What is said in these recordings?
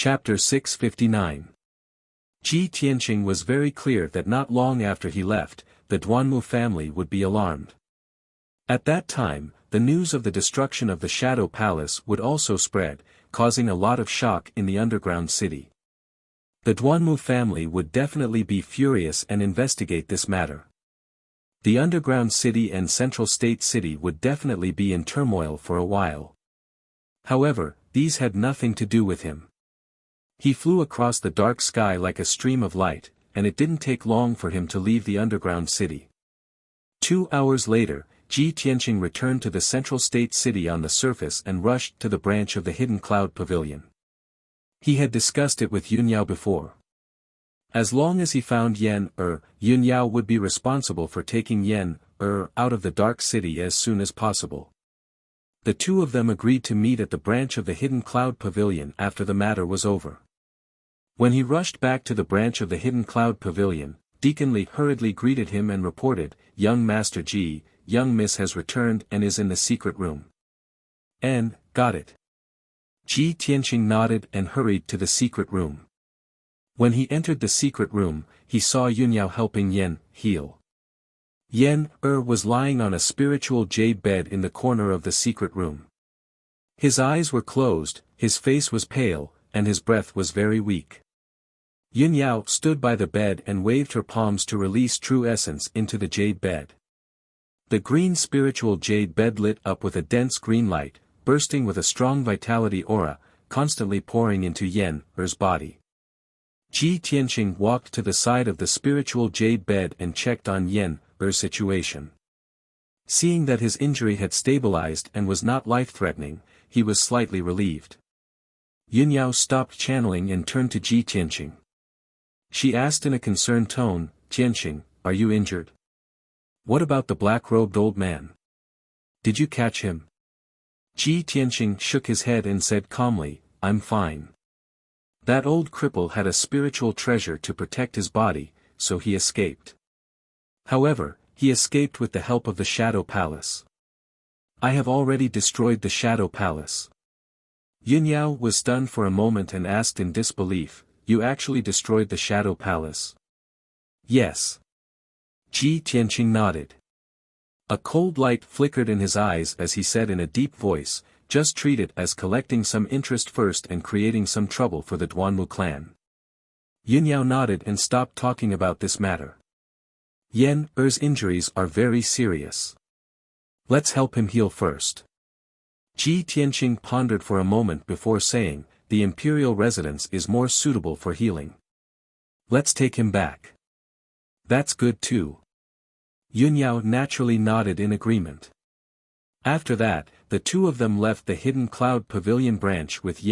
Chapter 659. Ji Tianqing was very clear that not long after he left, the Duanmu family would be alarmed. At that time, the news of the destruction of the Shadow Palace would also spread, causing a lot of shock in the underground city. The Duanmu family would definitely be furious and investigate this matter. The underground city and central state city would definitely be in turmoil for a while. However, these had nothing to do with him. He flew across the dark sky like a stream of light, and it didn't take long for him to leave the underground city. 2 hours later, Ji Tianqing returned to the central state city on the surface and rushed to the branch of the hidden cloud pavilion. He had discussed it with Yunyao before. As long as he found Yunyao would be responsible for taking out of the dark city as soon as possible. The two of them agreed to meet at the branch of the hidden cloud pavilion after the matter was over. When he rushed back to the branch of the hidden cloud pavilion, Deacon Li hurriedly greeted him and reported, "Young Master Ji, young Miss has returned and is in the secret room." "And, got it." Ji Tianqing nodded and hurried to the secret room. When he entered the secret room, he saw Yunyao helping heal. Was lying on a spiritual jade bed in the corner of the secret room. His eyes were closed, his face was pale, and his breath was very weak. Yunyao stood by the bed and waved her palms to release true essence into the jade bed. The green spiritual jade bed lit up with a dense green light, bursting with a strong vitality aura, constantly pouring into Er's body. Ji Tianqing walked to the side of the spiritual jade bed and checked on Er's situation. Seeing that his injury had stabilized and was not life-threatening, he was slightly relieved. Yunyao stopped channeling and turned to Ji Tianqing. She asked in a concerned tone, "Tianqing, are you injured? What about the black-robed old man? Did you catch him?" Ji Tianqing shook his head and said calmly, "I'm fine. That old cripple had a spiritual treasure to protect his body, so he escaped. However, he escaped with the help of the Shadow Palace. I have already destroyed the Shadow Palace." Yunyao was stunned for a moment and asked in disbelief, "You actually destroyed the Shadow Palace?" "Yes." Ji Tianqing nodded. A cold light flickered in his eyes as he said in a deep voice, "Just treat it as collecting some interest first and creating some trouble for the Duanmu clan." Yunyao nodded and stopped talking about this matter. Er's injuries are very serious. Let's help him heal first. Ji Tianqing pondered for a moment before saying, "The imperial residence is more suitable for healing. Let's take him back." "That's good too." Yunyao naturally nodded in agreement. After that, the two of them left the hidden cloud pavilion branch with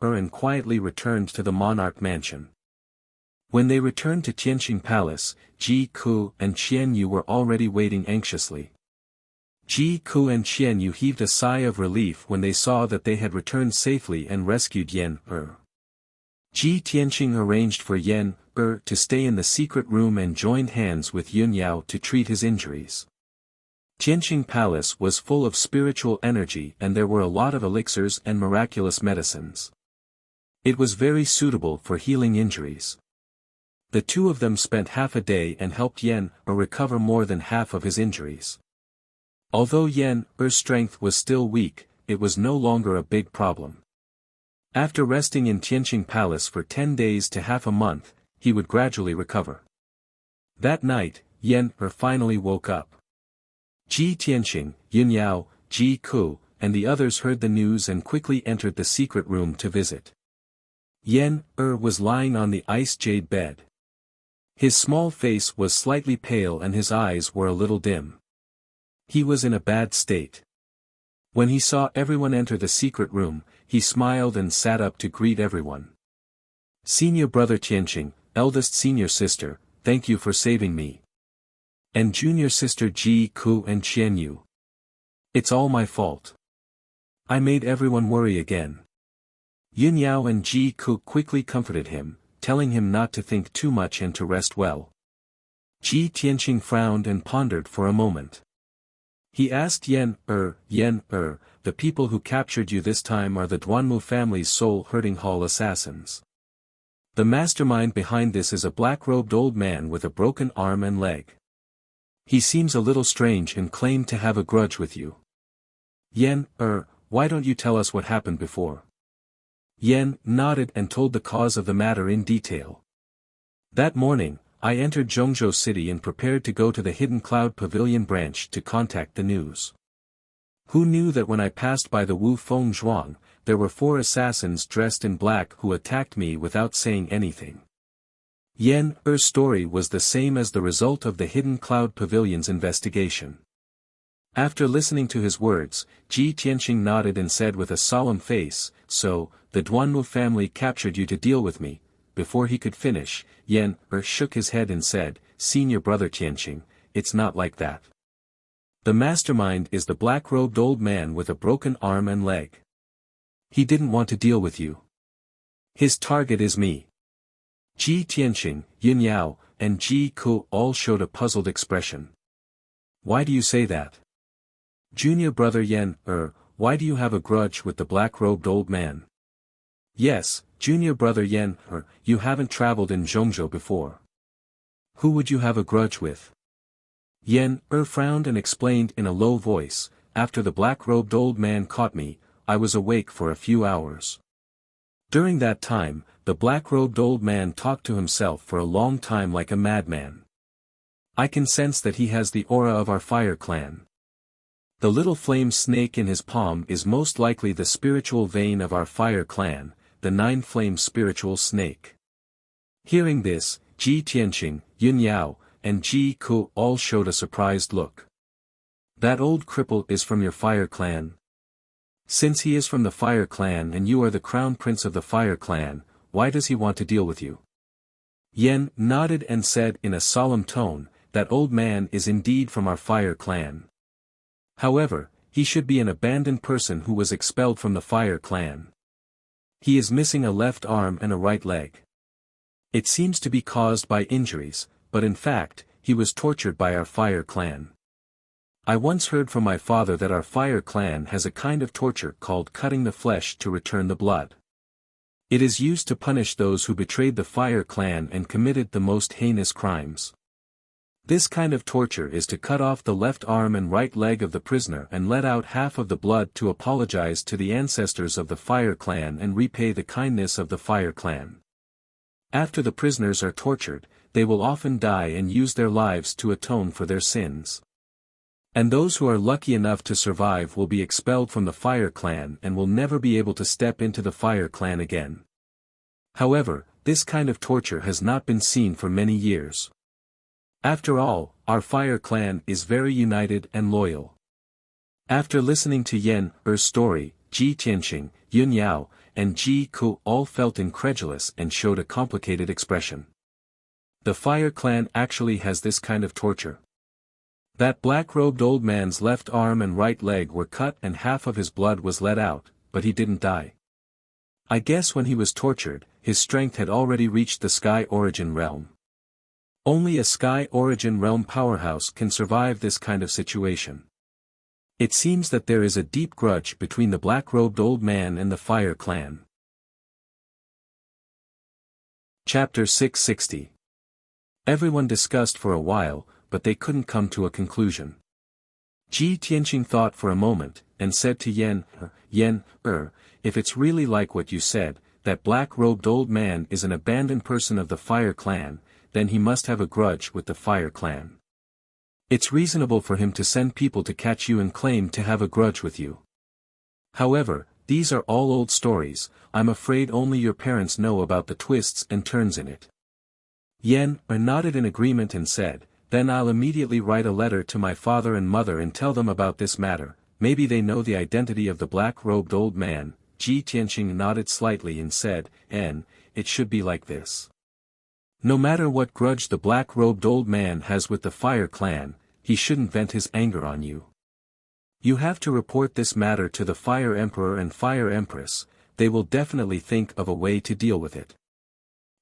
and quietly returned to the monarch mansion. When they returned to Tianqing Palace, Ji Ku and Qian Yu were already waiting anxiously. Ji Ku and Qian Yu heaved a sigh of relief when they saw that they had returned safely and rescued Ji Tianqing arranged for to stay in the secret room and joined hands with Yunyao to treat his injuries. Tianqing Palace was full of spiritual energy and there were a lot of elixirs and miraculous medicines. It was very suitable for healing injuries. The two of them spent half a day and helped recover more than half of his injuries. Although Er's strength was still weak, it was no longer a big problem. After resting in Tianqing Palace for 10 days to half a month, he would gradually recover. That night, finally woke up. Ji Tianqing, Yunyao, Ji Ku, and the others heard the news and quickly entered the secret room to visit. Was lying on the ice jade bed. His small face was slightly pale and his eyes were a little dim. He was in a bad state. When he saw everyone enter the secret room, he smiled and sat up to greet everyone. "Senior brother Tianqing, eldest senior sister, thank you for saving me. And junior sister Ji Ku and Qian Yu. It's all my fault. I made everyone worry again." Yunyao and Ji Ku quickly comforted him, telling him not to think too much and to rest well. Ji Tianqing frowned and pondered for a moment. He asked the people who captured you this time are the Duanmu family's soul-hurting Hall assassins. The mastermind behind this is a black-robed old man with a broken arm and leg. He seems a little strange and claimed to have a grudge with you. Why don't you tell us what happened before? Yen nodded and told the cause of the matter in detail. That morning, I entered Zhongzhou City and prepared to go to the Hidden Cloud Pavilion branch to contact the news. Who knew that when I passed by the Wu Feng Zhuang, there were 4 assassins dressed in black who attacked me without saying anything. Yen's story was the same as the result of the Hidden Cloud Pavilion's investigation. After listening to his words, Ji Tianqing nodded and said with a solemn face, "So, the Duanmu family captured you to deal with me." Before he could finish, Yen shook his head and said, "Senior brother Tianqing, it's not like that. The mastermind is the black-robed old man with a broken arm and leg. He didn't want to deal with you. His target is me." Ji Tianqing, Yin Yao, and Ji Ku all showed a puzzled expression. "Why do you say that? Junior brother Yen, why do you have a grudge with the black-robed old man?" "Yes, junior brother Yen, you haven't traveled in Zhongzhou before. Who would you have a grudge with?" Yen frowned and explained in a low voice, "After the black-robed old man caught me, I was awake for a few hours. During that time, the black-robed old man talked to himself for a long time like a madman. I can sense that he has the aura of our fire clan. The little flame snake in his palm is most likely the spiritual vein of our fire clan, the 9-flame spiritual snake." Hearing this, Ji Tianqing, Yin Yao, and Ji Ku all showed a surprised look. "That old cripple is from your fire clan? Since he is from the fire clan and you are the crown prince of the fire clan, why does he want to deal with you?" Yen nodded and said in a solemn tone, "That old man is indeed from our fire clan. However, he should be an abandoned person who was expelled from the fire clan. He is missing a left arm and a right leg. It seems to be caused by injuries, but in fact, he was tortured by our fire clan. I once heard from my father that our fire clan has a kind of torture called cutting the flesh to return the blood. It is used to punish those who betrayed the fire clan and committed the most heinous crimes. This kind of torture is to cut off the left arm and right leg of the prisoner and let out half of the blood to apologize to the ancestors of the fire clan and repay the kindness of the fire clan. After the prisoners are tortured, they will often die and use their lives to atone for their sins. And those who are lucky enough to survive will be expelled from the fire clan and will never be able to step into the fire clan again. However, this kind of torture has not been seen for many years. After all, our fire clan is very united and loyal." After listening to Yen's story, Ji Tianqing, Yin Yao, and Ji Ku all felt incredulous and showed a complicated expression. The fire clan actually has this kind of torture. That black-robed old man's left arm and right leg were cut and half of his blood was let out, but he didn't die. I guess when he was tortured, his strength had already reached the Sky Origin realm. Only a Sky Origin realm powerhouse can survive this kind of situation. It seems that there is a deep grudge between the black-robed old man and the fire clan. Chapter 660. Everyone discussed for a while, but they couldn't come to a conclusion. Ji Tianqing thought for a moment, and said to Yen, if it's really like what you said, that black-robed old man is an abandoned person of the fire clan, then he must have a grudge with the fire clan. It's reasonable for him to send people to catch you and claim to have a grudge with you. However, these are all old stories, I'm afraid only your parents know about the twists and turns in it. Yen nodded in agreement and said, "Then I'll immediately write a letter to my father and mother and tell them about this matter, maybe they know the identity of the black-robed old man." Ji Tianqing nodded slightly and said, "It should be like this. No matter what grudge the black-robed old man has with the fire clan, he shouldn't vent his anger on you. You have to report this matter to the Fire Emperor and Fire Empress, they will definitely think of a way to deal with it.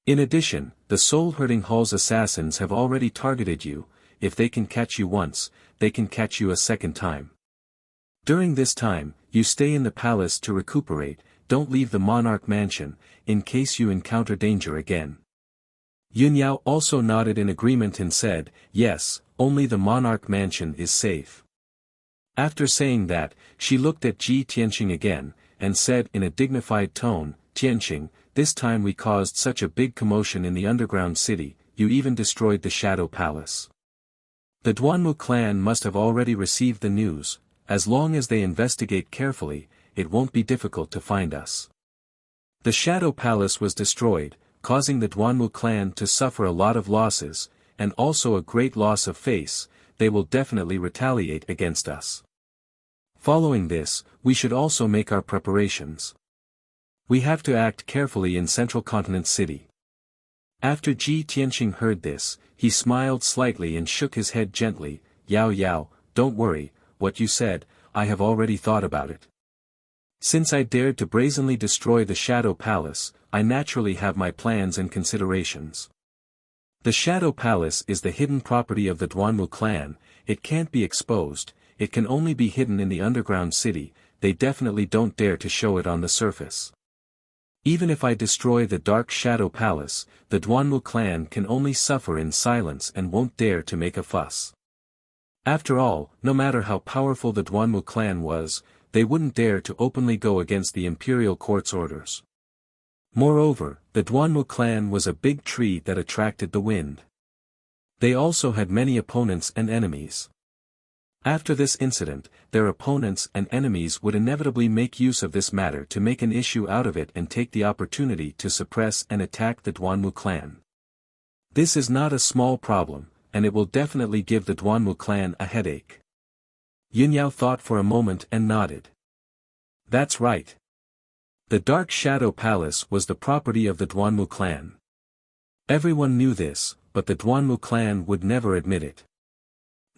In addition, the soul-hurting Hall's assassins have already targeted you, if they can catch you once, they can catch you a second time. During this time, you stay in the palace to recuperate, don't leave the monarch mansion, in case you encounter danger again. Yunyao also nodded in agreement and said, yes, only the monarch mansion is safe. After saying that, she looked at Ji Tianqing again, and said in a dignified tone, Tianqing, this time we caused such a big commotion in the underground city, you even destroyed the Shadow Palace. The Duanmu clan must have already received the news. As long as they investigate carefully, it won't be difficult to find us. The Shadow Palace was destroyed, causing the Duanmu clan to suffer a lot of losses, and also a great loss of face. They will definitely retaliate against us. Following this, we should also make our preparations. We have to act carefully in Central Continent City. After Ji Tianqing heard this, he smiled slightly and shook his head gently. Yao Yao, don't worry, what you said, I have already thought about it. Since I dared to brazenly destroy the Shadow Palace, I naturally have my plans and considerations. The Shadow Palace is the hidden property of the Duanmu clan, it can't be exposed, it can only be hidden in the underground city, they definitely don't dare to show it on the surface. Even if I destroy the Dark Shadow Palace, the Duanmu clan can only suffer in silence and won't dare to make a fuss. After all, no matter how powerful the Duanmu clan was, they wouldn't dare to openly go against the imperial court's orders. Moreover, the Duanmu clan was a big tree that attracted the wind. They also had many opponents and enemies. After this incident, their opponents and enemies would inevitably make use of this matter to make an issue out of it and take the opportunity to suppress and attack the Duanmu clan. This is not a small problem, and it will definitely give the Duanmu clan a headache. Yunyao thought for a moment and nodded. That's right. The Dark Shadow Palace was the property of the Duanmu clan. Everyone knew this, but the Duanmu clan would never admit it.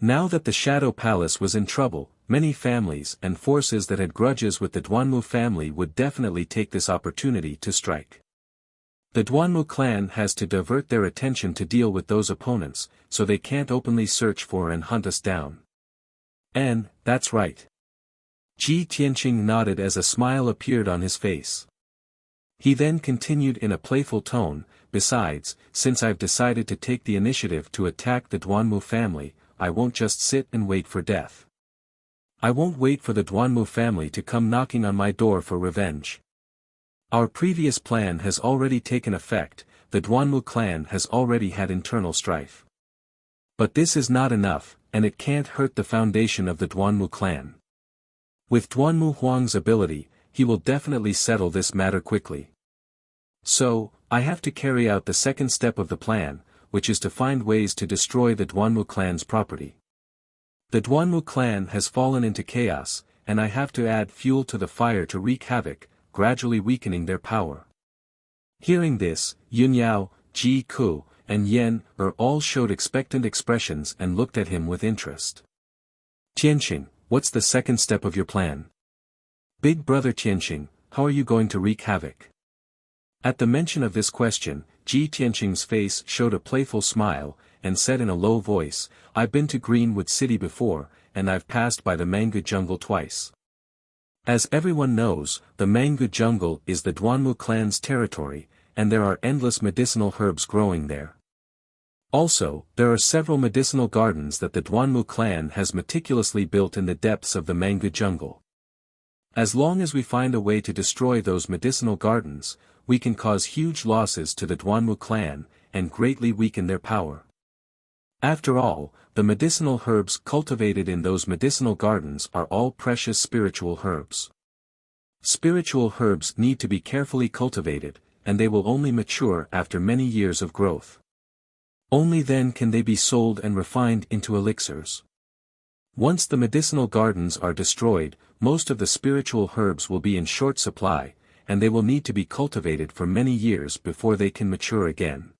Now that the Shadow Palace was in trouble, many families and forces that had grudges with the Duanmu family would definitely take this opportunity to strike. The Duanmu clan has to divert their attention to deal with those opponents, so they can't openly search for and hunt us down. And, that's right. Ji Tianqing nodded as a smile appeared on his face. He then continued in a playful tone, besides, since I've decided to take the initiative to attack the Duanmu family, I won't just sit and wait for death. I won't wait for the Duanmu family to come knocking on my door for revenge. Our previous plan has already taken effect, the Duanmu clan has already had internal strife. But this is not enough, and it can't hurt the foundation of the Duanmu clan. With Duanmu Huang's ability, he will definitely settle this matter quickly. So, I have to carry out the second step of the plan, which is to find ways to destroy the Duanmu clan's property. The Duanmu clan has fallen into chaos, and I have to add fuel to the fire to wreak havoc, gradually weakening their power. Hearing this, Yunyao, Ji Ku, and Yen all showed expectant expressions and looked at him with interest. Tianqing, what's the second step of your plan? Big brother Tianqing, how are you going to wreak havoc? At the mention of this question, Ji Tianqing's face showed a playful smile, and said in a low voice, I've been to Greenwood City before, and I've passed by the Mango Jungle twice. As everyone knows, the Mango Jungle is the Duanmu clan's territory, and there are endless medicinal herbs growing there. Also, there are several medicinal gardens that the Duanmu clan has meticulously built in the depths of the Mango Jungle. As long as we find a way to destroy those medicinal gardens, we can cause huge losses to the Duanmu clan, and greatly weaken their power. After all, the medicinal herbs cultivated in those medicinal gardens are all precious spiritual herbs. Spiritual herbs need to be carefully cultivated, and they will only mature after many years of growth. Only then can they be sold and refined into elixirs. Once the medicinal gardens are destroyed, most of the spiritual herbs will be in short supply, and they will need to be cultivated for many years before they can mature again.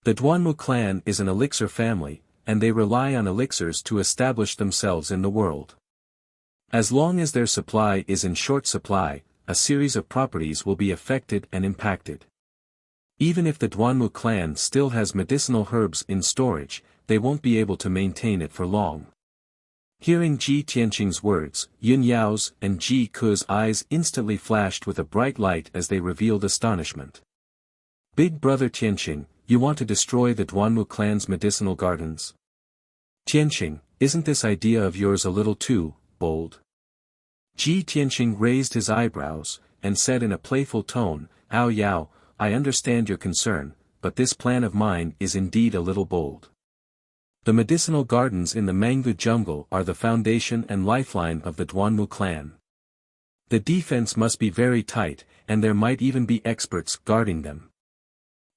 The Duanmu clan is an elixir family, and they rely on elixirs to establish themselves in the world. As long as their supply is in short supply, a series of properties will be affected and impacted. Even if the Duanmu clan still has medicinal herbs in storage, they won't be able to maintain it for long. Hearing Ji Tianqing's words, Yun Yao's and Ji Ke's eyes instantly flashed with a bright light as they revealed astonishment. Big brother Tianqing, you want to destroy the Duanmu clan's medicinal gardens? Tianqing, isn't this idea of yours a little too bold? Ji Tianqing raised his eyebrows, and said in a playful tone, Ao Yao, I understand your concern, but this plan of mine is indeed a little bold. The medicinal gardens in the mango jungle are the foundation and lifeline of the Duanmu clan. The defense must be very tight, and there might even be experts guarding them.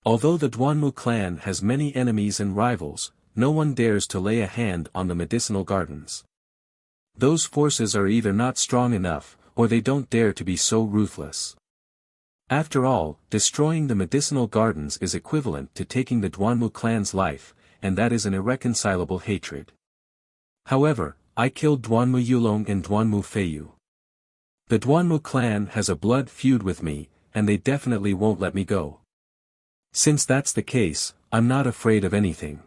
Although the Duanmu clan has many enemies and rivals, no one dares to lay a hand on the medicinal gardens. Those forces are either not strong enough, or they don't dare to be so ruthless. After all, destroying the medicinal gardens is equivalent to taking the Duanmu clan's life, and that is an irreconcilable hatred. However, I killed Duanmu Yulong and Duanmu Feiyu. The Duanmu clan has a blood feud with me, and they definitely won't let me go. Since that's the case, I'm not afraid of anything.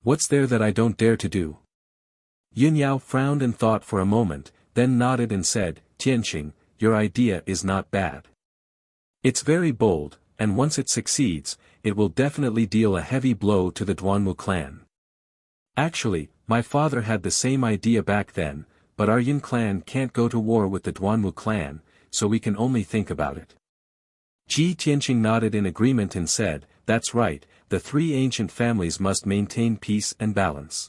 What's there that I don't dare to do? Yun Yao frowned and thought for a moment, then nodded and said, Tianqing, your idea is not bad. It's very bold, and once it succeeds, it will definitely deal a heavy blow to the Duanmu clan. Actually, my father had the same idea back then, but our Yun clan can't go to war with the Duanmu clan, so we can only think about it. Ji Tianqing nodded in agreement and said, that's right, the three ancient families must maintain peace and balance.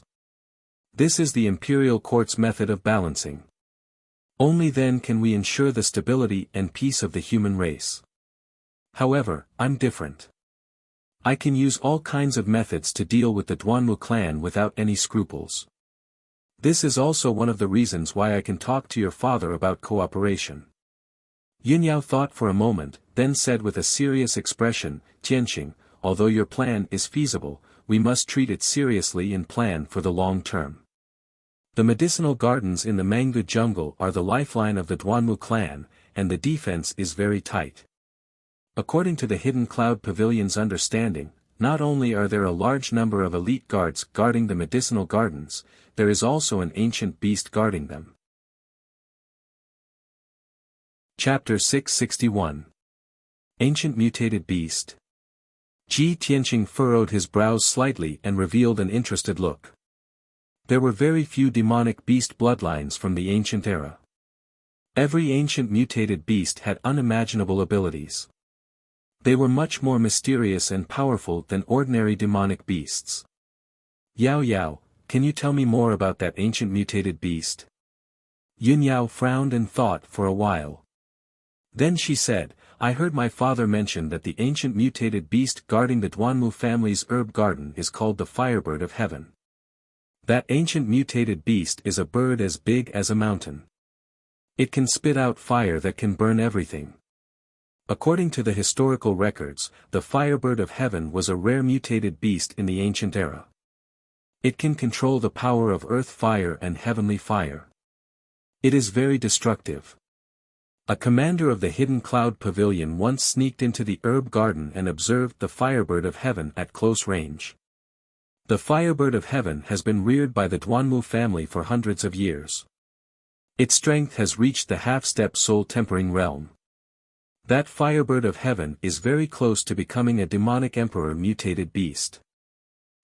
This is the imperial court's method of balancing. Only then can we ensure the stability and peace of the human race. However, I'm different. I can use all kinds of methods to deal with the Duanmu clan without any scruples. This is also one of the reasons why I can talk to your father about cooperation. Yun Yao thought for a moment, then said with a serious expression, Tianqing, although your plan is feasible, we must treat it seriously and plan for the long term. The medicinal gardens in the mango jungle are the lifeline of the Duanmu clan, and the defense is very tight. According to the Hidden Cloud Pavilion's understanding, not only are there a large number of elite guards guarding the medicinal gardens, there is also an ancient beast guarding them. Chapter 661. Ancient Mutated Beast. Ji Tianqing furrowed his brows slightly and revealed an interested look. There were very few demonic beast bloodlines from the ancient era. Every ancient mutated beast had unimaginable abilities. They were much more mysterious and powerful than ordinary demonic beasts. Yao Yao, can you tell me more about that ancient mutated beast? Yun Yao frowned and thought for a while. Then she said, I heard my father mention that the ancient mutated beast guarding the Duanmu family's herb garden is called the Firebird of Heaven. That ancient mutated beast is a bird as big as a mountain. It can spit out fire that can burn everything. According to the historical records, the Firebird of Heaven was a rare mutated beast in the ancient era. It can control the power of earth fire and heavenly fire. It is very destructive. A commander of the Hidden Cloud Pavilion once sneaked into the herb garden and observed the Firebird of Heaven at close range. The Firebird of Heaven has been reared by the Duanmu family for hundreds of years. Its strength has reached the half-step soul-tempering realm. That Firebird of Heaven is very close to becoming a demonic emperor mutated beast.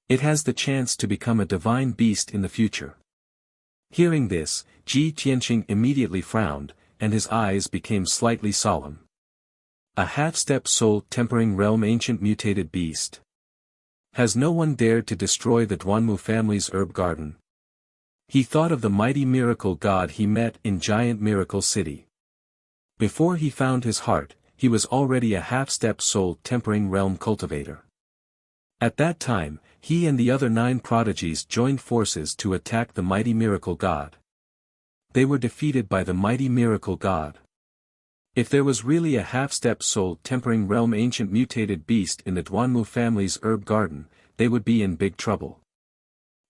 It has the chance to become a divine beast in the future. Hearing this, Ji Tianqing immediately frowned, and his eyes became slightly solemn. A half-step soul-tempering realm ancient mutated beast. Has no one dared to destroy the Duanmu family's herb garden? He thought of the mighty miracle god he met in Giant Miracle City. Before he found his heart, he was already a half-step soul-tempering realm cultivator. At that time, he and the other 9 prodigies joined forces to attack the mighty miracle god. They were defeated by the mighty miracle god. If there was really a half-step soul-tempering realm ancient mutated beast in the Duanmu family's herb garden, they would be in big trouble.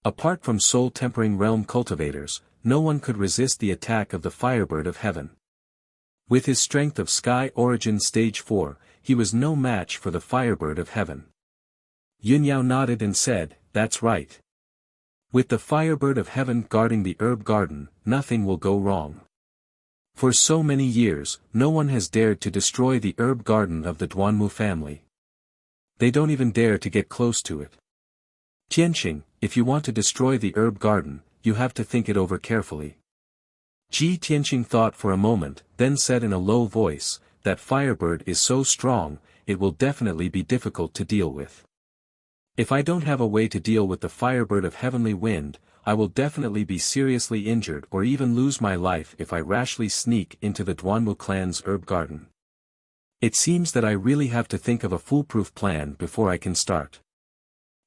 Apart from soul-tempering realm cultivators, no one could resist the attack of the Firebird of Heaven. With his strength of Sky Origin Stage 4, he was no match for the Firebird of Heaven. Yun Yao nodded and said, that's right. With the firebird of heaven guarding the herb garden, nothing will go wrong. For so many years, no one has dared to destroy the herb garden of the Duanmu family. They don't even dare to get close to it. Tianqing, if you want to destroy the herb garden, you have to think it over carefully. Tianqing thought for a moment, then said in a low voice, that firebird is so strong, it will definitely be difficult to deal with. If I don't have a way to deal with the firebird of heavenly wind, I will definitely be seriously injured or even lose my life if I rashly sneak into the Duanmu clan's herb garden. It seems that I really have to think of a foolproof plan before I can start.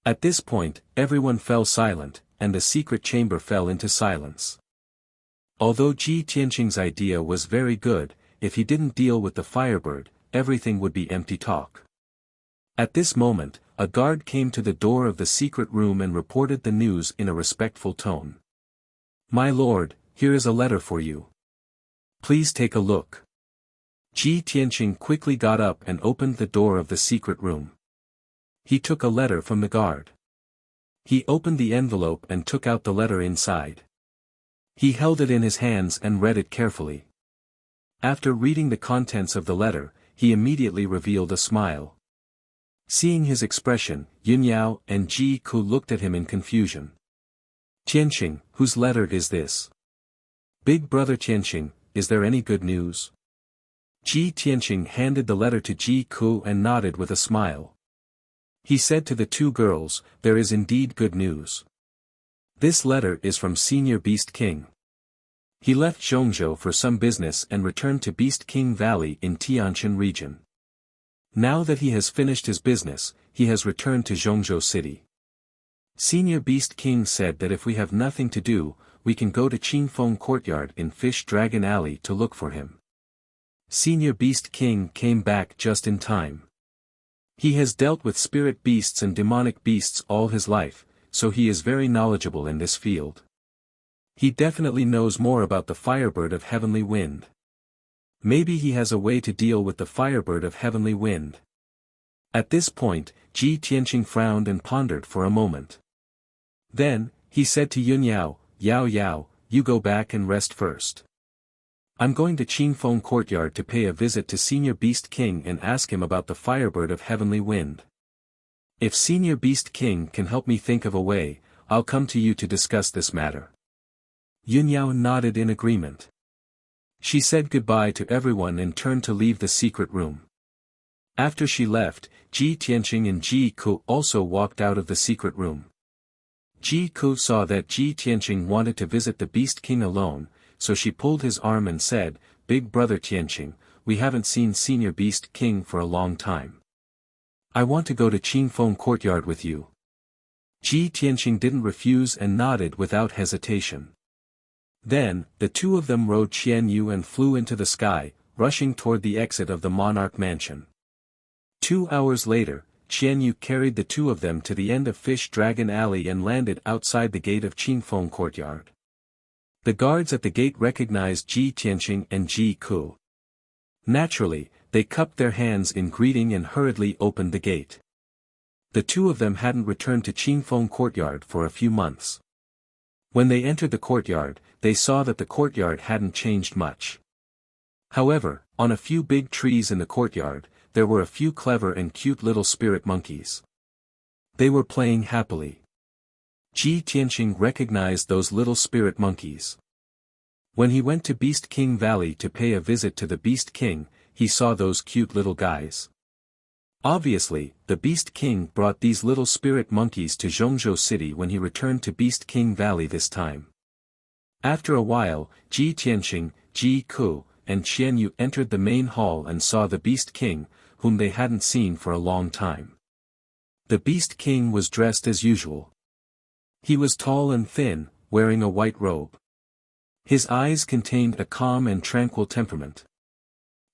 At this point, everyone fell silent, and the secret chamber fell into silence. Although Tianqing's idea was very good, if he didn't deal with the firebird, everything would be empty talk. At this moment, a guard came to the door of the secret room and reported the news in a respectful tone. "My lord, here is a letter for you. Please take a look." Tianqing quickly got up and opened the door of the secret room. He took a letter from the guard. He opened the envelope and took out the letter inside. He held it in his hands and read it carefully. After reading the contents of the letter, he immediately revealed a smile. Seeing his expression, Yunyao and Ji Ku looked at him in confusion. "Tianqing, whose letter is this?" "Big brother Tianqing, is there any good news?" Tianqing handed the letter to Ji Ku and nodded with a smile. He said to the two girls, "There is indeed good news. This letter is from Senior Beast King. He left Zhongzhou for some business and returned to Beast King Valley in Tianshan region. Now that he has finished his business, he has returned to Zhongzhou City. Senior Beast King said that if we have nothing to do, we can go to Qingfeng Courtyard in Fish Dragon Alley to look for him." Senior Beast King came back just in time. He has dealt with spirit beasts and demonic beasts all his life, so he is very knowledgeable in this field. He definitely knows more about the firebird of heavenly wind. Maybe he has a way to deal with the firebird of heavenly wind. At this point, Tianqing frowned and pondered for a moment. Then, he said to Yunyao, "Yao Yao, you go back and rest first. I'm going to Qingfeng Courtyard to pay a visit to Senior Beast King and ask him about the firebird of heavenly wind. If Senior Beast King can help me think of a way, I'll come to you to discuss this matter." Yunyao nodded in agreement. She said goodbye to everyone and turned to leave the secret room. After she left, Tianqing and Ji Ku also walked out of the secret room. Ji Ku saw that Tianqing wanted to visit the Beast King alone, so she pulled his arm and said, "Big brother Tianqing, we haven't seen Senior Beast King for a long time. I want to go to Qingfeng Courtyard with you." Tianqing didn't refuse and nodded without hesitation. Then, the two of them rode Qianyu and flew into the sky, rushing toward the exit of the monarch mansion. 2 hours later, Qianyu carried the two of them to the end of Fish Dragon Alley and landed outside the gate of Qingfeng Courtyard. The guards at the gate recognized Tianqing and Ji Ku. Naturally, they cupped their hands in greeting and hurriedly opened the gate. The two of them hadn't returned to Qingfeng Courtyard for a few months. When they entered the courtyard, they saw that the courtyard hadn't changed much. However, on a few big trees in the courtyard, there were a few clever and cute little spirit monkeys. They were playing happily. Tianqing recognized those little spirit monkeys. When he went to Beast King Valley to pay a visit to the Beast King, he saw those cute little guys. Obviously, the Beast King brought these little spirit monkeys to Zhongzhou City when he returned to Beast King Valley this time. After a while, Tianqing, Ji Ku, and Qianyu entered the main hall and saw the Beast King, whom they hadn't seen for a long time. The Beast King was dressed as usual. He was tall and thin, wearing a white robe. His eyes contained a calm and tranquil temperament.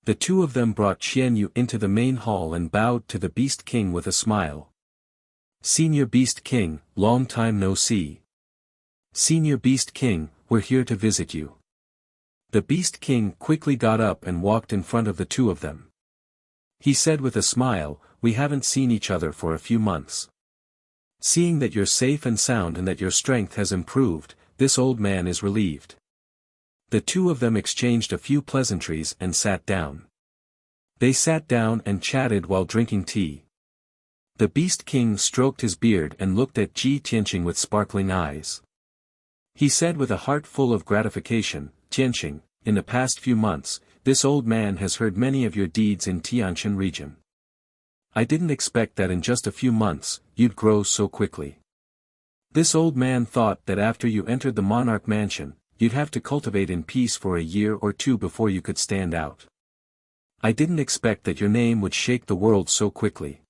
The two of them brought Qianyu into the main hall and bowed to the Beast King with a smile. "Senior Beast King, long time no see. Senior Beast King, we're here to visit you." The Beast King quickly got up and walked in front of the two of them. He said with a smile, "We haven't seen each other for a few months. Seeing that you're safe and sound and that your strength has improved, this old man is relieved. The two of them exchanged a few pleasantries and sat down. They sat down and chatted while drinking tea. The Beast King stroked his beard and looked at Ji Tianqing with sparkling eyes. He said with a heart full of gratification, "Tianqing, in the past few months, this old man has heard many of your deeds in Tianshan region. I didn't expect that in just a few months, you'd grow so quickly. This old man thought that after you entered the monarch mansion, you'd have to cultivate in peace for a year or two before you could stand out. I didn't expect that your name would shake the world so quickly.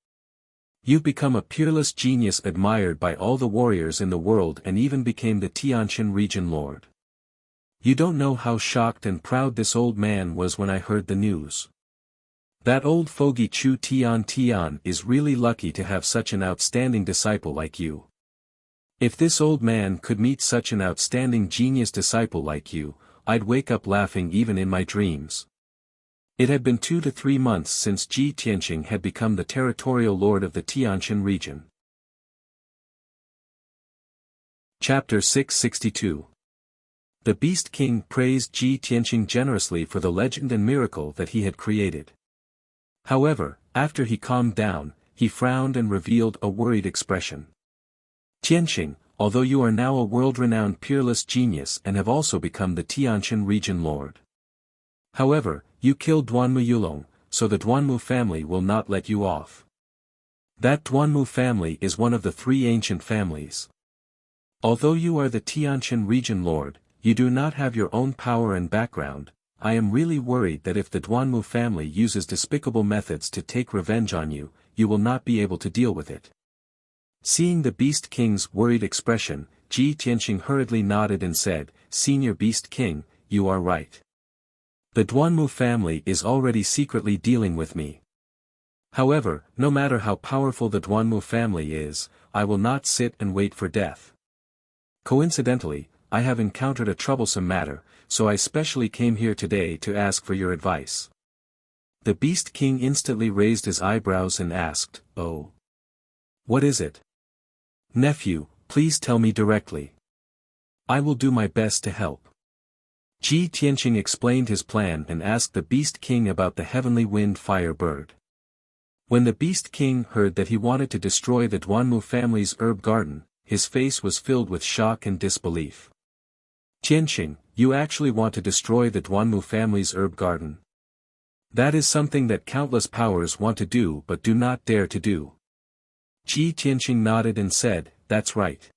You've become a peerless genius admired by all the warriors in the world and even became the Tianshan region lord. You don't know how shocked and proud this old man was when I heard the news. That old fogey Chu Tian is really lucky to have such an outstanding disciple like you. If this old man could meet such an outstanding genius disciple like you, I'd wake up laughing even in my dreams." It had been 2 to 3 months since Ji Tianqing had become the territorial lord of the Tianshan region. Chapter 662. The Beast King praised Ji Tianqing generously for the legend and miracle that he had created. However, after he calmed down, he frowned and revealed a worried expression. "Tianqing, although you are now a world-renowned peerless genius and have also become the Tianshan region lord. However, you killed Duanmu Yulong, so the Duanmu family will not let you off. That Duanmu family is one of the 3 ancient families. Although you are the Tianshan region lord, you do not have your own power and background. I am really worried that if the Duanmu family uses despicable methods to take revenge on you, you will not be able to deal with it." Seeing the Beast King's worried expression, Ji Tianqing hurriedly nodded and said, "Senior Beast King, you are right. The Duanmu family is already secretly dealing with me. However, no matter how powerful the Duanmu family is, I will not sit and wait for death. Coincidentally, I have encountered a troublesome matter, so I specially came here today to ask for your advice." The Beast King instantly raised his eyebrows and asked, "Oh? What is it? Nephew, please tell me directly. I will do my best to help." Ji Tianqing explained his plan and asked the Beast King about the heavenly wind fire bird. When the Beast King heard that he wanted to destroy the Duanmu family's herb garden, his face was filled with shock and disbelief. "Tianqing, you actually want to destroy the Duanmu family's herb garden? That is something that countless powers want to do but do not dare to do." Ji Tianqing nodded and said, "That's right.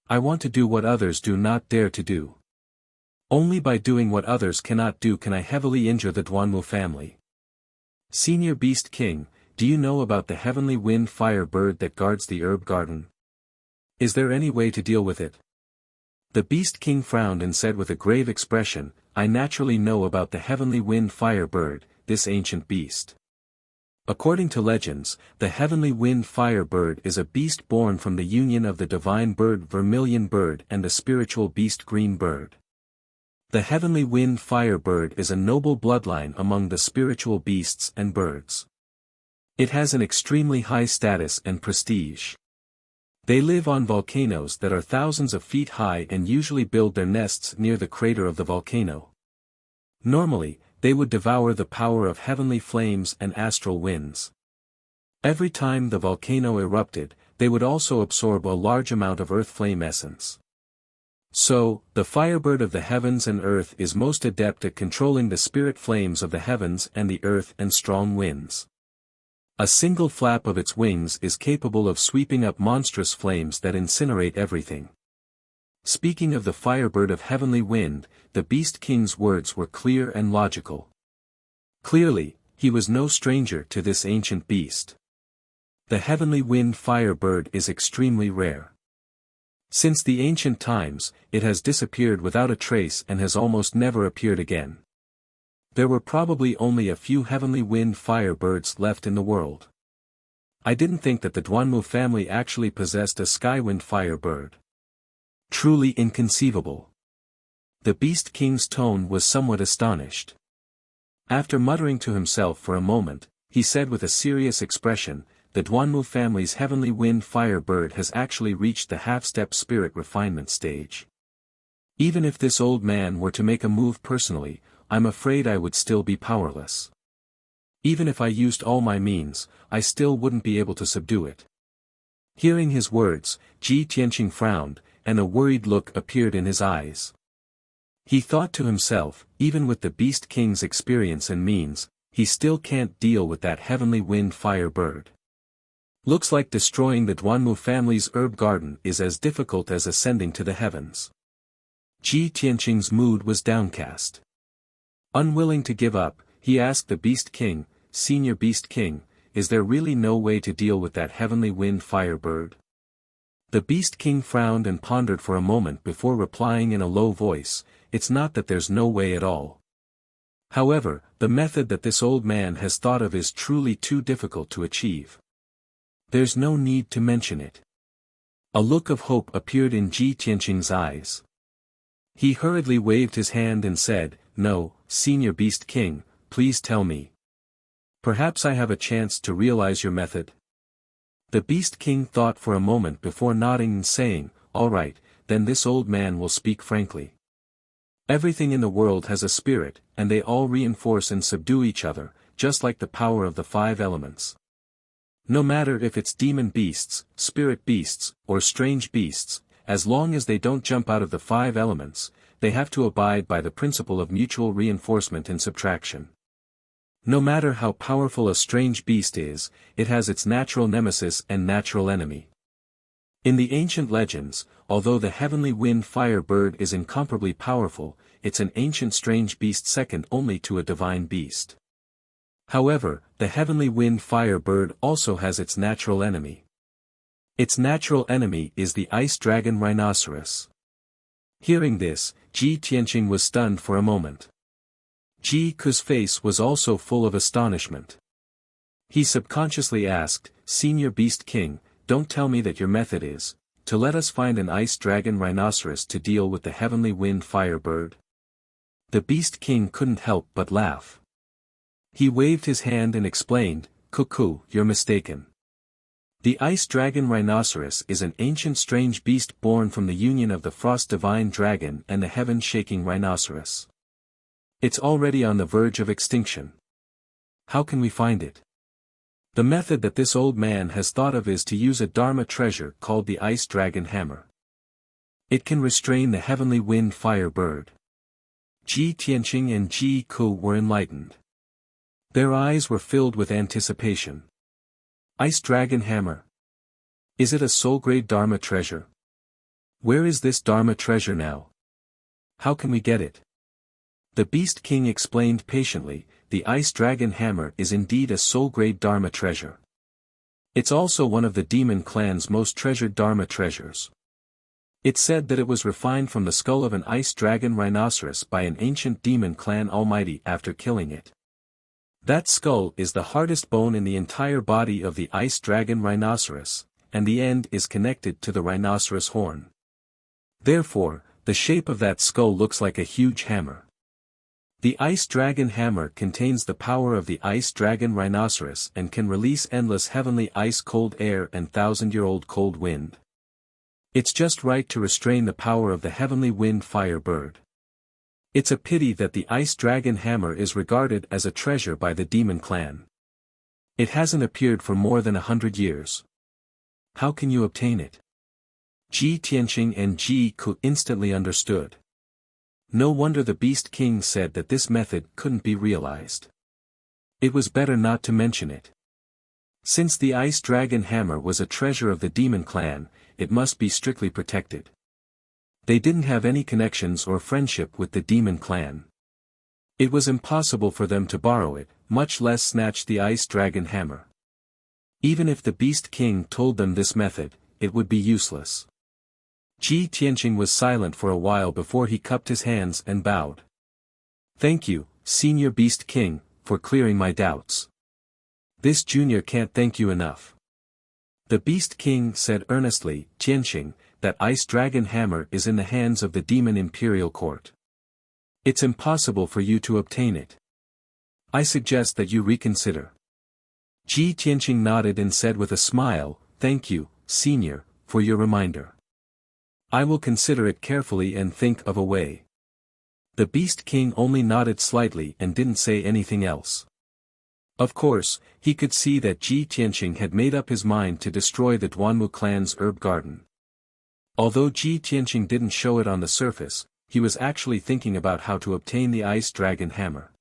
I want to do what others do not dare to do. Only by doing what others cannot do can I heavily injure the Duanmu family. Senior Beast King, do you know about the heavenly wind fire bird that guards the herb garden? Is there any way to deal with it?" The Beast King frowned and said with a grave expression, "I naturally know about the heavenly wind fire bird, this ancient beast. According to legends, the heavenly wind fire bird is a beast born from the union of the divine bird vermilion bird and the spiritual beast green bird. The heavenly wind fire bird is a noble bloodline among the spiritual beasts and birds. It has an extremely high status and prestige. They live on volcanoes that are thousands of feet high and usually build their nests near the crater of the volcano. Normally, they would devour the power of heavenly flames and astral winds. Every time the volcano erupted, they would also absorb a large amount of earth flame essence. So, the firebird of the heavens and earth is most adept at controlling the spirit flames of the heavens and the earth and strong winds. A single flap of its wings is capable of sweeping up monstrous flames that incinerate everything." Speaking of the firebird of heavenly wind, the Beast King's words were clear and logical. Clearly, he was no stranger to this ancient beast. The heavenly wind firebird is extremely rare. Since the ancient times, it has disappeared without a trace and has almost never appeared again. There were probably only a few heavenly wind firebirds left in the world. I didn't think that the Duanmu family actually possessed a skywind firebird. Truly inconceivable. The Beast King's tone was somewhat astonished. After muttering to himself for a moment, he said with a serious expression, the Duanmu family's heavenly wind fire bird has actually reached the half-step spirit refinement stage. Even if this old man were to make a move personally, I'm afraid I would still be powerless. Even if I used all my means, I still wouldn't be able to subdue it. Hearing his words, Ji Tianqing frowned, and a worried look appeared in his eyes. He thought to himself, even with the Beast King's experience and means, he still can't deal with that heavenly wind fire bird. Looks like destroying the Duanmu family's herb garden is as difficult as ascending to the heavens. Ji Tianqing's mood was downcast. Unwilling to give up, he asked the Beast King, Senior Beast King, is there really no way to deal with that heavenly wind fire bird? The Beast King frowned and pondered for a moment before replying in a low voice, it's not that there's no way at all. However, the method that this old man has thought of is truly too difficult to achieve. There's no need to mention it. A look of hope appeared in Ji Tianqing's eyes. He hurriedly waved his hand and said, no, Senior Beast King, please tell me. Perhaps I have a chance to realize your method. The Beast King thought for a moment before nodding and saying, all right, then this old man will speak frankly. Everything in the world has a spirit, and they all reinforce and subdue each other, just like the power of the 5 elements. No matter if it's demon beasts, spirit beasts, or strange beasts, as long as they don't jump out of the 5 elements, they have to abide by the principle of mutual reinforcement and subtraction. No matter how powerful a strange beast is, it has its natural nemesis and natural enemy. In the ancient legends, although the heavenly wind fire bird is incomparably powerful, it's an ancient strange beast second only to a divine beast. However, the heavenly wind fire bird also has its natural enemy. Its natural enemy is the ice dragon rhinoceros. Hearing this, Ji Tianqing was stunned for a moment. Ji Ku's face was also full of astonishment. He subconsciously asked, Senior Beast King, don't tell me that your method is to let us find an ice dragon rhinoceros to deal with the heavenly wind fire bird. The Beast King couldn't help but laugh. He waved his hand and explained, Cuckoo, you're mistaken. The ice dragon rhinoceros is an ancient strange beast born from the union of the frost divine dragon and the heaven-shaking rhinoceros. It's already on the verge of extinction. How can we find it? The method that this old man has thought of is to use a Dharma treasure called the ice dragon hammer. It can restrain the heavenly wind fire bird. Ji Tianqing and Ji Ku were enlightened. Their eyes were filled with anticipation. Ice dragon hammer. Is it a soul-grade Dharma treasure? Where is this Dharma treasure now? How can we get it? The Beast King explained patiently, the ice dragon hammer is indeed a soul-grade Dharma treasure. It's also one of the demon clan's most treasured Dharma treasures. It's said that it was refined from the skull of an ice dragon rhinoceros by an ancient demon clan almighty after killing it. That skull is the hardest bone in the entire body of the ice dragon rhinoceros, and the end is connected to the rhinoceros horn. Therefore, the shape of that skull looks like a huge hammer. The ice dragon hammer contains the power of the ice dragon rhinoceros and can release endless heavenly ice-cold air and thousand-year-old cold wind. It's just right to restrain the power of the heavenly wind fire bird. It's a pity that the ice dragon hammer is regarded as a treasure by the demon clan. It hasn't appeared for more than 100 years. How can you obtain it? Ji Tianqing and Ji Ku instantly understood. No wonder the Beast King said that this method couldn't be realized. It was better not to mention it. Since the ice dragon hammer was a treasure of the demon clan, it must be strictly protected. They didn't have any connections or friendship with the demon clan. It was impossible for them to borrow it, much less snatch the ice dragon hammer. Even if the Beast King told them this method, it would be useless. Ji Tianqing was silent for a while before he cupped his hands and bowed. Thank you, Senior Beast King, for clearing my doubts. This junior can't thank you enough. The Beast King said earnestly, Tianqing, that ice dragon hammer is in the hands of the demon imperial court. It's impossible for you to obtain it. I suggest that you reconsider. Ji Tianqing nodded and said with a smile, "Thank you, senior, for your reminder. I will consider it carefully and think of a way." The Beast King only nodded slightly and didn't say anything else. Of course, he could see that Ji Tianqing had made up his mind to destroy the Duanmu clan's herb garden. Although Ji Tianqing didn't show it on the surface, he was actually thinking about how to obtain the Ice Dragon Hammer.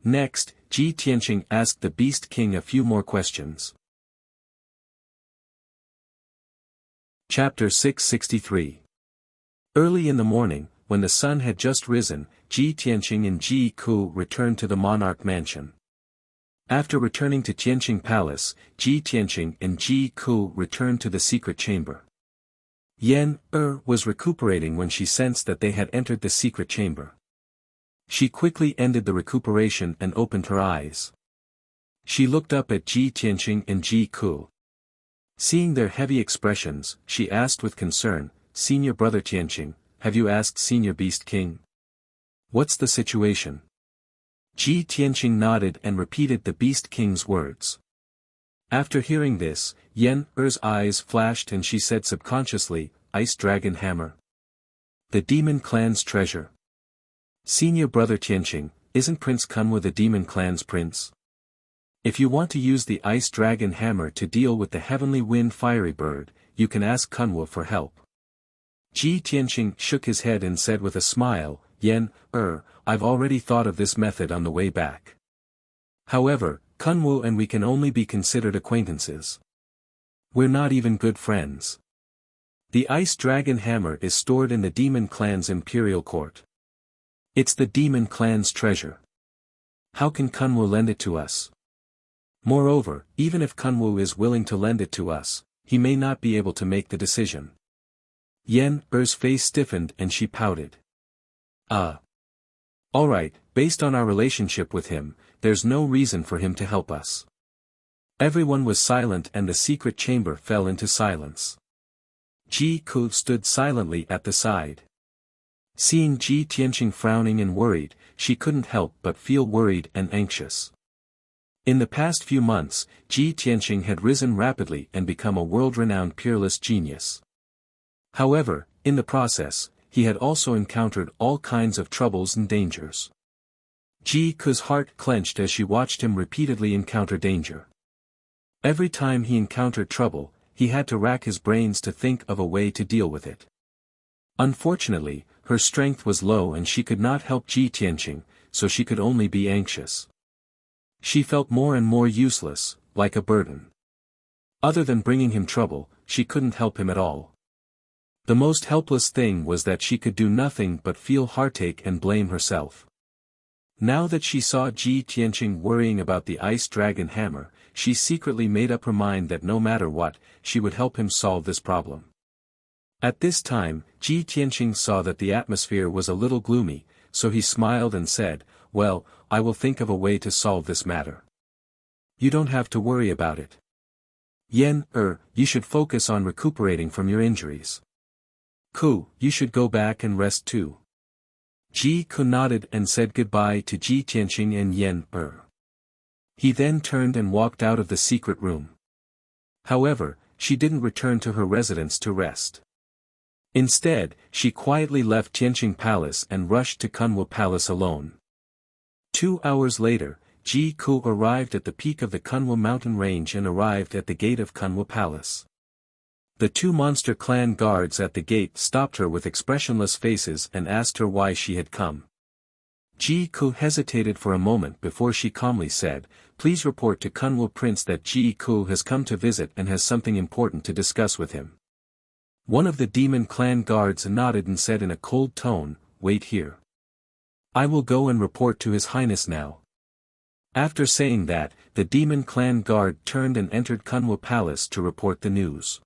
Next, Ji Tianqing asked the Beast King a few more questions. Chapter 663. Early in the morning, when the sun had just risen, Ji Tianqing and Ji Ku returned to the monarch mansion. After returning to Tianqing Palace, Ji Tianqing and Ji Ku returned to the secret chamber. Yan was recuperating when she sensed that they had entered the secret chamber. She quickly ended the recuperation and opened her eyes. She looked up at Ji Tianqing and Ji Ku. Seeing their heavy expressions, she asked with concern, "Senior brother Tianqing, have you asked Senior Beast King? What's the situation?" Ji Tianqing nodded and repeated the Beast King's words. After hearing this, Yan Er's eyes flashed and she said subconsciously, "Ice Dragon Hammer. The Demon Clan's treasure. Senior brother Tianqing, isn't Prince Kunwu the Demon Clan's prince? If you want to use the Ice Dragon Hammer to deal with the Heavenly Wind Fiery Bird, you can ask Kunwu for help." Ji Tianqing shook his head and said with a smile, "Yan I've already thought of this method on the way back. However, Kunwu and we can only be considered acquaintances. We're not even good friends. The Ice Dragon Hammer is stored in the Demon Clan's Imperial Court. It's the Demon Clan's treasure. How can Kunwu lend it to us? Moreover, even if Kunwu is willing to lend it to us, he may not be able to make the decision." Yan Er's face stiffened and she pouted. Alright, based on our relationship with him, there's no reason for him to help us." Everyone was silent and the secret chamber fell into silence. Ji Ku stood silently at the side. Seeing Ji Tianqing frowning and worried, she couldn't help but feel worried and anxious. In the past few months, Ji Tianqing had risen rapidly and become a world-renowned peerless genius. However, in the process, he had also encountered all kinds of troubles and dangers. Ji Ku's heart clenched as she watched him repeatedly encounter danger. Every time he encountered trouble, he had to rack his brains to think of a way to deal with it. Unfortunately, her strength was low and she could not help Ji Tianqing, so she could only be anxious. She felt more and more useless, like a burden. Other than bringing him trouble, she couldn't help him at all. The most helpless thing was that she could do nothing but feel heartache and blame herself. Now that she saw Ji Tianqing worrying about the Ice Dragon Hammer, she secretly made up her mind that no matter what, she would help him solve this problem. At this time, Ji Tianqing saw that the atmosphere was a little gloomy, so he smiled and said, "Well, I will think of a way to solve this matter. You don't have to worry about it. Yan you should focus on recuperating from your injuries. Ku, you should go back and rest too." Ji Ku nodded and said goodbye to Ji Tianqing and Yan He then turned and walked out of the secret room. However, she didn't return to her residence to rest. Instead, she quietly left Tianqing Palace and rushed to Kunwu Palace alone. 2 hours later, Ji Ku arrived at the peak of the Kunwu mountain range and arrived at the gate of Kunwu Palace. The 2 monster clan guards at the gate stopped her with expressionless faces and asked her why she had come. Ji Ku hesitated for a moment before she calmly said, "Please report to Kunwu Prince that Ji Ku has come to visit and has something important to discuss with him." One of the demon clan guards nodded and said in a cold tone, "Wait here. I will go and report to His Highness now." After saying that, the demon clan guard turned and entered Kunwu Palace to report the news.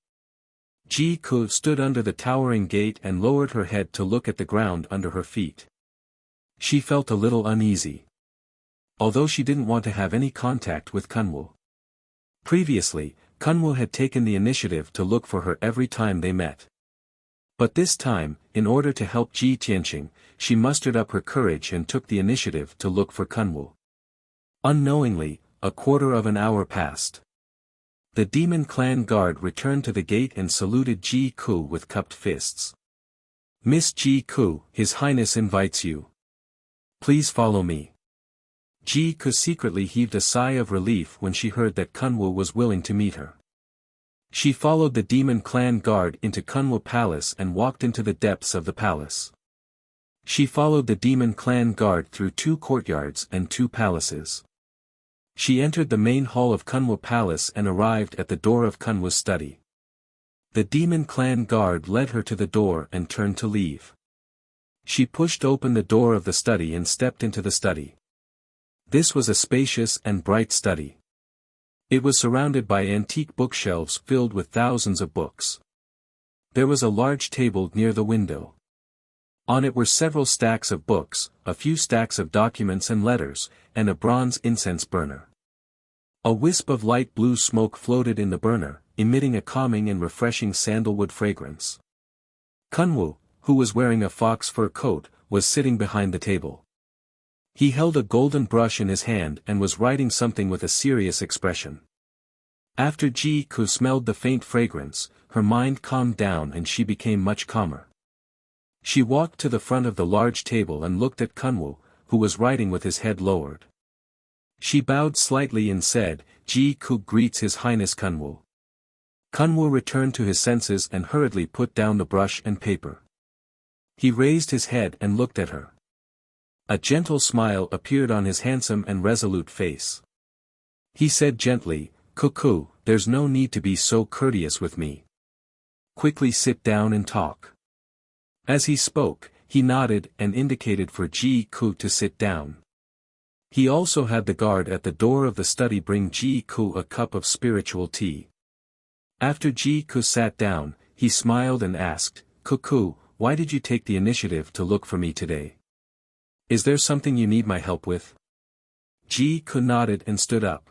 Ji Ku stood under the towering gate and lowered her head to look at the ground under her feet. She felt a little uneasy. Although she didn't want to have any contact with Kunwu. Previously, Kunwu had taken the initiative to look for her every time they met. But this time, in order to help Ji Tianqing, she mustered up her courage and took the initiative to look for Kunwu. Unknowingly, a quarter of an hour passed. The demon clan guard returned to the gate and saluted Ji Ku with cupped fists. "Miss Ji Ku, His Highness invites you. Please follow me." Ji Ku secretly heaved a sigh of relief when she heard that Kunwu was willing to meet her. She followed the demon clan guard into Kunwu Palace and walked into the depths of the palace. She followed the demon clan guard through 2 courtyards and 2 palaces. She entered the main hall of Kunwu Palace and arrived at the door of Kunwu's study. The demon clan guard led her to the door and turned to leave. She pushed open the door of the study and stepped into the study. This was a spacious and bright study. It was surrounded by antique bookshelves filled with thousands of books. There was a large table near the window. On it were several stacks of books, a few stacks of documents and letters, and a bronze incense burner. A wisp of light blue smoke floated in the burner, emitting a calming and refreshing sandalwood fragrance. Kunwu, who was wearing a fox fur coat, was sitting behind the table. He held a golden brush in his hand and was writing something with a serious expression. After Ji Ku smelled the faint fragrance, her mind calmed down and she became much calmer. She walked to the front of the large table and looked at Kunwu, who was writing with his head lowered. She bowed slightly and said, "Ji Ku greets His Highness Kunwu." Kunwu returned to his senses and hurriedly put down the brush and paper. He raised his head and looked at her. A gentle smile appeared on his handsome and resolute face. He said gently, "Kuku, there's no need to be so courteous with me. Quickly sit down and talk." As he spoke, he nodded and indicated for Ji Ku to sit down. He also had the guard at the door of the study bring Ji Ku a cup of spiritual tea. After Ji Ku sat down, he smiled and asked, "Kuku, why did you take the initiative to look for me today? Is there something you need my help with?" Ji Ku nodded and stood up.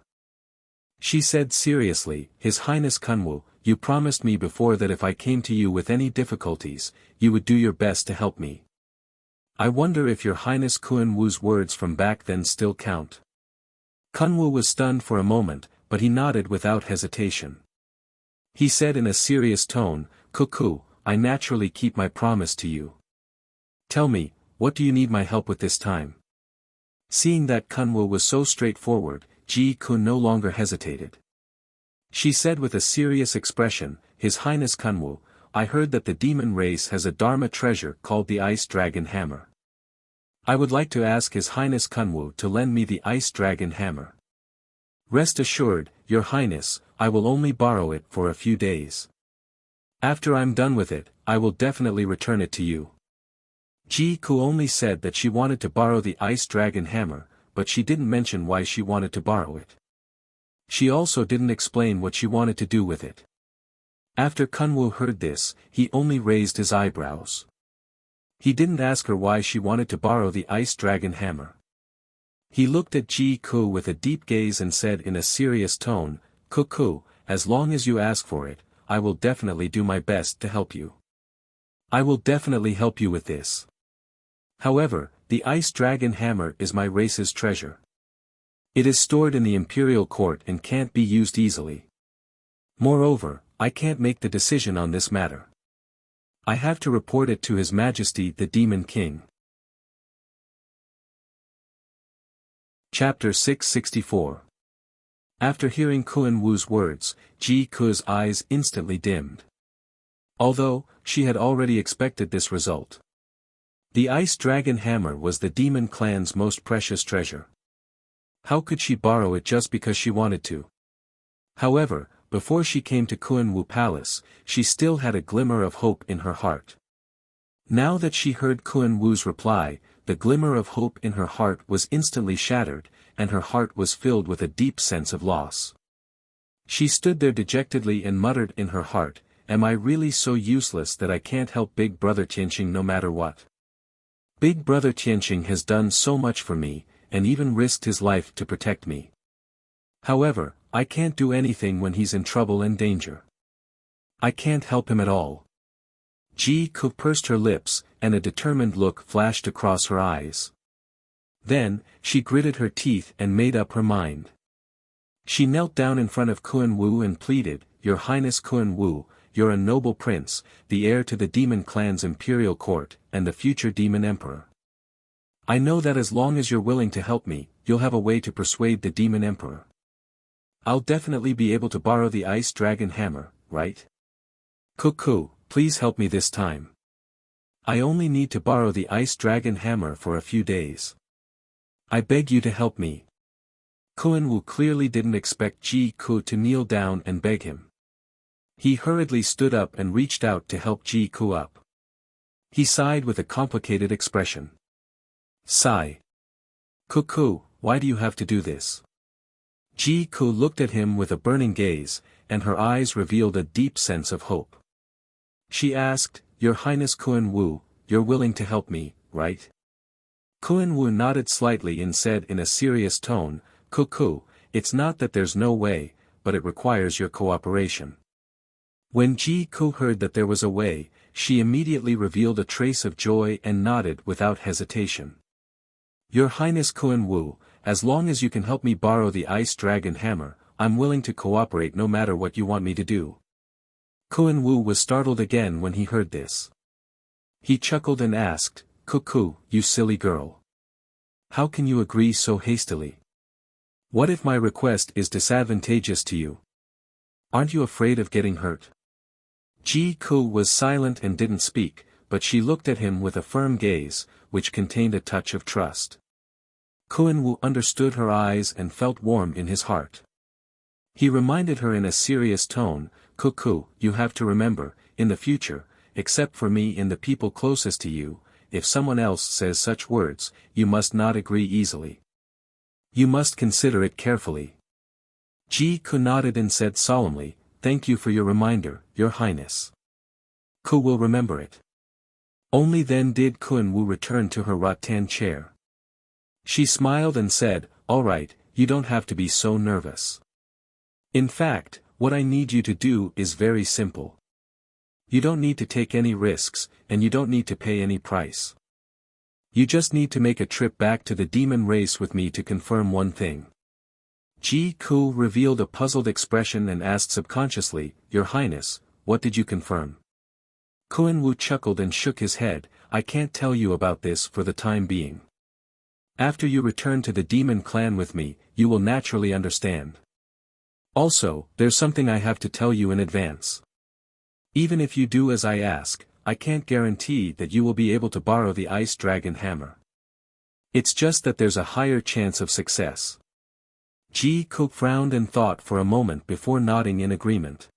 She said seriously, "His Highness Kunwu, you promised me before that if I came to you with any difficulties, you would do your best to help me. I wonder if your Highness Kunwu's words from back then still count." Kunwu was stunned for a moment, but he nodded without hesitation. He said in a serious tone, "Kuku, I naturally keep my promise to you. Tell me, what do you need my help with this time?" Seeing that Kunwu was so straightforward, Ji Ku no longer hesitated. She said with a serious expression, "His Highness Kunwu, I heard that the demon race has a Dharma treasure called the Ice Dragon Hammer. I would like to ask His Highness Kunwu to lend me the Ice Dragon Hammer. Rest assured, Your Highness, I will only borrow it for a few days. After I'm done with it, I will definitely return it to you." Ji Ku only said that she wanted to borrow the Ice Dragon Hammer, but she didn't mention why she wanted to borrow it. She also didn't explain what she wanted to do with it. After Kunwu heard this, he only raised his eyebrows. He didn't ask her why she wanted to borrow the Ice Dragon Hammer. He looked at Ji Ku with a deep gaze and said in a serious tone, "Kuku, as long as you ask for it, I will definitely do my best to help you. I will definitely help you with this. However, the Ice Dragon Hammer is my race's treasure. It is stored in the imperial court and can't be used easily. Moreover, I can't make the decision on this matter. I have to report it to His Majesty the Demon King." Chapter 664. After hearing Kunwu's words, Ji Ku's eyes instantly dimmed. Although, she had already expected this result. The Ice Dragon Hammer was the demon clan's most precious treasure. How could she borrow it just because she wanted to? However, before she came to Kunwu Palace, she still had a glimmer of hope in her heart. Now that she heard Kunwu's reply, the glimmer of hope in her heart was instantly shattered, and her heart was filled with a deep sense of loss. She stood there dejectedly and muttered in her heart, "Am I really so useless that I can't help Big Brother Tianqing no matter what? Big Brother Tianqing has done so much for me, and even risked his life to protect me. However, I can't do anything when he's in trouble and danger. I can't help him at all." Ji Ku pursed her lips, and a determined look flashed across her eyes. Then, she gritted her teeth and made up her mind. She knelt down in front of Kun Wu and pleaded, "Your Highness Kun Wu, you're a noble prince, the heir to the demon clan's imperial court, and the future demon emperor. I know that as long as you're willing to help me, you'll have a way to persuade the demon emperor. I'll definitely be able to borrow the ice dragon hammer, right? Cuckoo, please help me this time. I only need to borrow the ice dragon hammer for a few days. I beg you to help me." Kun Wu clearly didn't expect Ji Ku to kneel down and beg him. He hurriedly stood up and reached out to help Ji Ku up. He sighed with a complicated expression. Sigh. Cuckoo, why do you have to do this? Ji Ku looked at him with a burning gaze, and her eyes revealed a deep sense of hope. She asked, "Your Highness Kun Wu, you're willing to help me, right?" Kun Wu nodded slightly and said in a serious tone, "Cuckoo, it's not that there's no way, but it requires your cooperation." When Ji Ku heard that there was a way, she immediately revealed a trace of joy and nodded without hesitation. "Your Highness Kun Wu, as long as you can help me borrow the ice dragon hammer, I'm willing to cooperate no matter what you want me to do." Kun Wu was startled again when he heard this. He chuckled and asked, "Cuckoo, you silly girl. How can you agree so hastily? What if my request is disadvantageous to you? Aren't you afraid of getting hurt?" Ji Ku was silent and didn't speak, but she looked at him with a firm gaze, which contained a touch of trust. Kun Wu understood her eyes and felt warm in his heart. He reminded her in a serious tone, "Cuckoo, you have to remember, in the future, except for me and the people closest to you, if someone else says such words, you must not agree easily. You must consider it carefully." Ji Ku nodded and said solemnly, "Thank you for your reminder, Your Highness. Ku will remember it." Only then did Kun Wu return to her rattan chair. She smiled and said, "All right, you don't have to be so nervous. In fact, what I need you to do is very simple. You don't need to take any risks, and you don't need to pay any price. You just need to make a trip back to the demon race with me to confirm one thing." Ji Ku revealed a puzzled expression and asked subconsciously, "Your Highness, what did you confirm?" Kun Wu chuckled and shook his head, "I can't tell you about this for the time being. After you return to the demon clan with me, you will naturally understand. Also, there's something I have to tell you in advance. Even if you do as I ask, I can't guarantee that you will be able to borrow the ice dragon hammer. It's just that there's a higher chance of success." Ji Ku frowned and thought for a moment before nodding in agreement.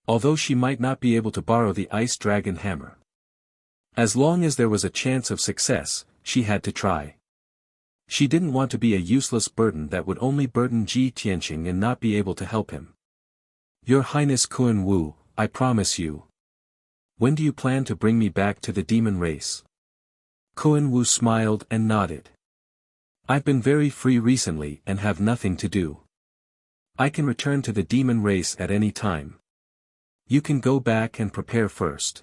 Although she might not be able to borrow the ice dragon hammer, as long as there was a chance of success, she had to try. She didn't want to be a useless burden that would only burden Ji Tianqing and not be able to help him. "Your Highness Kun Wu, I promise you. When do you plan to bring me back to the demon race?" Kun Wu smiled and nodded. "I've been very free recently and have nothing to do. I can return to the demon race at any time. You can go back and prepare first.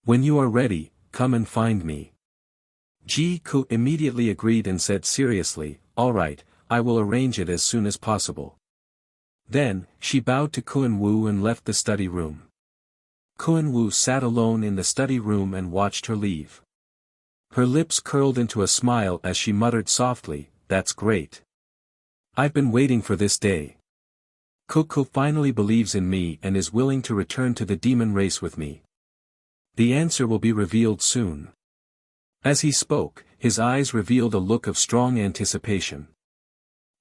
When you are ready, come and find me." Ji Ku immediately agreed and said seriously, "All right, I will arrange it as soon as possible." Then, she bowed to Kun Wu and left the study room. Kun Wu sat alone in the study room and watched her leave. Her lips curled into a smile as she muttered softly, "That's great. I've been waiting for this day. Cuckoo finally believes in me and is willing to return to the demon race with me. The answer will be revealed soon." As he spoke, his eyes revealed a look of strong anticipation.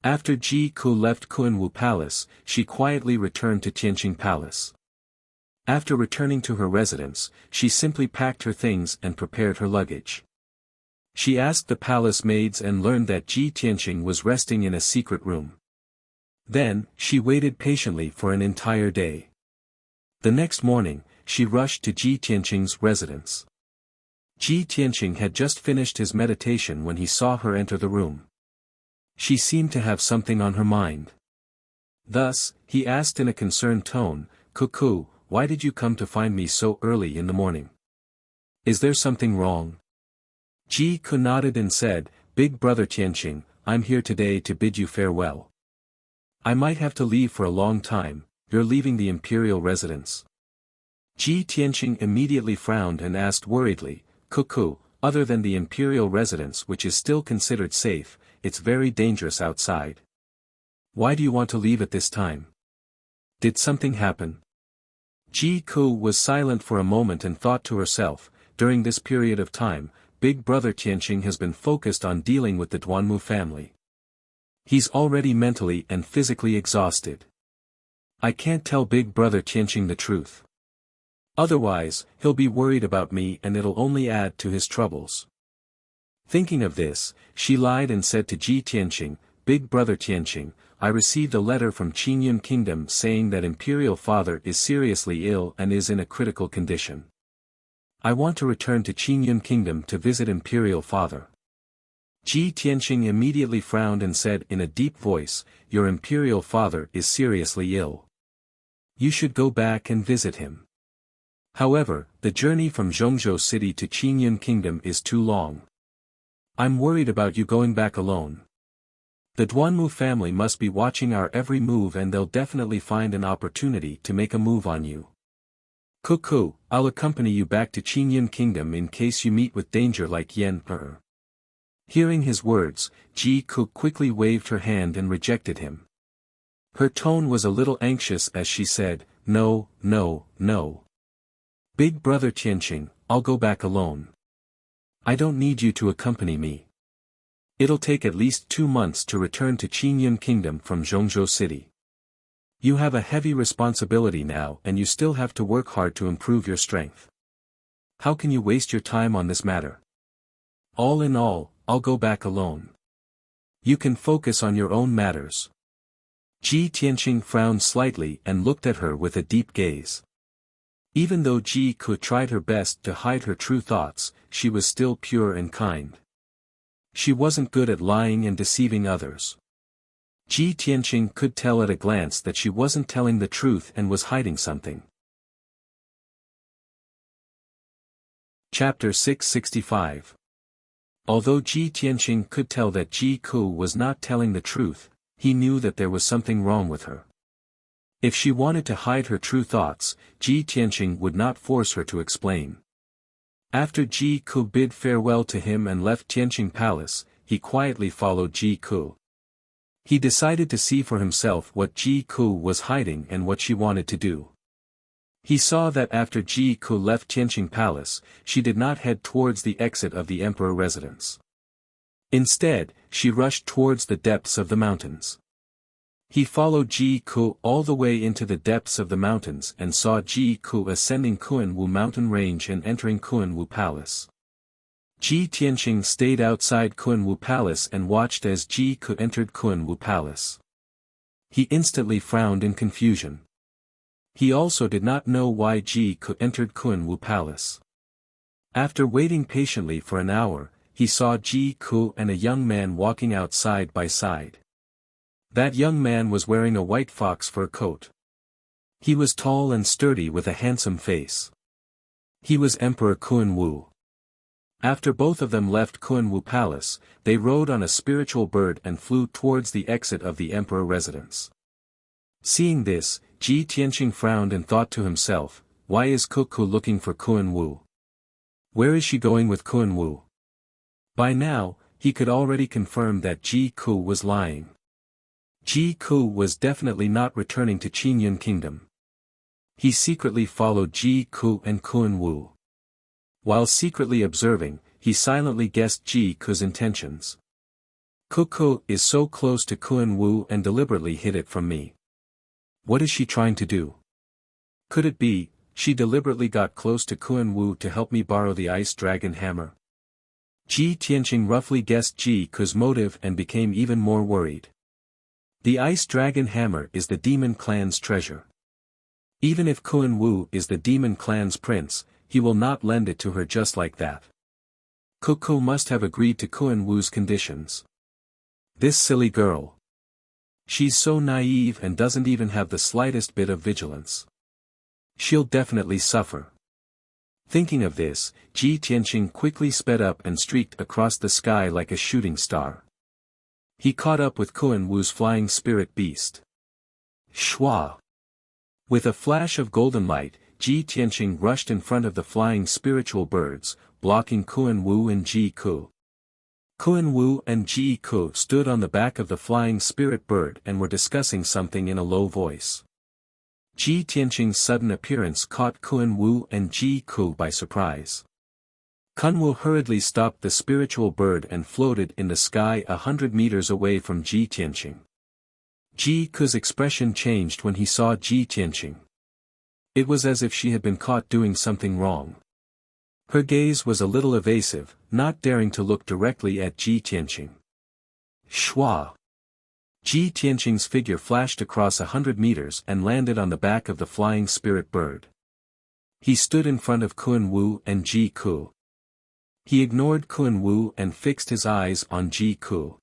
After Ji Ku left Kun Wu Palace, she quietly returned to Tianqing Palace. After returning to her residence, she simply packed her things and prepared her luggage. She asked the palace maids and learned that Ji Tianqing was resting in a secret room. Then, she waited patiently for an entire day. The next morning, she rushed to Ji Tianqing's residence. Ji Tianqing had just finished his meditation when he saw her enter the room. She seemed to have something on her mind. Thus, he asked in a concerned tone, "Cuckoo, why did you come to find me so early in the morning? Is there something wrong?" Ji Ku nodded and said, "Big brother Tianqing, I'm here today to bid you farewell. I might have to leave for a long time. You're leaving the imperial residence. Ji Tianqing immediately frowned and asked worriedly, Cuckoo, other than the imperial residence which is still considered safe, it's very dangerous outside. Why do you want to leave at this time? Did something happen? Ji Ku was silent for a moment and thought to herself, during this period of time, Big Brother Tianqing has been focused on dealing with the Duanmu family. He's already mentally and physically exhausted. I can't tell Big Brother Tianqing the truth. Otherwise, he'll be worried about me and it'll only add to his troubles. Thinking of this, she lied and said to Ji Tianqing, Big Brother Tianqing, I received a letter from Qingyun Kingdom saying that Imperial Father is seriously ill and is in a critical condition. I want to return to Qingyun Kingdom to visit Imperial Father. Ji Tianqing immediately frowned and said in a deep voice, Your Imperial Father is seriously ill. You should go back and visit him. However, the journey from Zhongzhou City to Qingyun Kingdom is too long. I'm worried about you going back alone. The Duanmu family must be watching our every move and they'll definitely find an opportunity to make a move on you. Cuckoo, I'll accompany you back to Qingyun Kingdom in case you meet with danger like Yan Per. Hearing his words, Ji Ku quickly waved her hand and rejected him. Her tone was a little anxious as she said, No, no, no. Big Brother Tianqing, I'll go back alone. I don't need you to accompany me. It'll take at least 2 months to return to Qingyun Kingdom from Zhongzhou City. You have a heavy responsibility now and you still have to work hard to improve your strength. How can you waste your time on this matter? All in all, I'll go back alone. You can focus on your own matters. Ji Tianqing frowned slightly and looked at her with a deep gaze. Even though Ji Ku tried her best to hide her true thoughts, she was still pure and kind. She wasn't good at lying and deceiving others. Ji Tianqing could tell at a glance that she wasn't telling the truth and was hiding something. Chapter 665. Although Ji Tianqing could tell that Ji Ku was not telling the truth, he knew that there was something wrong with her. If she wanted to hide her true thoughts, Ji Tianqing would not force her to explain. After Ji Ku bid farewell to him and left Tianqing Palace, he quietly followed Ji Ku. He decided to see for himself what Ji Ku was hiding and what she wanted to do. He saw that after Ji Ku left Tianqing Palace, she did not head towards the exit of the emperor residence. Instead, she rushed towards the depths of the mountains. He followed Ji Ku all the way into the depths of the mountains and saw Ji Ku ascending Kuanwu mountain range and entering Kuanwu Palace. Ji Tianqing stayed outside Kuanwu Palace and watched as Ji Ku entered Kuanwu Palace. He instantly frowned in confusion. He also did not know why Ji Ku entered Kuanwu Palace. After waiting patiently for an hour, he saw Ji Ku and a young man walking out side by side. That young man was wearing a white fox fur coat. He was tall and sturdy with a handsome face. He was Emperor Kuanwu. After both of them left Kuanwu Palace, they rode on a spiritual bird and flew towards the exit of the emperor residence. Seeing this, Ji Tianqing frowned and thought to himself, why is Cuckoo looking for Kuanwu? Where is she going with Kuanwu? By now, he could already confirm that Ji Ku was lying. Ji Ku was definitely not returning to Qingyun Kingdom. He secretly followed Ji Ku and Kuanwu. While secretly observing, he silently guessed Ji Ku's intentions. Cuckoo is so close to Kuanwu and deliberately hid it from me. What is she trying to do? Could it be, she deliberately got close to Kuanwu to help me borrow the ice dragon hammer? Ji Tianqing roughly guessed Ji Ku's motive and became even more worried. The ice dragon hammer is the demon clan's treasure. Even if Kuanwu is the demon clan's prince, he will not lend it to her just like that. Cuckoo must have agreed to Kuanwu's conditions. This silly girl. She's so naive and doesn't even have the slightest bit of vigilance. She'll definitely suffer. Thinking of this, Ji Tianqing quickly sped up and streaked across the sky like a shooting star. He caught up with Kuanwu's flying spirit beast. Shua! With a flash of golden light, Ji Tianqing rushed in front of the flying spiritual birds, blocking Kun Wu and Ji Ku. Kun Wu and Ji Ku stood on the back of the flying spirit bird and were discussing something in a low voice. Ji Tianqing's sudden appearance caught Kun Wu and Ji Ku by surprise. Kun Wu hurriedly stopped the spiritual bird and floated in the sky 100 meters away from Ji Tianqing. Ji Ku's expression changed when he saw Ji Tianqing. It was as if she had been caught doing something wrong. Her gaze was a little evasive, not daring to look directly at Ji Tianqing. Shua! Ji Tianqing's figure flashed across 100 meters and landed on the back of the flying spirit bird. He stood in front of Kun Wu and Ji Ku. He ignored Kun Wu and fixed his eyes on Ji Ku.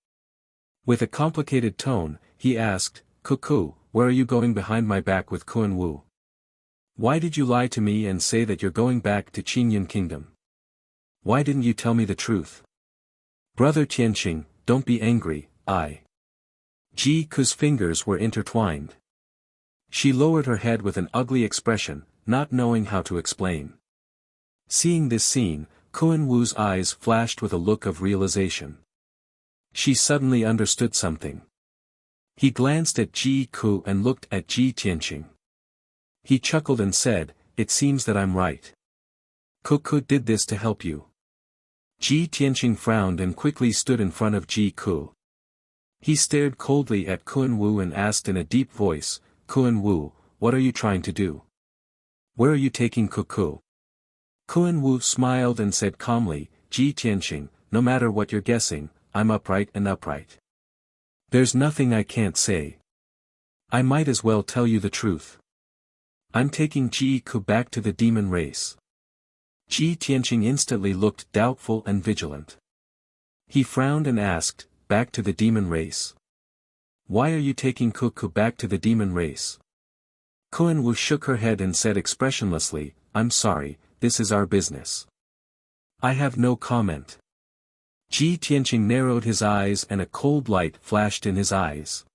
With a complicated tone, he asked, "Ku, where are you going behind my back with Kun Wu? Why did you lie to me and say that you're going back to Qingyun Kingdom? Why didn't you tell me the truth?" "Brother Tianqing, don't be angry, Ji Ku's fingers were intertwined. She lowered her head with an ugly expression, not knowing how to explain. Seeing this scene, Kun Wu's eyes flashed with a look of realization. She suddenly understood something. He glanced at Ji Ku and looked at Ji Tianqing. He chuckled and said, "It seems that I'm right. Ku did this to help you." Ji Tianqing frowned and quickly stood in front of Ji Ku. He stared coldly at Kun Wu and asked in a deep voice, "Kun Wu, what are you trying to do? Where are you taking Ku?" Kun Wu smiled and said calmly, "Ji Tianqing, no matter what you're guessing, I'm upright and upright. There's nothing I can't say. I might as well tell you the truth. I'm taking Ji Ku back to the demon race." Ji Tianqing instantly looked doubtful and vigilant. He frowned and asked, "Back to the demon race? Why are you taking Ku back to the demon race?" Kun Wu shook her head and said expressionlessly, "I'm sorry, this is our business. I have no comment." Ji Tianqing narrowed his eyes and a cold light flashed in his eyes.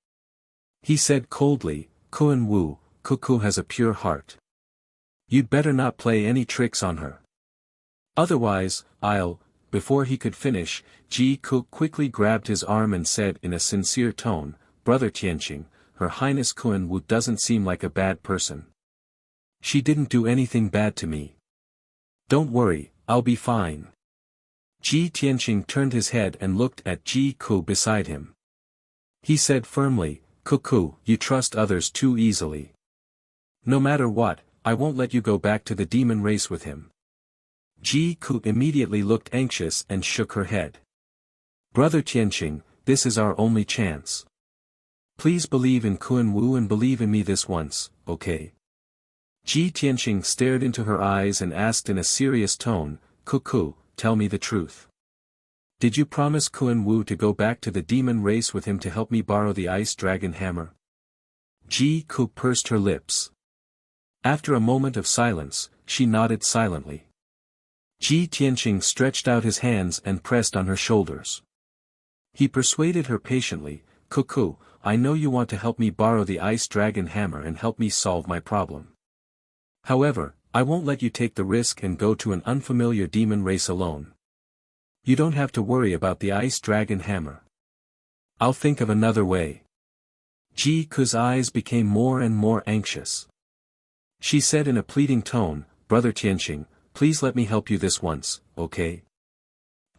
He said coldly, "Kun Wu, Ku has a pure heart. You'd better not play any tricks on her. Otherwise, I'll—" Before he could finish, Ji Ku quickly grabbed his arm and said in a sincere tone, "Brother Tianqing, Her Highness Kun Wu doesn't seem like a bad person. She didn't do anything bad to me. Don't worry, I'll be fine." Ji Tianqing turned his head and looked at Ji Ku beside him. He said firmly, "Ku, you trust others too easily. No matter what, I won't let you go back to the demon race with him." Ji Ku immediately looked anxious and shook her head. "Brother Tianqing, this is our only chance. Please believe in Kun Wu and believe in me this once, okay?" Ji Tianqing stared into her eyes and asked in a serious tone, "Ku, tell me the truth. Did you promise Kun Wu to go back to the demon race with him to help me borrow the ice dragon hammer?" Ji Ku pursed her lips. After a moment of silence, she nodded silently. Ji Tianqing stretched out his hands and pressed on her shoulders. He persuaded her patiently, "Ku, I know you want to help me borrow the ice dragon hammer and help me solve my problem. However, I won't let you take the risk and go to an unfamiliar demon race alone. You don't have to worry about the ice dragon hammer. I'll think of another way." Ji Ku's eyes became more and more anxious. She said in a pleading tone, "Brother Tianqing, please let me help you this once, okay?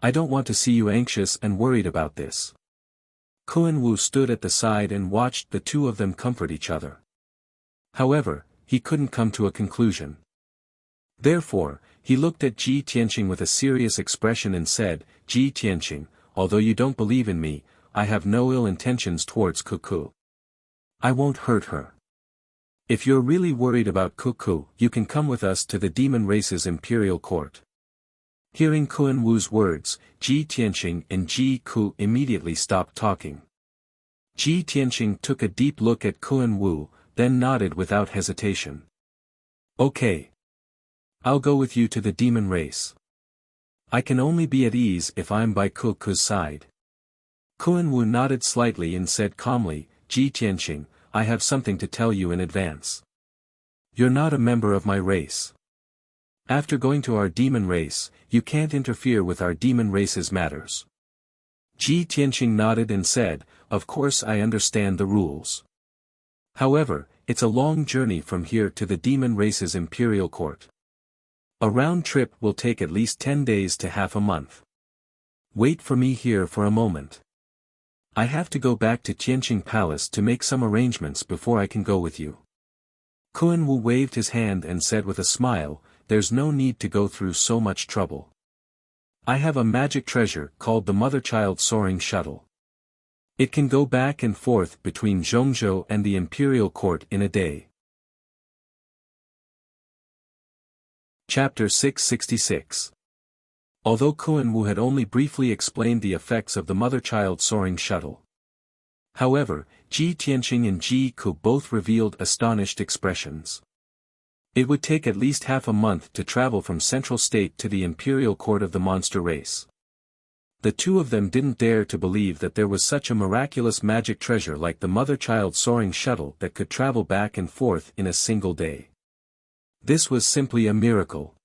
I don't want to see you anxious and worried about this." Kun Wu stood at the side and watched the two of them comfort each other. However, he couldn't come to a conclusion. Therefore, he looked at Ji Tianqing with a serious expression and said, "Ji Tianqing, although you don't believe in me, I have no ill intentions towards Ku. I won't hurt her. If you're really worried about Ku, you can come with us to the demon race's imperial court." Hearing Kun Wu's words, Ji Tianqing and Ji Ku immediately stopped talking. Ji Tianqing took a deep look at Kun Wu, then nodded without hesitation. "Okay. I'll go with you to the demon race. I can only be at ease if I'm by Ku's side." Kun Wu nodded slightly and said calmly, "Ji Tianqing, I have something to tell you in advance. You're not a member of my race. After going to our demon race, you can't interfere with our demon race's matters. Ji Tianqing nodded and said, of course I understand the rules. However, it's a long journey from here to the demon race's imperial court. A round trip will take at least 10 days to half a month. Wait for me here for a moment. I have to go back to Tianqing Palace to make some arrangements before I can go with you. Kun Wu waved his hand and said with a smile, there's no need to go through so much trouble. I have a magic treasure called the Mother-Child Soaring Shuttle. It can go back and forth between Zhongzhou and the imperial court in a day. Chapter 666. Although Kun Wu had only briefly explained the effects of the Mother-Child Soaring Shuttle. However, Ji Tianqing and Ji Ku both revealed astonished expressions. It would take at least half a month to travel from Central State to the imperial court of the monster race. The two of them didn't dare to believe that there was such a miraculous magic treasure like the Mother-Child Soaring Shuttle that could travel back and forth in a single day. This was simply a miracle.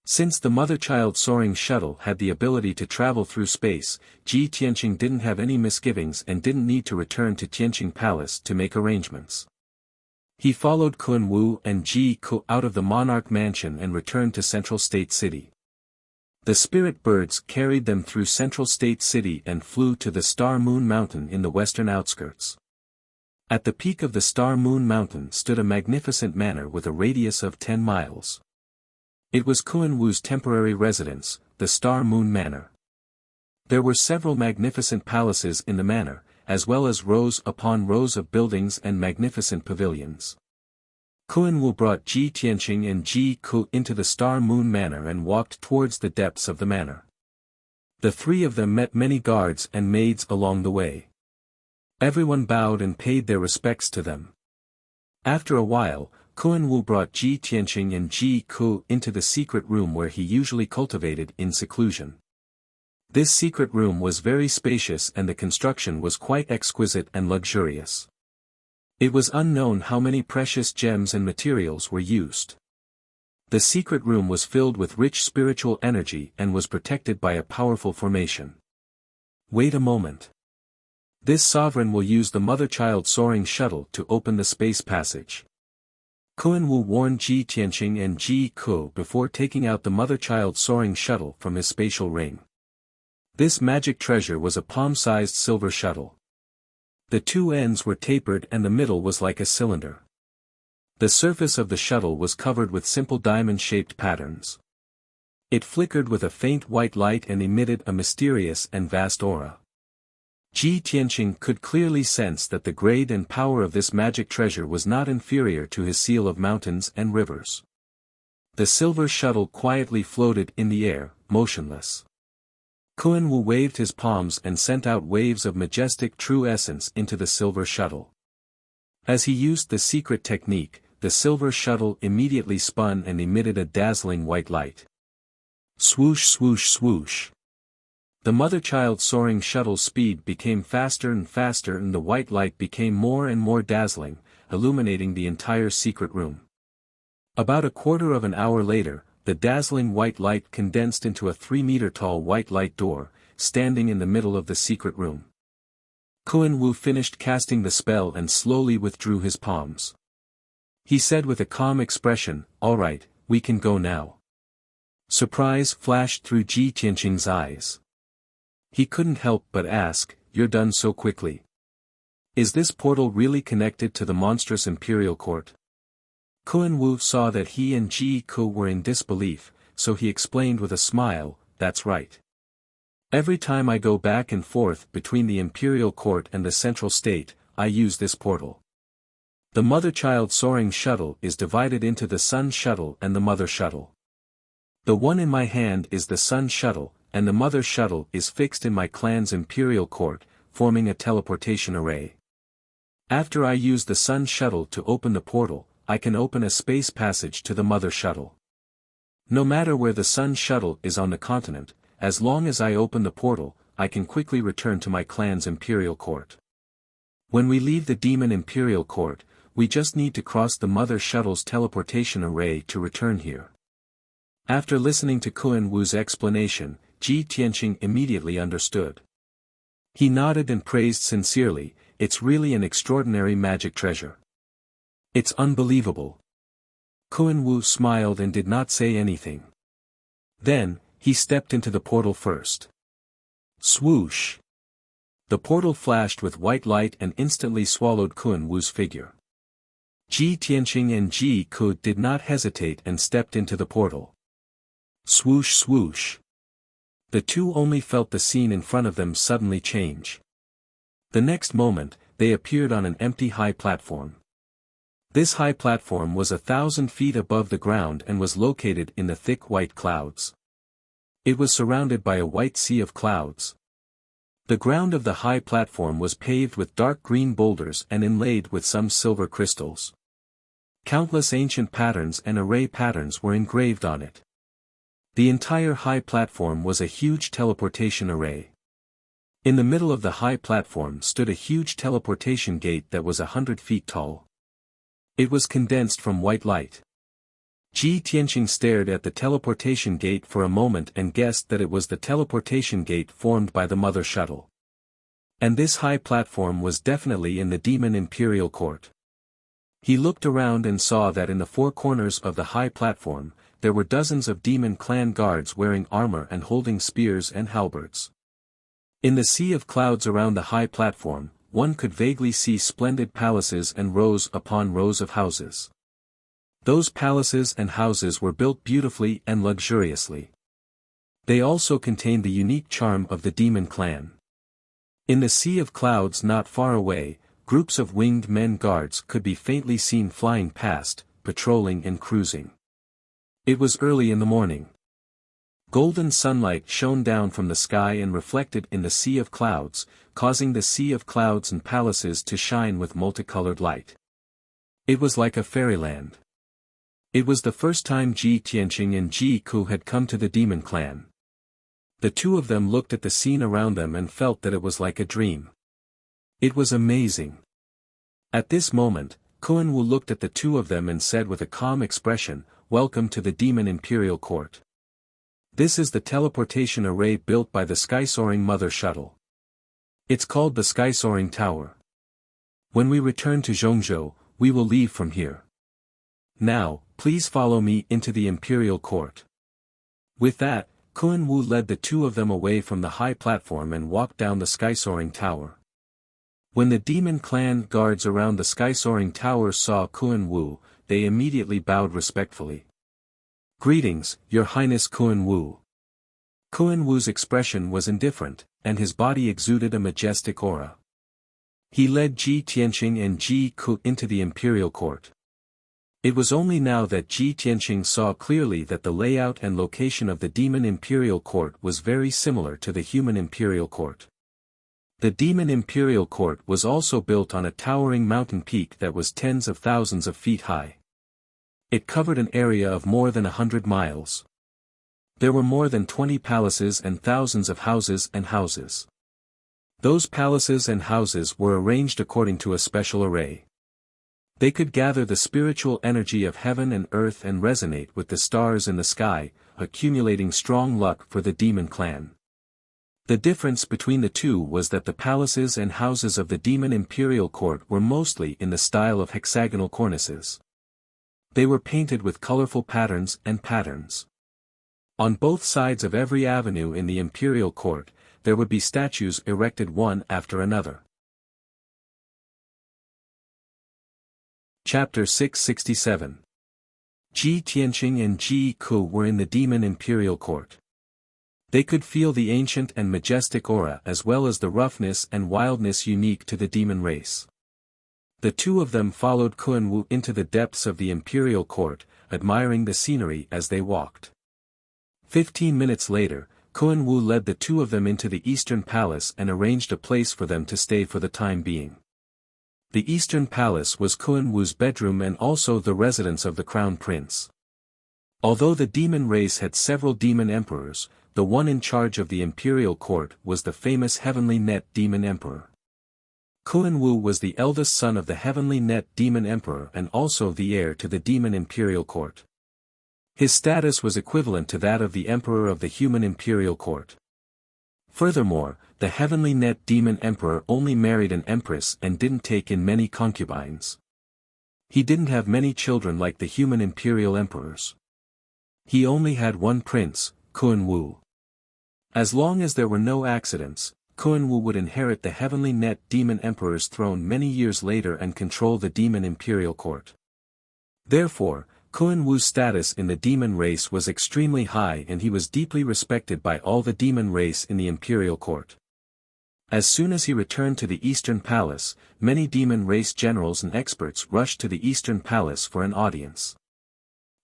Since the Mother-Child Soaring Shuttle had the ability to travel through space, Ji Tianqing didn't have any misgivings and didn't need to return to Tianqing Palace to make arrangements. He followed Kun Wu and Ji Ku out of the monarch mansion and returned to Central State City. The spirit birds carried them through Central State City and flew to the Star Moon Mountain in the western outskirts. At the peak of the Star Moon Mountain stood a magnificent manor with a radius of 10 miles. It was Kun Wu's temporary residence, the Star Moon Manor. There were several magnificent palaces in the manor, as well as rows upon rows of buildings and magnificent pavilions. Kun Wu brought Ji Tianqing and Ji Ku into the Star Moon Manor and walked towards the depths of the manor. The three of them met many guards and maids along the way. Everyone bowed and paid their respects to them. After a while, Kun Wu brought Ji Tianqing and Ji Ku into the secret room where he usually cultivated in seclusion. This secret room was very spacious and the construction was quite exquisite and luxurious. It was unknown how many precious gems and materials were used. The secret room was filled with rich spiritual energy and was protected by a powerful formation. Wait a moment. This sovereign will use the Mother-Child Soaring Shuttle to open the space passage. Kun Wu warned Ji Tianqing and Ji Ku before taking out the Mother-Child Soaring Shuttle from his spatial ring. This magic treasure was a palm-sized silver shuttle. The two ends were tapered and the middle was like a cylinder. The surface of the shuttle was covered with simple diamond-shaped patterns. It flickered with a faint white light and emitted a mysterious and vast aura. Ji Tianqing could clearly sense that the grade and power of this magic treasure was not inferior to his seal of mountains and rivers. The silver shuttle quietly floated in the air, motionless. Kun Wu waved his palms and sent out waves of majestic true essence into the silver shuttle. As he used the secret technique, the silver shuttle immediately spun and emitted a dazzling white light. Swoosh swoosh swoosh. The Mother-Child Soaring Shuttle's speed became faster and faster and the white light became more and more dazzling, illuminating the entire secret room. About a quarter of an hour later, the dazzling white light condensed into a 3-meter-tall white light door, standing in the middle of the secret room. Kun Wu finished casting the spell and slowly withdrew his palms. He said with a calm expression, "All right, we can go now." Surprise flashed through Ji Tianqing's eyes. He couldn't help but ask, "You're done so quickly? Is this portal really connected to the monstrous imperial court?" Kun Wu saw that he and Ji Ku were in disbelief, so he explained with a smile, "That's right. Every time I go back and forth between the imperial court and the central state, I use this portal. The Mother-Child Soaring Shuttle is divided into the Sun Shuttle and the Mother Shuttle. The one in my hand is the Sun Shuttle, and the Mother Shuttle is fixed in my clan's imperial court, forming a teleportation array. After I use the Sun Shuttle to open the portal, I can open a space passage to the Mother Shuttle. No matter where the Sun Shuttle is on the continent, as long as I open the portal, I can quickly return to my clan's imperial court. When we leave the Demon Imperial Court, we just need to cross the Mother Shuttle's teleportation array to return here. After listening to Kun Wu's explanation, Ji Tianqing immediately understood. He nodded and praised sincerely, "It's really an extraordinary magic treasure. It's unbelievable." Kun Wu smiled and did not say anything. Then, he stepped into the portal first. Swoosh! The portal flashed with white light and instantly swallowed Kun Wu's figure. Ji Tianqing and Ji Ku did not hesitate and stepped into the portal. Swoosh swoosh! The two only felt the scene in front of them suddenly change. The next moment, they appeared on an empty high platform. This high platform was 1,000 feet above the ground and was located in the thick white clouds. It was surrounded by a white sea of clouds. The ground of the high platform was paved with dark green boulders and inlaid with some silver crystals. Countless ancient patterns and array patterns were engraved on it. The entire high platform was a huge teleportation array. In the middle of the high platform stood a huge teleportation gate that was 100 feet tall. It was condensed from white light. Ji Tianqing stared at the teleportation gate for a moment and guessed that it was the teleportation gate formed by the Mother Shuttle. And this high platform was definitely in the Demon Imperial Court. He looked around and saw that in the four corners of the high platform, there were dozens of demon clan guards wearing armor and holding spears and halberds. In the sea of clouds around the high platform, one could vaguely see splendid palaces and rows upon rows of houses. Those palaces and houses were built beautifully and luxuriously. They also contained the unique charm of the demon clan. In the sea of clouds not far away, groups of winged men guards could be faintly seen flying past, patrolling and cruising. It was early in the morning. Golden sunlight shone down from the sky and reflected in the sea of clouds, causing the sea of clouds and palaces to shine with multicolored light. It was like a fairyland. It was the first time Ji Tianqing and Ji Ku had come to the demon clan. The two of them looked at the scene around them and felt that it was like a dream. It was amazing. At this moment, Kun Wu looked at the two of them and said with a calm expression, "Welcome to the Demon Imperial Court. This is the teleportation array built by the sky-soaring Mother Shuttle. It's called the Sky-Soaring Tower. When we return to Zhongzhou, we will leave from here. Now, please follow me into the Imperial Court." With that, Kun Wu led the two of them away from the high platform and walked down the Sky-Soaring Tower. When the demon clan guards around the Sky-Soaring Tower saw Kun Wu, they immediately bowed respectfully. "Greetings, Your Highness Kun Wu." Kun Wu's expression was indifferent, and his body exuded a majestic aura. He led Ji Tianqing and Ji Ku into the Imperial Court. It was only now that Ji Tianqing saw clearly that the layout and location of the Demon Imperial Court was very similar to the Human Imperial Court. The Demon Imperial Court was also built on a towering mountain peak that was tens of thousands of feet high. It covered an area of more than 100 miles. There were more than 20 palaces and thousands of houses and houses. Those palaces and houses were arranged according to a special array. They could gather the spiritual energy of heaven and earth and resonate with the stars in the sky, accumulating strong luck for the demon clan. The difference between the two was that the palaces and houses of the Demon Imperial Court were mostly in the style of hexagonal cornices. They were painted with colorful patterns and patterns. On both sides of every avenue in the Imperial Court, there would be statues erected one after another. Chapter 667. Ji Tianqing and Ji Ku were in the Demon Imperial Court. They could feel the ancient and majestic aura as well as the roughness and wildness unique to the demon race. The two of them followed Kun Wu into the depths of the Imperial Court, admiring the scenery as they walked. 15 minutes later, Kun Wu led the two of them into the Eastern Palace and arranged a place for them to stay for the time being. The Eastern Palace was Kun Wu's bedroom and also the residence of the Crown Prince. Although the demon race had several demon emperors, the one in charge of the Imperial Court was the famous Heavenly Net Demon Emperor. Kun Wu was the eldest son of the heavenly net demon emperor and also the heir to the demon imperial court. His status was equivalent to that of the emperor of the human imperial court. Furthermore, the heavenly net demon emperor only married an empress and didn't take in many concubines. He didn't have many children like the human imperial emperors. He only had one prince, Kun Wu. As long as there were no accidents, Kun Wu would inherit the heavenly net demon emperor's throne many years later and control the demon imperial court. Therefore, Kun Wu's status in the demon race was extremely high and he was deeply respected by all the demon race in the imperial court. As soon as he returned to the Eastern Palace, many demon race generals and experts rushed to the Eastern Palace for an audience.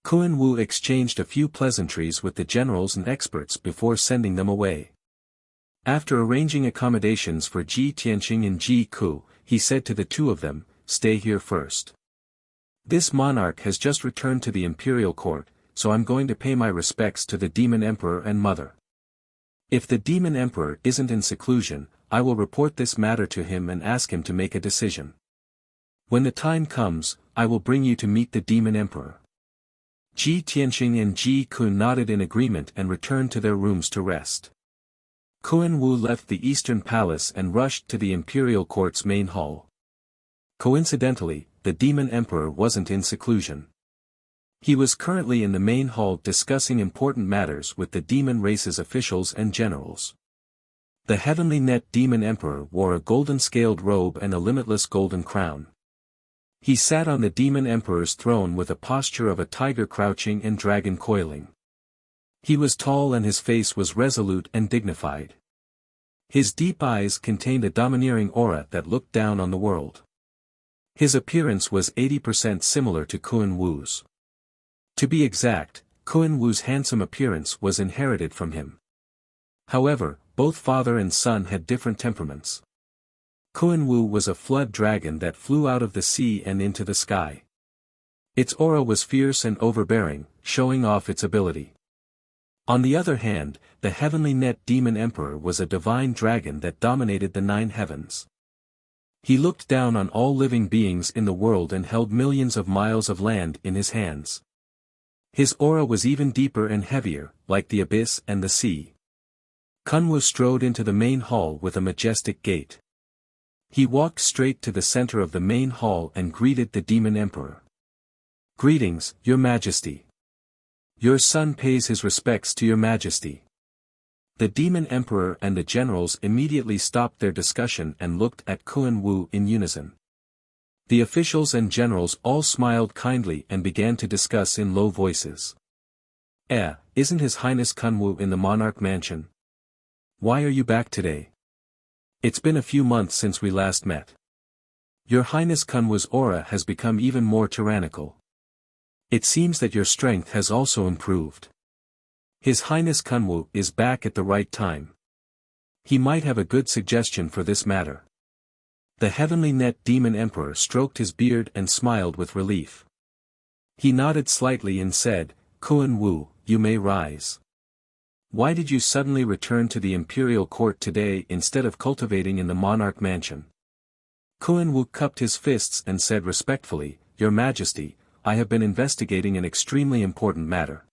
Kun Wu exchanged a few pleasantries with the generals and experts before sending them away. After arranging accommodations for Ji Tianqing and Ji Ku, he said to the two of them, "Stay here first. This monarch has just returned to the imperial court, so I'm going to pay my respects to the demon emperor and mother. If the demon emperor isn't in seclusion, I will report this matter to him and ask him to make a decision. When the time comes, I will bring you to meet the demon emperor." Ji Tianqing and Ji Ku nodded in agreement and returned to their rooms to rest. Kun Wu left the Eastern Palace and rushed to the imperial court's main hall. Coincidentally, the demon emperor wasn't in seclusion. He was currently in the main hall discussing important matters with the demon race's officials and generals. The heavenly net demon emperor wore a golden-scaled robe and a limitless golden crown. He sat on the demon emperor's throne with a posture of a tiger crouching and dragon coiling. He was tall and his face was resolute and dignified. His deep eyes contained a domineering aura that looked down on the world. His appearance was 80% similar to Kun Wu's. To be exact, Kun Wu's handsome appearance was inherited from him. However, both father and son had different temperaments. Kun Wu was a flood dragon that flew out of the sea and into the sky. Its aura was fierce and overbearing, showing off its ability. On the other hand, the heavenly net demon emperor was a divine dragon that dominated the 9 heavens. He looked down on all living beings in the world and held millions of miles of land in his hands. His aura was even deeper and heavier, like the abyss and the sea. Kun Wu strode into the main hall with a majestic gait. He walked straight to the center of the main hall and greeted the demon emperor. "Greetings, your majesty. Your son pays his respects to your majesty." The demon emperor and the generals immediately stopped their discussion and looked at Kun Wu in unison. The officials and generals all smiled kindly and began to discuss in low voices. Isn't His Highness Kun Wu in the monarch mansion? Why are you back today? It's been a few months since we last met. Your Highness Kun Wu's aura has become even more tyrannical. It seems that your strength has also improved. His Highness Kun Wu is back at the right time. He might have a good suggestion for this matter. The heavenly net demon emperor stroked his beard and smiled with relief. He nodded slightly and said, "Kun Wu, you may rise. Why did you suddenly return to the imperial court today instead of cultivating in the monarch mansion?" Kun Wu cupped his fists and said respectfully, "Your Majesty, I have been investigating an extremely important matter.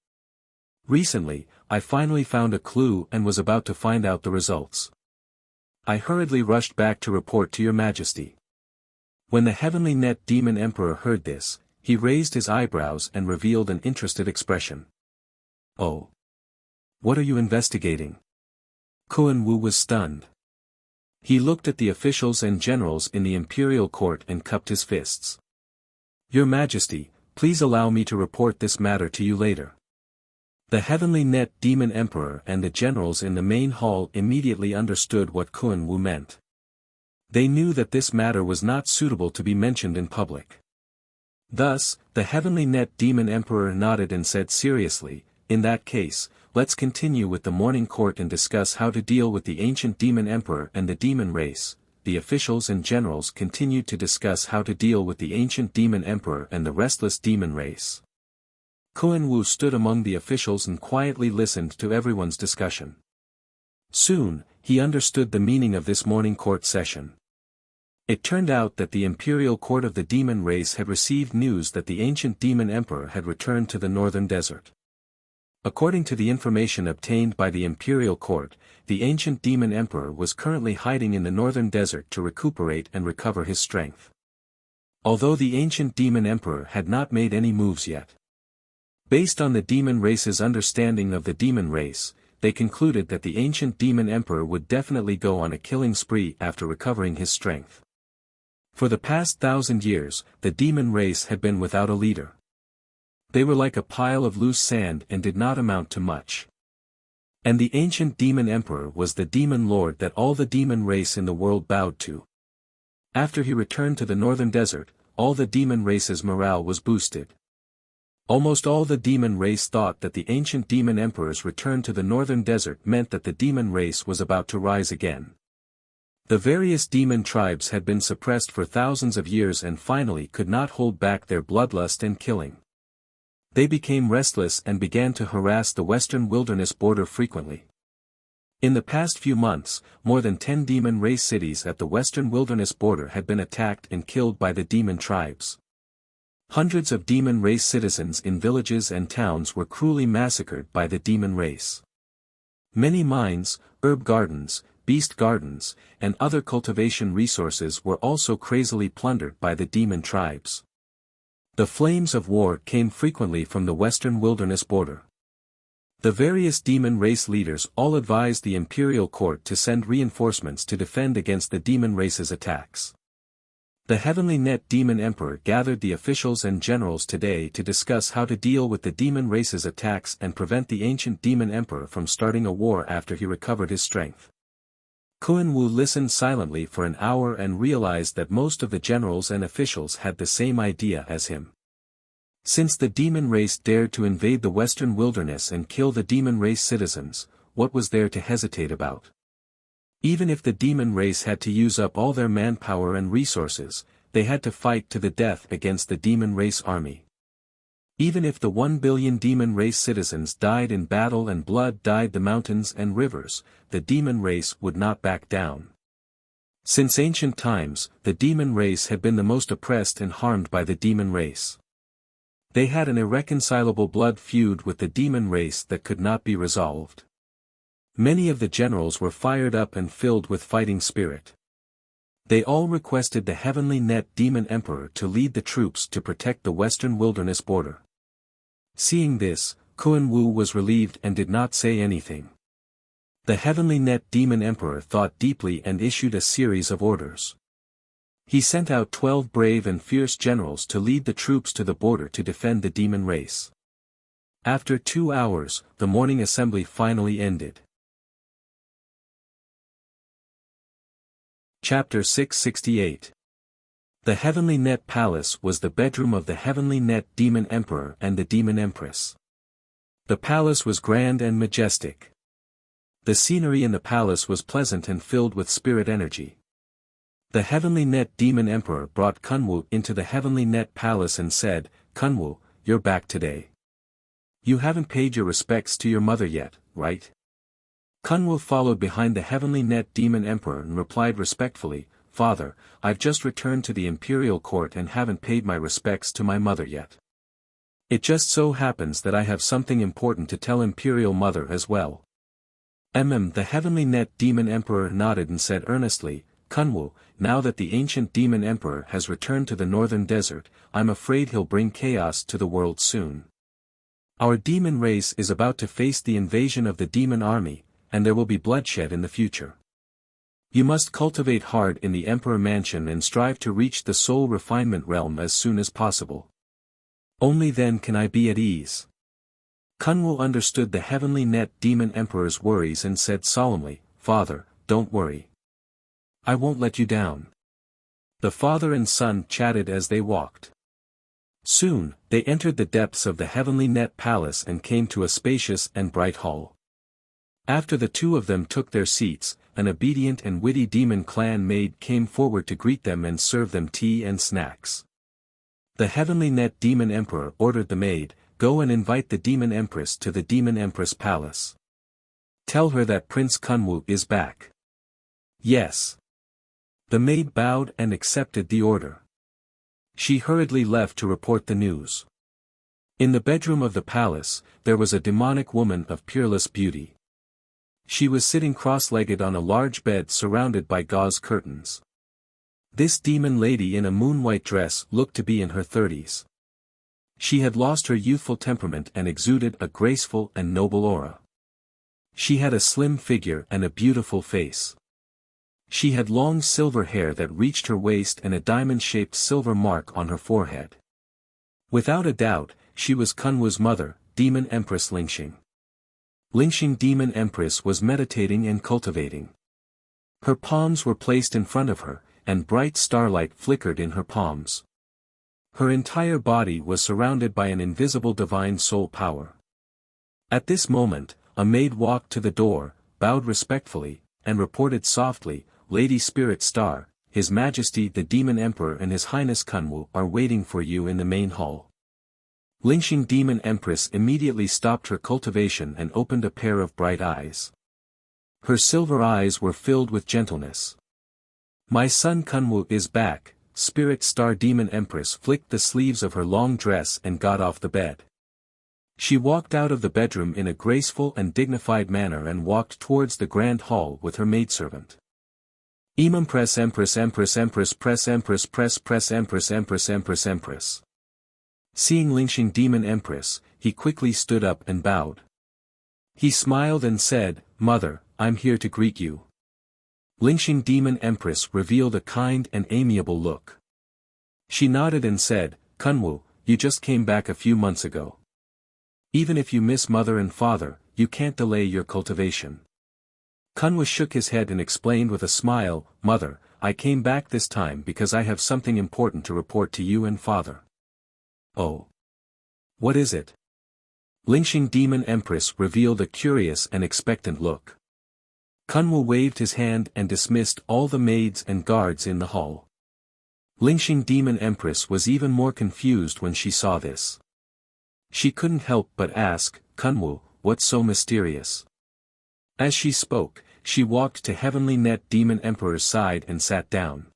Recently, I finally found a clue and was about to find out the results. I hurriedly rushed back to report to your Majesty." When the heavenly net demon emperor heard this, he raised his eyebrows and revealed an interested expression. "Oh. What are you investigating?" Kun Wu was stunned. He looked at the officials and generals in the imperial court and cupped his fists. "Your Majesty, please allow me to report this matter to you later." The heavenly net demon emperor and the generals in the main hall immediately understood what Kun Wu meant. They knew that this matter was not suitable to be mentioned in public. Thus, the heavenly net demon emperor nodded and said seriously, "In that case, let's continue with the morning court and discuss how to deal with the ancient demon emperor and the demon race." The officials and generals continued to discuss how to deal with the ancient demon emperor and the restless demon race. Kun Wu stood among the officials and quietly listened to everyone's discussion. Soon, he understood the meaning of this morning court session. It turned out that the imperial court of the demon race had received news that the ancient demon emperor had returned to the northern desert. According to the information obtained by the imperial court, the ancient demon emperor was currently hiding in the northern desert to recuperate and recover his strength. Although the ancient demon emperor had not made any moves yet. Based on the demon race's understanding of the demon race, they concluded that the ancient demon emperor would definitely go on a killing spree after recovering his strength. For the past 1,000 years, the demon race had been without a leader. They were like a pile of loose sand and did not amount to much. And the ancient demon emperor was the demon lord that all the demon race in the world bowed to. After he returned to the northern desert, all the demon race's morale was boosted. Almost all the demon race thought that the ancient demon emperor's return to the northern desert meant that the demon race was about to rise again. The various demon tribes had been suppressed for thousands of years and finally could not hold back their bloodlust and killing. They became restless and began to harass the western wilderness border frequently. In the past few months, more than 10 demon race cities at the western wilderness border had been attacked and killed by the demon tribes. Hundreds of demon race citizens in villages and towns were cruelly massacred by the demon race. Many mines, herb gardens, beast gardens, and other cultivation resources were also crazily plundered by the demon tribes. The flames of war came frequently from the western wilderness border. The various demon race leaders all advised the imperial court to send reinforcements to defend against the demon race's attacks. The Heavenly Net Demon Emperor gathered the officials and generals today to discuss how to deal with the demon race's attacks and prevent the ancient demon emperor from starting a war after he recovered his strength. Kun Wu listened silently for an hour and realized that most of the generals and officials had the same idea as him. Since the demon race dared to invade the western wilderness and kill the demon race citizens, what was there to hesitate about? Even if the demon race had to use up all their manpower and resources, they had to fight to the death against the demon race army. Even if the 1 billion demon race citizens died in battle and blood dyed the mountains and rivers, the demon race would not back down. Since ancient times, the demon race had been the most oppressed and harmed by the demon race. They had an irreconcilable blood feud with the demon race that could not be resolved. Many of the generals were fired up and filled with fighting spirit. They all requested the Heavenly Net Demon Emperor to lead the troops to protect the western wilderness border. Seeing this, Kun Wu was relieved and did not say anything. The Heavenly Net Demon Emperor thought deeply and issued a series of orders. He sent out 12 brave and fierce generals to lead the troops to the border to defend the demon race. After 2 hours, the morning assembly finally ended. Chapter 668. The Heavenly Net Palace was the bedroom of the Heavenly Net Demon Emperor and the Demon Empress. The palace was grand and majestic. The scenery in the palace was pleasant and filled with spirit energy. The Heavenly Net Demon Emperor brought Kunwu into the Heavenly Net Palace and said, "Kunwu, you're back today. You haven't paid your respects to your mother yet, right?" Kunwu followed behind the Heavenly Net Demon Emperor and replied respectfully, "Father, I've just returned to the imperial court and haven't paid my respects to my mother yet. It just so happens that I have something important to tell Imperial Mother as well." The Heavenly Net Demon Emperor nodded and said earnestly, "Kunwu, now that the ancient Demon Emperor has returned to the northern desert, I'm afraid he'll bring chaos to the world soon. Our demon race is about to face the invasion of the demon army, and there will be bloodshed in the future. You must cultivate hard in the Emperor Mansion and strive to reach the soul refinement realm as soon as possible. Only then can I be at ease." Kunwu understood the Heavenly Net Demon Emperor's worries and said solemnly, "Father, don't worry. I won't let you down." The father and son chatted as they walked. Soon, they entered the depths of the Heavenly Net Palace and came to a spacious and bright hall. After the two of them took their seats, an obedient and witty demon clan maid came forward to greet them and serve them tea and snacks. The Heavenly Net Demon Emperor ordered the maid, "Go and invite the Demon Empress to the Demon Empress Palace. Tell her that Prince Kunwu is back." "Yes." The maid bowed and accepted the order. She hurriedly left to report the news. In the bedroom of the palace, there was a demonic woman of peerless beauty. She was sitting cross-legged on a large bed surrounded by gauze curtains. This demon lady in a moon-white dress looked to be in her 30s. She had lost her youthful temperament and exuded a graceful and noble aura. She had a slim figure and a beautiful face. She had long silver hair that reached her waist and a diamond-shaped silver mark on her forehead. Without a doubt, she was Kunwu's mother, Demon Empress Lingxing. Lingxing Demon Empress was meditating and cultivating. Her palms were placed in front of her, and bright starlight flickered in her palms. Her entire body was surrounded by an invisible divine soul power. At this moment, a maid walked to the door, bowed respectfully, and reported softly, "Lady Spirit Star, His Majesty the Demon Emperor and His Highness Kunwu are waiting for you in the main hall." Lingxing Demon Empress immediately stopped her cultivation and opened a pair of bright eyes. Her silver eyes were filled with gentleness. "My son Kunwu is back." Spirit Star Demon Empress flicked the sleeves of her long dress and got off the bed. She walked out of the bedroom in a graceful and dignified manner and walked towards the grand hall with her maidservant. Empress Empress Empress Empress Press Empress Press Press Empress Empress Empress Empress. Seeing Lingxing Demon Empress, he quickly stood up and bowed. He smiled and said, "Mother, I'm here to greet you." Lingxing Demon Empress revealed a kind and amiable look. She nodded and said, "Kunwu, you just came back a few months ago. Even if you miss mother and father, you can't delay your cultivation." Kunwu shook his head and explained with a smile, "Mother, I came back this time because I have something important to report to you and father." "Oh. What is it?" Lingxing Demon Empress revealed a curious and expectant look. Kunwu waved his hand and dismissed all the maids and guards in the hall. Lingxing Demon Empress was even more confused when she saw this. She couldn't help but ask, "Kunwu, what's so mysterious?" As she spoke, she walked to Heavenly Net Demon Emperor's side and sat down.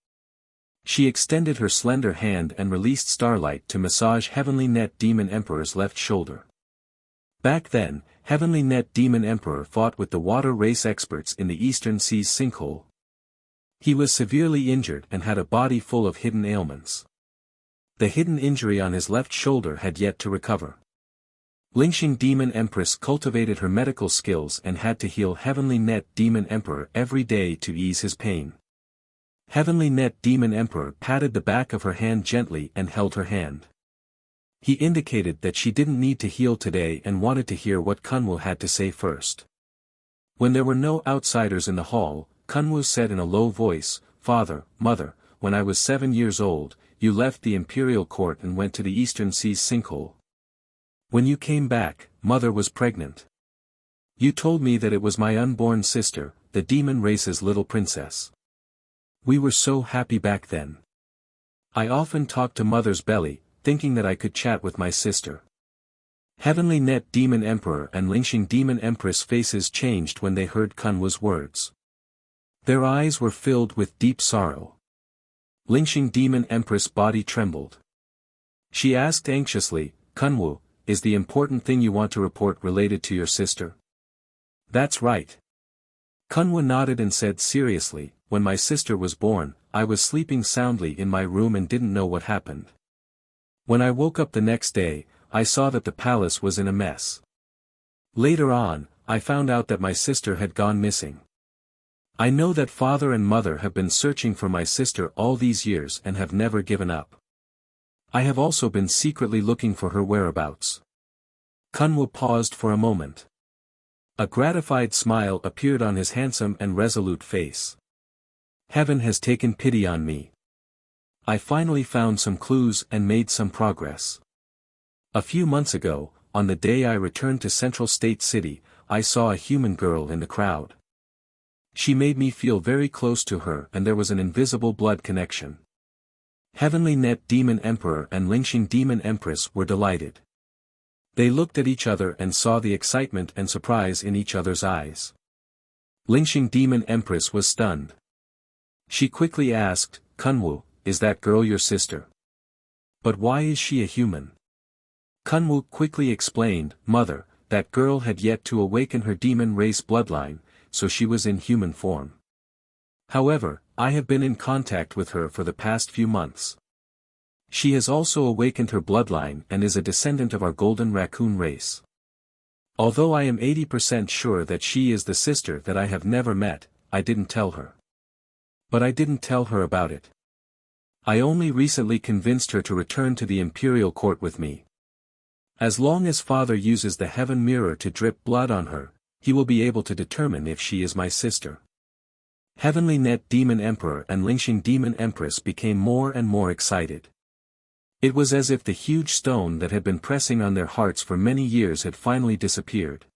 She extended her slender hand and released starlight to massage Heavenly Net Demon Emperor's left shoulder. Back then, Heavenly Net Demon Emperor fought with the water race experts in the Eastern Sea's sinkhole. He was severely injured and had a body full of hidden ailments. The hidden injury on his left shoulder had yet to recover. Lingxing Demon Empress cultivated her medical skills and had to heal Heavenly Net Demon Emperor every day to ease his pain. Heavenly Net Demon Emperor patted the back of her hand gently and held her hand. He indicated that she didn't need to heal today and wanted to hear what Kunwu had to say first. When there were no outsiders in the hall, Kunwu said in a low voice, "Father, Mother, when I was 7 years old, you left the imperial court and went to the Eastern Sea's sinkhole. When you came back, Mother was pregnant. You told me that it was my unborn sister, the demon race's little princess. We were so happy back then. I often talked to Mother's belly, thinking that I could chat with my sister." Heavenly Net Demon Emperor and Lingxing Demon Empress faces changed when they heard Kunwu's words. Their eyes were filled with deep sorrow. Lingxing Demon Empress' body trembled. She asked anxiously, "Kunwu, is the important thing you want to report related to your sister?" "That's right." Kunwu nodded and said seriously, "When my sister was born, I was sleeping soundly in my room and didn't know what happened. When I woke up the next day, I saw that the palace was in a mess. Later on, I found out that my sister had gone missing. I know that father and mother have been searching for my sister all these years and have never given up. I have also been secretly looking for her whereabouts." Kunwu paused for a moment. A gratified smile appeared on his handsome and resolute face. "Heaven has taken pity on me. I finally found some clues and made some progress. A few months ago, on the day I returned to Central State City, I saw a human girl in the crowd. She made me feel very close to her and there was an invisible blood connection." Heavenly Net Demon Emperor and Lingxing Demon Empress were delighted. They looked at each other and saw the excitement and surprise in each other's eyes. Lingxing Demon Empress was stunned. She quickly asked, Kunwu, is that girl your sister? But why is she a human? Kunwu quickly explained, Mother, that girl had yet to awaken her demon race bloodline, so she was in human form. However, I have been in contact with her for the past few months. She has also awakened her bloodline and is a descendant of our golden raccoon race. Although I am 80% sure that she is the sister that I have never met, I didn't tell her. But I didn't tell her about it. I only recently convinced her to return to the imperial court with me. As long as Father uses the heaven mirror to drip blood on her, he will be able to determine if she is my sister. Heavenly Net Demon Emperor and Lingxing Demon Empress became more and more excited. It was as if the huge stone that had been pressing on their hearts for many years had finally disappeared.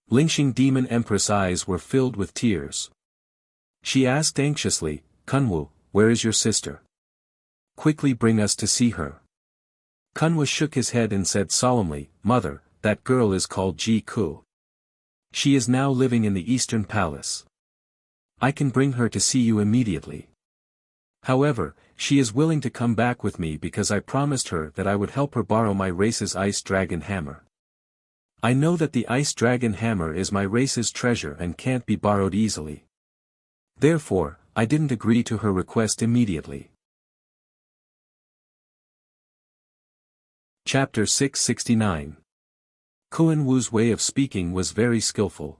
Lingxing Demon Empress' eyes were filled with tears. She asked anxiously, Kunwu, where is your sister? Quickly bring us to see her. Kunwu shook his head and said solemnly, Mother, that girl is called Ji Ku. She is now living in the Eastern Palace. I can bring her to see you immediately. However, she is willing to come back with me because I promised her that I would help her borrow my race's Ice Dragon Hammer. I know that the Ice Dragon Hammer is my race's treasure and can't be borrowed easily. Therefore, I didn't agree to her request immediately. Chapter 669. Kun Wu's way of speaking was very skillful.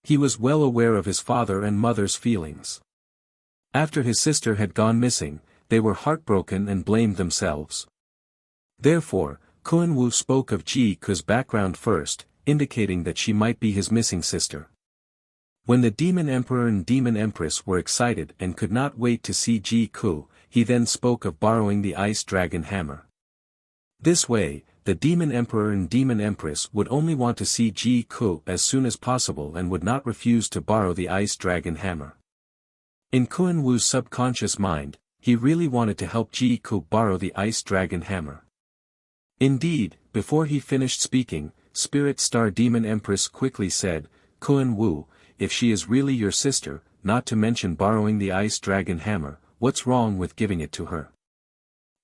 He was well aware of his father and mother's feelings. After his sister had gone missing, they were heartbroken and blamed themselves. Therefore, Kun Wu spoke of Ji Ku's background first, indicating that she might be his missing sister. When the Demon Emperor and Demon Empress were excited and could not wait to see Ji Ku, he then spoke of borrowing the Ice Dragon Hammer. This way, the Demon Emperor and Demon Empress would only want to see Ji Ku as soon as possible and would not refuse to borrow the Ice Dragon Hammer. In Kun Wu's subconscious mind, he really wanted to help Ji Ku borrow the Ice Dragon Hammer. Indeed, before he finished speaking, Spirit Star Demon Empress quickly said, Kun Wu, if she is really your sister, not to mention borrowing the Ice Dragon Hammer, what's wrong with giving it to her?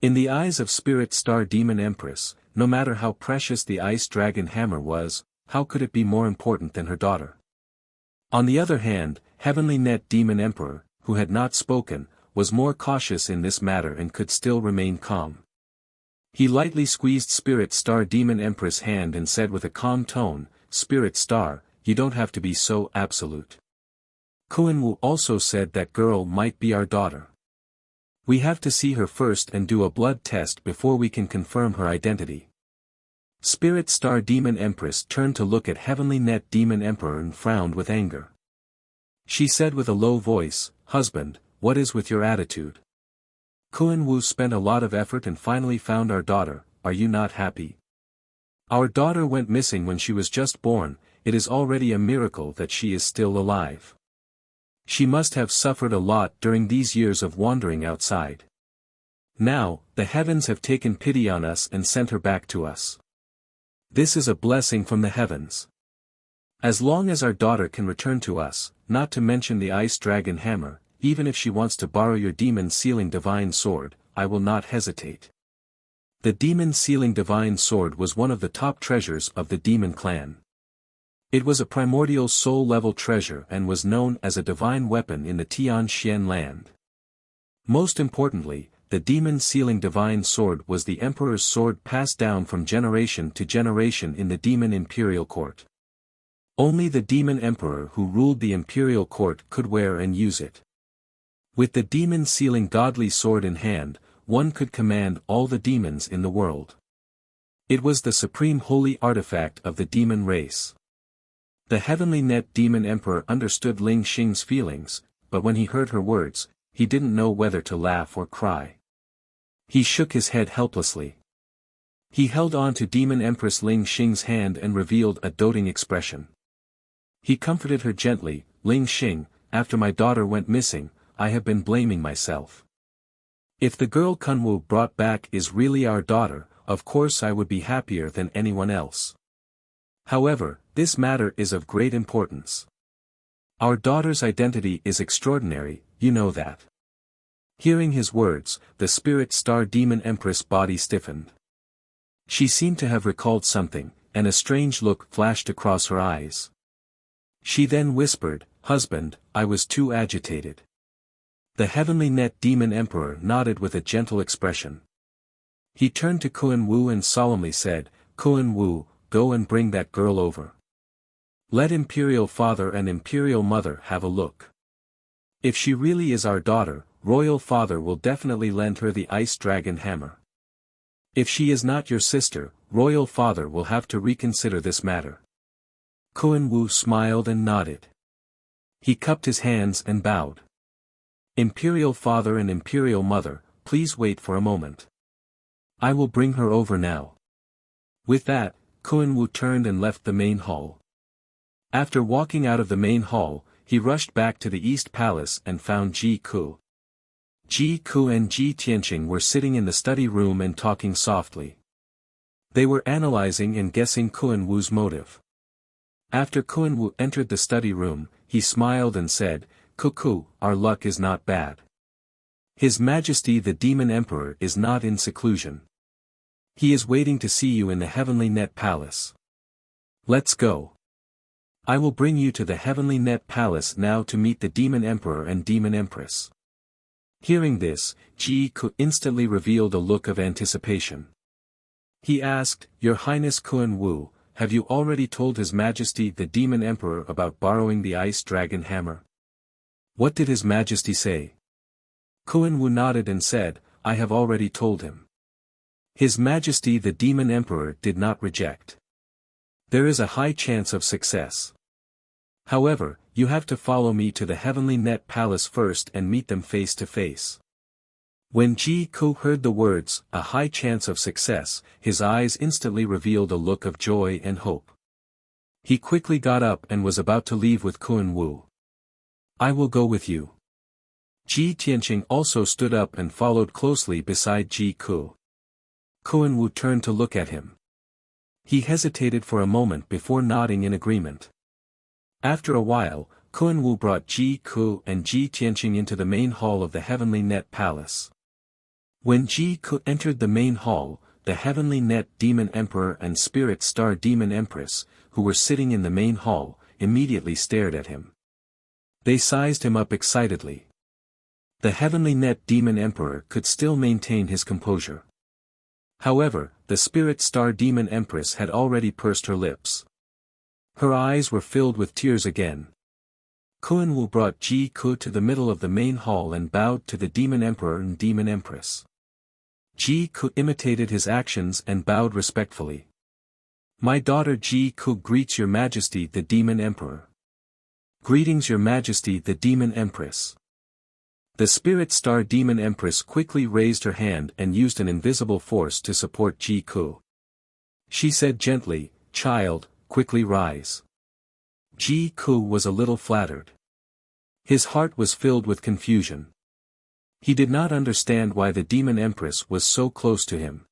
In the eyes of Spirit Star Demon Empress, no matter how precious the Ice Dragon Hammer was, how could it be more important than her daughter? On the other hand, Heavenly Net Demon Emperor, who had not spoken, was more cautious in this matter and could still remain calm. He lightly squeezed Spirit Star Demon Empress' hand and said with a calm tone, Spirit Star, you don't have to be so absolute. Kun Wu also said that girl might be our daughter. We have to see her first and do a blood test before we can confirm her identity. Spirit Star Demon Empress turned to look at Heavenly Net Demon Emperor and frowned with anger. She said with a low voice, Husband, what is with your attitude? Kun Wu spent a lot of effort and finally found our daughter, are you not happy? Our daughter went missing when she was just born, it is already a miracle that she is still alive. She must have suffered a lot during these years of wandering outside. Now, the heavens have taken pity on us and sent her back to us. This is a blessing from the heavens. As long as our daughter can return to us, not to mention the Ice Dragon Hammer, even if she wants to borrow your Demon Sealing Divine Sword, I will not hesitate. The Demon Sealing Divine Sword was one of the top treasures of the Demon Clan. It was a primordial soul-level treasure and was known as a divine weapon in the Tian Xian land. Most importantly, the Demon Sealing Divine Sword was the Emperor's sword passed down from generation to generation in the Demon Imperial Court. Only the Demon Emperor who ruled the Imperial Court could wear and use it. With the Demon Sealing Godly Sword in hand, one could command all the demons in the world. It was the supreme holy artifact of the demon race. The Heavenly Net Demon Emperor understood Ling Xing's feelings, but when he heard her words, he didn't know whether to laugh or cry. He shook his head helplessly. He held on to Demon Empress Ling Xing's hand and revealed a doting expression. He comforted her gently, Ling Xing, after my daughter went missing, I have been blaming myself. If the girl Kunwu brought back is really our daughter, of course I would be happier than anyone else. However, this matter is of great importance. Our daughter's identity is extraordinary, you know that. Hearing his words, the spirit star demon empress body stiffened. She seemed to have recalled something, and a strange look flashed across her eyes. She then whispered, "Husband, I was too agitated." The heavenly net demon emperor nodded with a gentle expression. He turned to Kun Wu and solemnly said, "Kun Wu, go and bring that girl over. Let Imperial Father and Imperial Mother have a look. If she really is our daughter, Royal Father will definitely lend her the Ice Dragon Hammer. If she is not your sister, Royal Father will have to reconsider this matter." Kun Wu smiled and nodded. He cupped his hands and bowed. "Imperial Father and Imperial Mother, please wait for a moment. I will bring her over now." With that, Kun Wu turned and left the main hall. After walking out of the main hall, he rushed back to the East Palace and found Ji Ku. Ji Ku and Ji Tianqing were sitting in the study room and talking softly. They were analyzing and guessing Kun Wu's motive. After Kun Wu entered the study room, he smiled and said, "Ku, our luck is not bad. His Majesty the Demon Emperor is not in seclusion. He is waiting to see you in the Heavenly Net Palace. Let's go. I will bring you to the Heavenly Net Palace now to meet the Demon Emperor and Demon Empress." Hearing this, Ji Ku instantly revealed a look of anticipation. He asked, "Your Highness Kun Wu, have you already told His Majesty the Demon Emperor about borrowing the Ice Dragon Hammer? What did His Majesty say?" Kun Wu nodded and said, "I have already told him. His Majesty the Demon Emperor did not reject. There is a high chance of success. However, you have to follow me to the Heavenly Net Palace first and meet them face to face." When Ji Ku heard the words, "a high chance of success," his eyes instantly revealed a look of joy and hope. He quickly got up and was about to leave with Kun Wu. "I will go with you." Ji Tianqing also stood up and followed closely beside Ji Ku. Kun Wu turned to look at him. He hesitated for a moment before nodding in agreement. After a while, Kun Wu brought Ji Ku and Ji Tianqing into the main hall of the Heavenly Net Palace. When Ji Ku entered the main hall, the Heavenly Net Demon Emperor and Spirit Star Demon Empress, who were sitting in the main hall, immediately stared at him. They sized him up excitedly. The Heavenly Net Demon Emperor could still maintain his composure. However, the Spirit Star Demon Empress had already pursed her lips. Her eyes were filled with tears again. Kun Wu brought Ji Ku to the middle of the main hall and bowed to the Demon Emperor and Demon Empress. Ji Ku imitated his actions and bowed respectfully. "My daughter Ji Ku greets Your Majesty the Demon Emperor." "Greetings Your Majesty the Demon Empress." The Spirit Star Demon Empress quickly raised her hand and used an invisible force to support Ji Ku. She said gently, "Child, quickly rise." Ji Ku was a little flattered. His heart was filled with confusion. He did not understand why the Demon Empress was so close to him.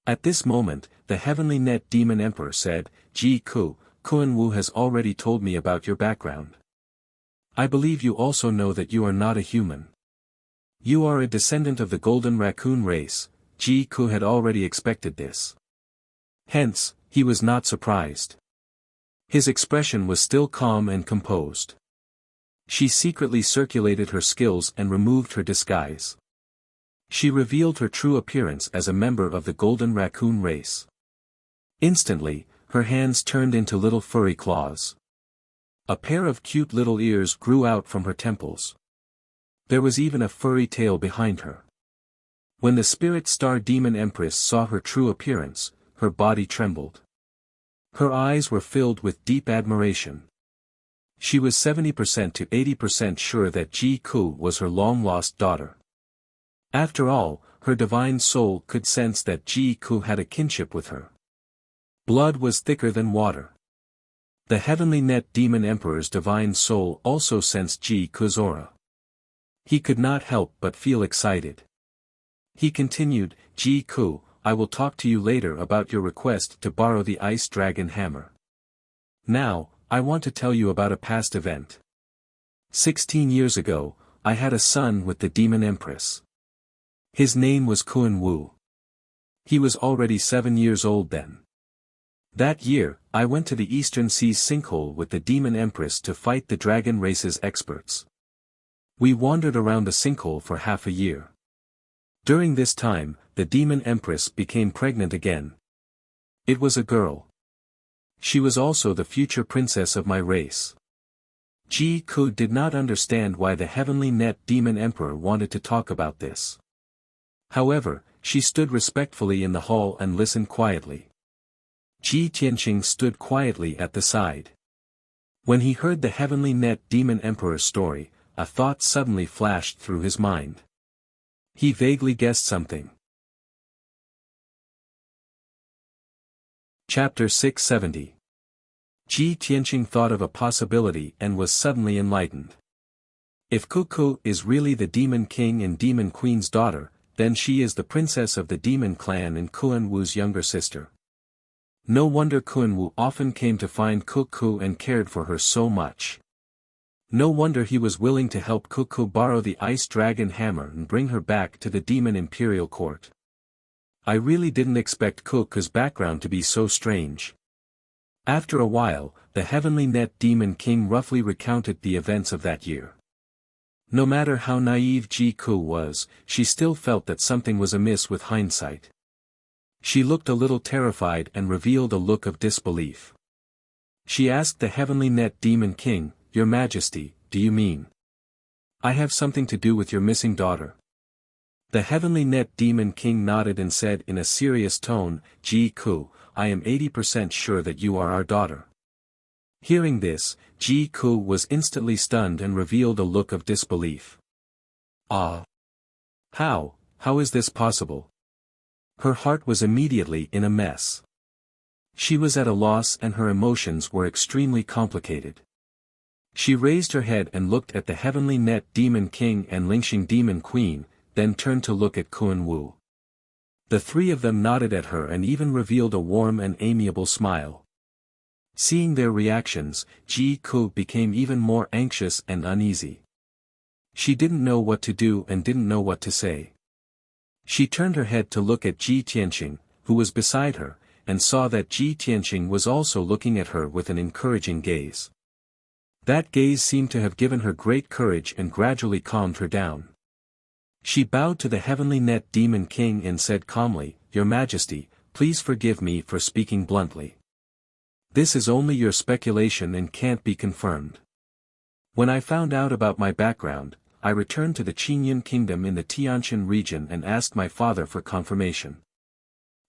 At this moment, the Heavenly Net Demon Emperor said, "Ji Ku, Kun Wu has already told me about your background. I believe you also know that you are not a human. You are a descendant of the Golden Raccoon race." Ji Ku had already expected this. Hence, he was not surprised. His expression was still calm and composed. She secretly circulated her skills and removed her disguise. She revealed her true appearance as a member of the Golden Raccoon race. Instantly, her hands turned into little furry claws. A pair of cute little ears grew out from her temples. There was even a furry tail behind her. When the Spirit Star Demon Empress saw her true appearance, her body trembled. Her eyes were filled with deep admiration. She was 70% to 80% sure that Ji Ku was her long-lost daughter. After all, her divine soul could sense that Ji Ku had a kinship with her. Blood was thicker than water. The Heavenly Net Demon Emperor's divine soul also sensed Ji Ku's aura. He could not help but feel excited. He continued, "Ji Ku, I will talk to you later about your request to borrow the Ice Dragon Hammer. Now, I want to tell you about a past event. 16 years ago, I had a son with the demon empress. His name was Kun Wu. He was already 7 years old then. That year, I went to the Eastern Sea's sinkhole with the demon empress to fight the dragon race's experts. We wandered around the sinkhole for half a year. During this time, the demon empress became pregnant again. It was a girl. She was also the future princess of my race. Ji Ku did not understand why the heavenly net demon emperor wanted to talk about this. However, she stood respectfully in the hall and listened quietly. Ji Tianqing stood quietly at the side. When he heard the heavenly net demon emperor's story, a thought suddenly flashed through his mind. He vaguely guessed something. Chapter 670. Ji Tianqing thought of a possibility and was suddenly enlightened. If Kuku is really the demon king and demon queen's daughter, then she is the princess of the demon clan and Kun Wu's younger sister. No wonder Kun Wu often came to find Kuku and cared for her so much. No wonder he was willing to help Kuku borrow the ice dragon hammer and bring her back to the demon imperial court. I really didn't expect Kuku's background to be so strange. After a while, the heavenly net demon king roughly recounted the events of that year. No matter how naive Ji Ku was, she still felt that something was amiss with hindsight. She looked a little terrified and revealed a look of disbelief. She asked the heavenly net demon king, "Your Majesty, do you mean I have something to do with your missing daughter?" The heavenly net demon king nodded and said in a serious tone, "Ji Ku, I am 80% sure that you are our daughter." Hearing this, Ji Ku was instantly stunned and revealed a look of disbelief. Ah! How is this possible? Her heart was immediately in a mess. She was at a loss and her emotions were extremely complicated. She raised her head and looked at the heavenly net demon king and Lingxing demon queen, then turned to look at Kun Wu. The three of them nodded at her and even revealed a warm and amiable smile. Seeing their reactions, Ji Ku became even more anxious and uneasy. She didn't know what to do and didn't know what to say. She turned her head to look at Ji Tianqing, who was beside her, and saw that Ji Tianqing was also looking at her with an encouraging gaze. That gaze seemed to have given her great courage and gradually calmed her down. She bowed to the heavenly net demon king and said calmly, "Your Majesty, please forgive me for speaking bluntly. This is only your speculation and can't be confirmed. When I found out about my background, I returned to the Qingyun kingdom in the Tianshan region and asked my father for confirmation.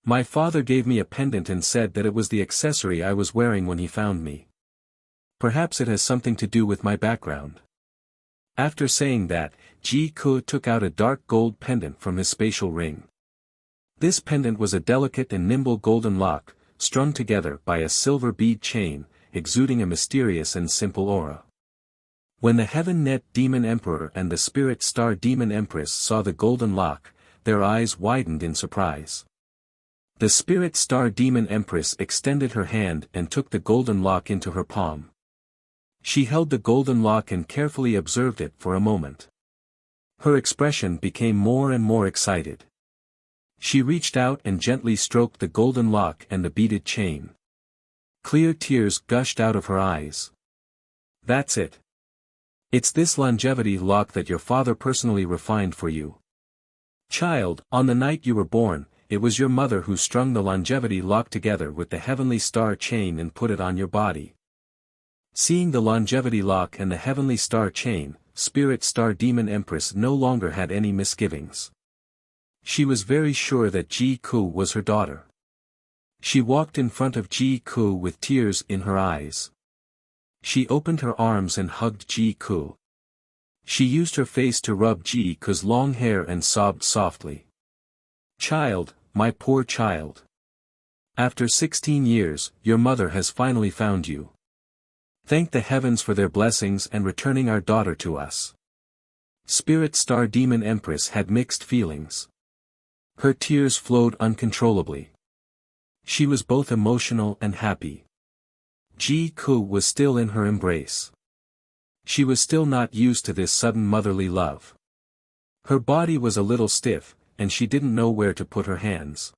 My father gave me a pendant and said that it was the accessory I was wearing when he found me. Perhaps it has something to do with my background." After saying that, Ji Ku took out a dark gold pendant from his spatial ring. This pendant was a delicate and nimble golden lock, strung together by a silver bead chain, exuding a mysterious and simple aura. When the Heaven Net Demon Emperor and the Spirit Star Demon Empress saw the golden lock, their eyes widened in surprise. The Spirit Star Demon Empress extended her hand and took the golden lock into her palm. She held the golden lock and carefully observed it for a moment. Her expression became more and more excited. She reached out and gently stroked the golden lock and the beaded chain. Clear tears gushed out of her eyes. "That's it. It's this longevity lock that your father personally refined for you. Child, on the night you were born, it was your mother who strung the longevity lock together with the heavenly star chain and put it on your body." Seeing the longevity lock and the heavenly star chain, Spirit Star Demon Empress no longer had any misgivings. She was very sure that Ji Ku was her daughter. She walked in front of Ji Ku with tears in her eyes. She opened her arms and hugged Ji Ku. She used her face to rub Ji Ku's long hair and sobbed softly. "Child, my poor child. After 16 years, your mother has finally found you. Thank the heavens for their blessings and returning our daughter to us." Spirit Star Demon Empress had mixed feelings. Her tears flowed uncontrollably. She was both emotional and happy. Ji Ku was still in her embrace. She was still not used to this sudden motherly love. Her body was a little stiff, and she didn't know where to put her hands.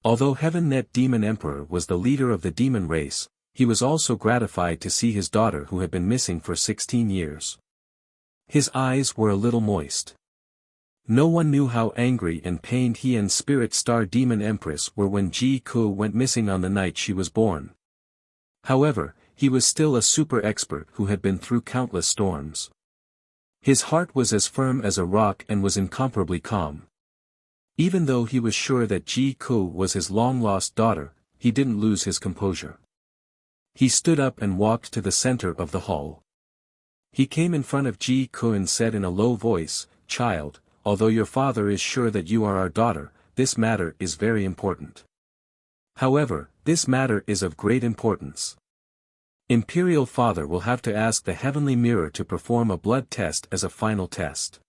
Although Heaven Net Demon Emperor was the leader of the demon race, he was also gratified to see his daughter who had been missing for 16 years. His eyes were a little moist. No one knew how angry and pained he and Spirit Star Demon Empress were when Ji Ku went missing on the night she was born. However, he was still a super expert who had been through countless storms. His heart was as firm as a rock and was incomparably calm. Even though he was sure that Ji Ku was his long-lost daughter, he didn't lose his composure. He stood up and walked to the center of the hall. He came in front of Ji Ku and said in a low voice, "Child, although your father is sure that you are our daughter, this matter is very important. However, this matter is of great importance. Imperial Father will have to ask the Heavenly Mirror to perform a blood test as a final test."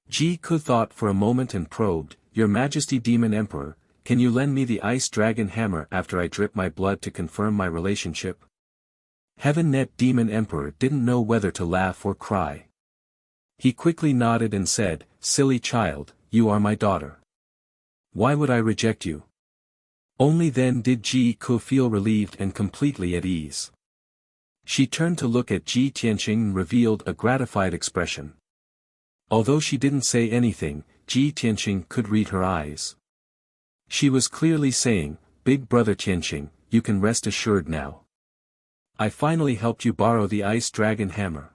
Ji Ku thought for a moment and probed, "Your Majesty Demon Emperor, can you lend me the Ice Dragon Hammer after I drip my blood to confirm my relationship?" Heaven Net Demon Emperor didn't know whether to laugh or cry. He quickly nodded and said, "Silly child, you are my daughter. Why would I reject you?" Only then did Ji Ku feel relieved and completely at ease. She turned to look at Ji Tianqing and revealed a gratified expression. Although she didn't say anything, Ji Tianqing could read her eyes. She was clearly saying, "Big brother Tianqing, you can rest assured now. I finally helped you borrow the Ice Dragon Hammer."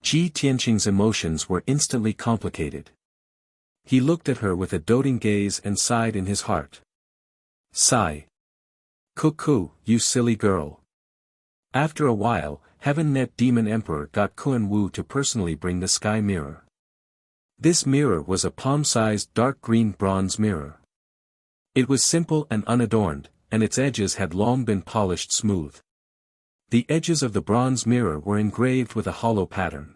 Ji Tianqing's emotions were instantly complicated. He looked at her with a doting gaze and sighed in his heart. Sigh. "Cuckoo, you silly girl." After a while, Heaven Net Demon Emperor got Kuan Wu to personally bring the sky mirror. This mirror was a palm-sized dark green bronze mirror. It was simple and unadorned, and its edges had long been polished smooth. The edges of the bronze mirror were engraved with a hollow pattern.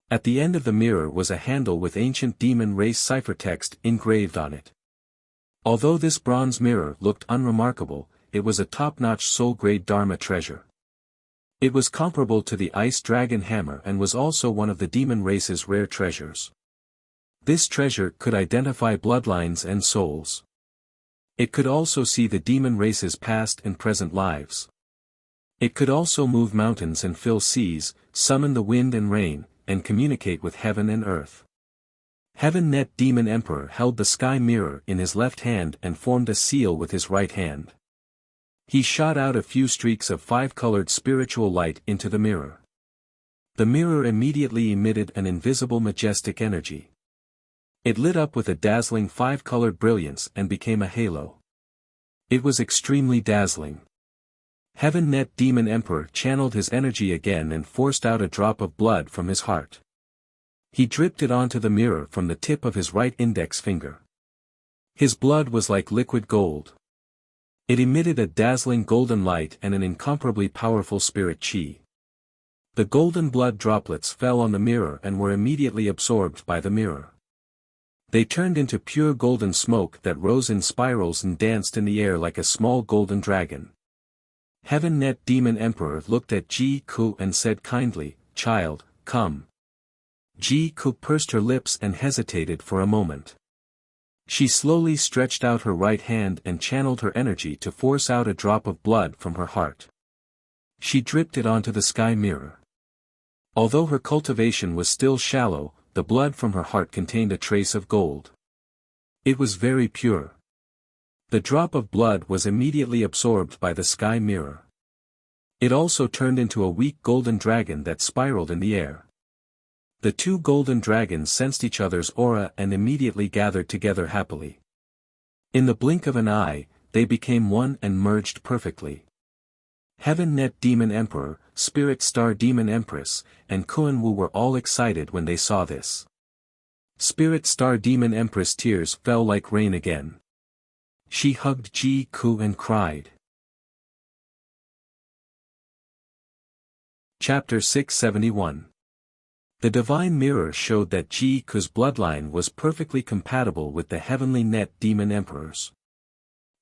At the end of the mirror was a handle with ancient demon race ciphertext engraved on it. Although this bronze mirror looked unremarkable, it was a top-notch soul-grade Dharma treasure. It was comparable to the Ice Dragon Hammer and was also one of the demon race's rare treasures. This treasure could identify bloodlines and souls. It could also see the demon race's past and present lives. It could also move mountains and fill seas, summon the wind and rain, and communicate with heaven and earth. Heaven Net Demon Emperor held the sky mirror in his left hand and formed a seal with his right hand. He shot out a few streaks of five-colored spiritual light into the mirror. The mirror immediately emitted an invisible majestic energy. It lit up with a dazzling five-colored brilliance and became a halo. It was extremely dazzling. Heaven Net Demon Emperor channeled his energy again and forced out a drop of blood from his heart. He dripped it onto the mirror from the tip of his right index finger. His blood was like liquid gold. It emitted a dazzling golden light and an incomparably powerful spirit chi. The golden blood droplets fell on the mirror and were immediately absorbed by the mirror. They turned into pure golden smoke that rose in spirals and danced in the air like a small golden dragon. Heaven Net Demon Emperor looked at Ji Ku and said kindly, "Child, come." Ji Ku pursed her lips and hesitated for a moment. She slowly stretched out her right hand and channeled her energy to force out a drop of blood from her heart. She dripped it onto the sky mirror. Although her cultivation was still shallow, the blood from her heart contained a trace of gold. It was very pure. The drop of blood was immediately absorbed by the sky mirror. It also turned into a weak golden dragon that spiraled in the air. The two golden dragons sensed each other's aura and immediately gathered together happily. In the blink of an eye, they became one and merged perfectly. Heaven Net Demon Emperor, Spirit Star Demon Empress, and Kuan Wu were all excited when they saw this. Spirit Star Demon Empress tears fell like rain again. She hugged Ji Ku and cried. Chapter 671. The Divine Mirror showed that Ji Ku's bloodline was perfectly compatible with the Heavenly Net Demon Emperor's.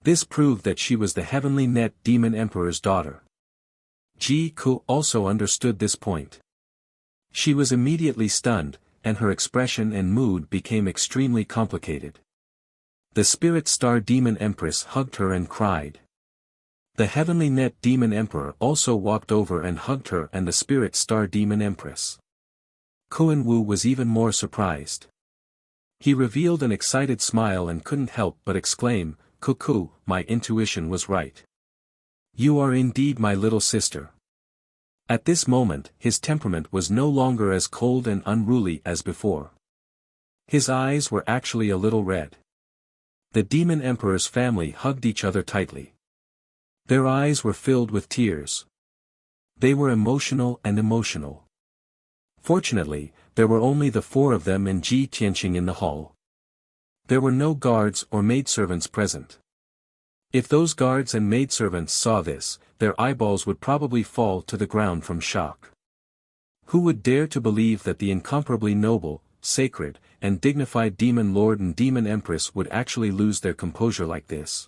This proved that she was the Heavenly Net Demon Emperor's daughter. Ji Ku also understood this point. She was immediately stunned, and her expression and mood became extremely complicated. The Spirit Star Demon Empress hugged her and cried. The Heavenly Net Demon Emperor also walked over and hugged her and the Spirit Star Demon Empress. Kun Wu was even more surprised. He revealed an excited smile and couldn't help but exclaim, "Cuckoo, my intuition was right. You are indeed my little sister." At this moment, his temperament was no longer as cold and unruly as before. His eyes were actually a little red. The Demon Emperor's family hugged each other tightly. Their eyes were filled with tears. They were emotional. Fortunately, there were only the four of them and Ji Tianqing in the hall. There were no guards or maidservants present. If those guards and maidservants saw this, their eyeballs would probably fall to the ground from shock. Who would dare to believe that the incomparably noble, sacred, and dignified Demon Lord and Demon Empress would actually lose their composure like this?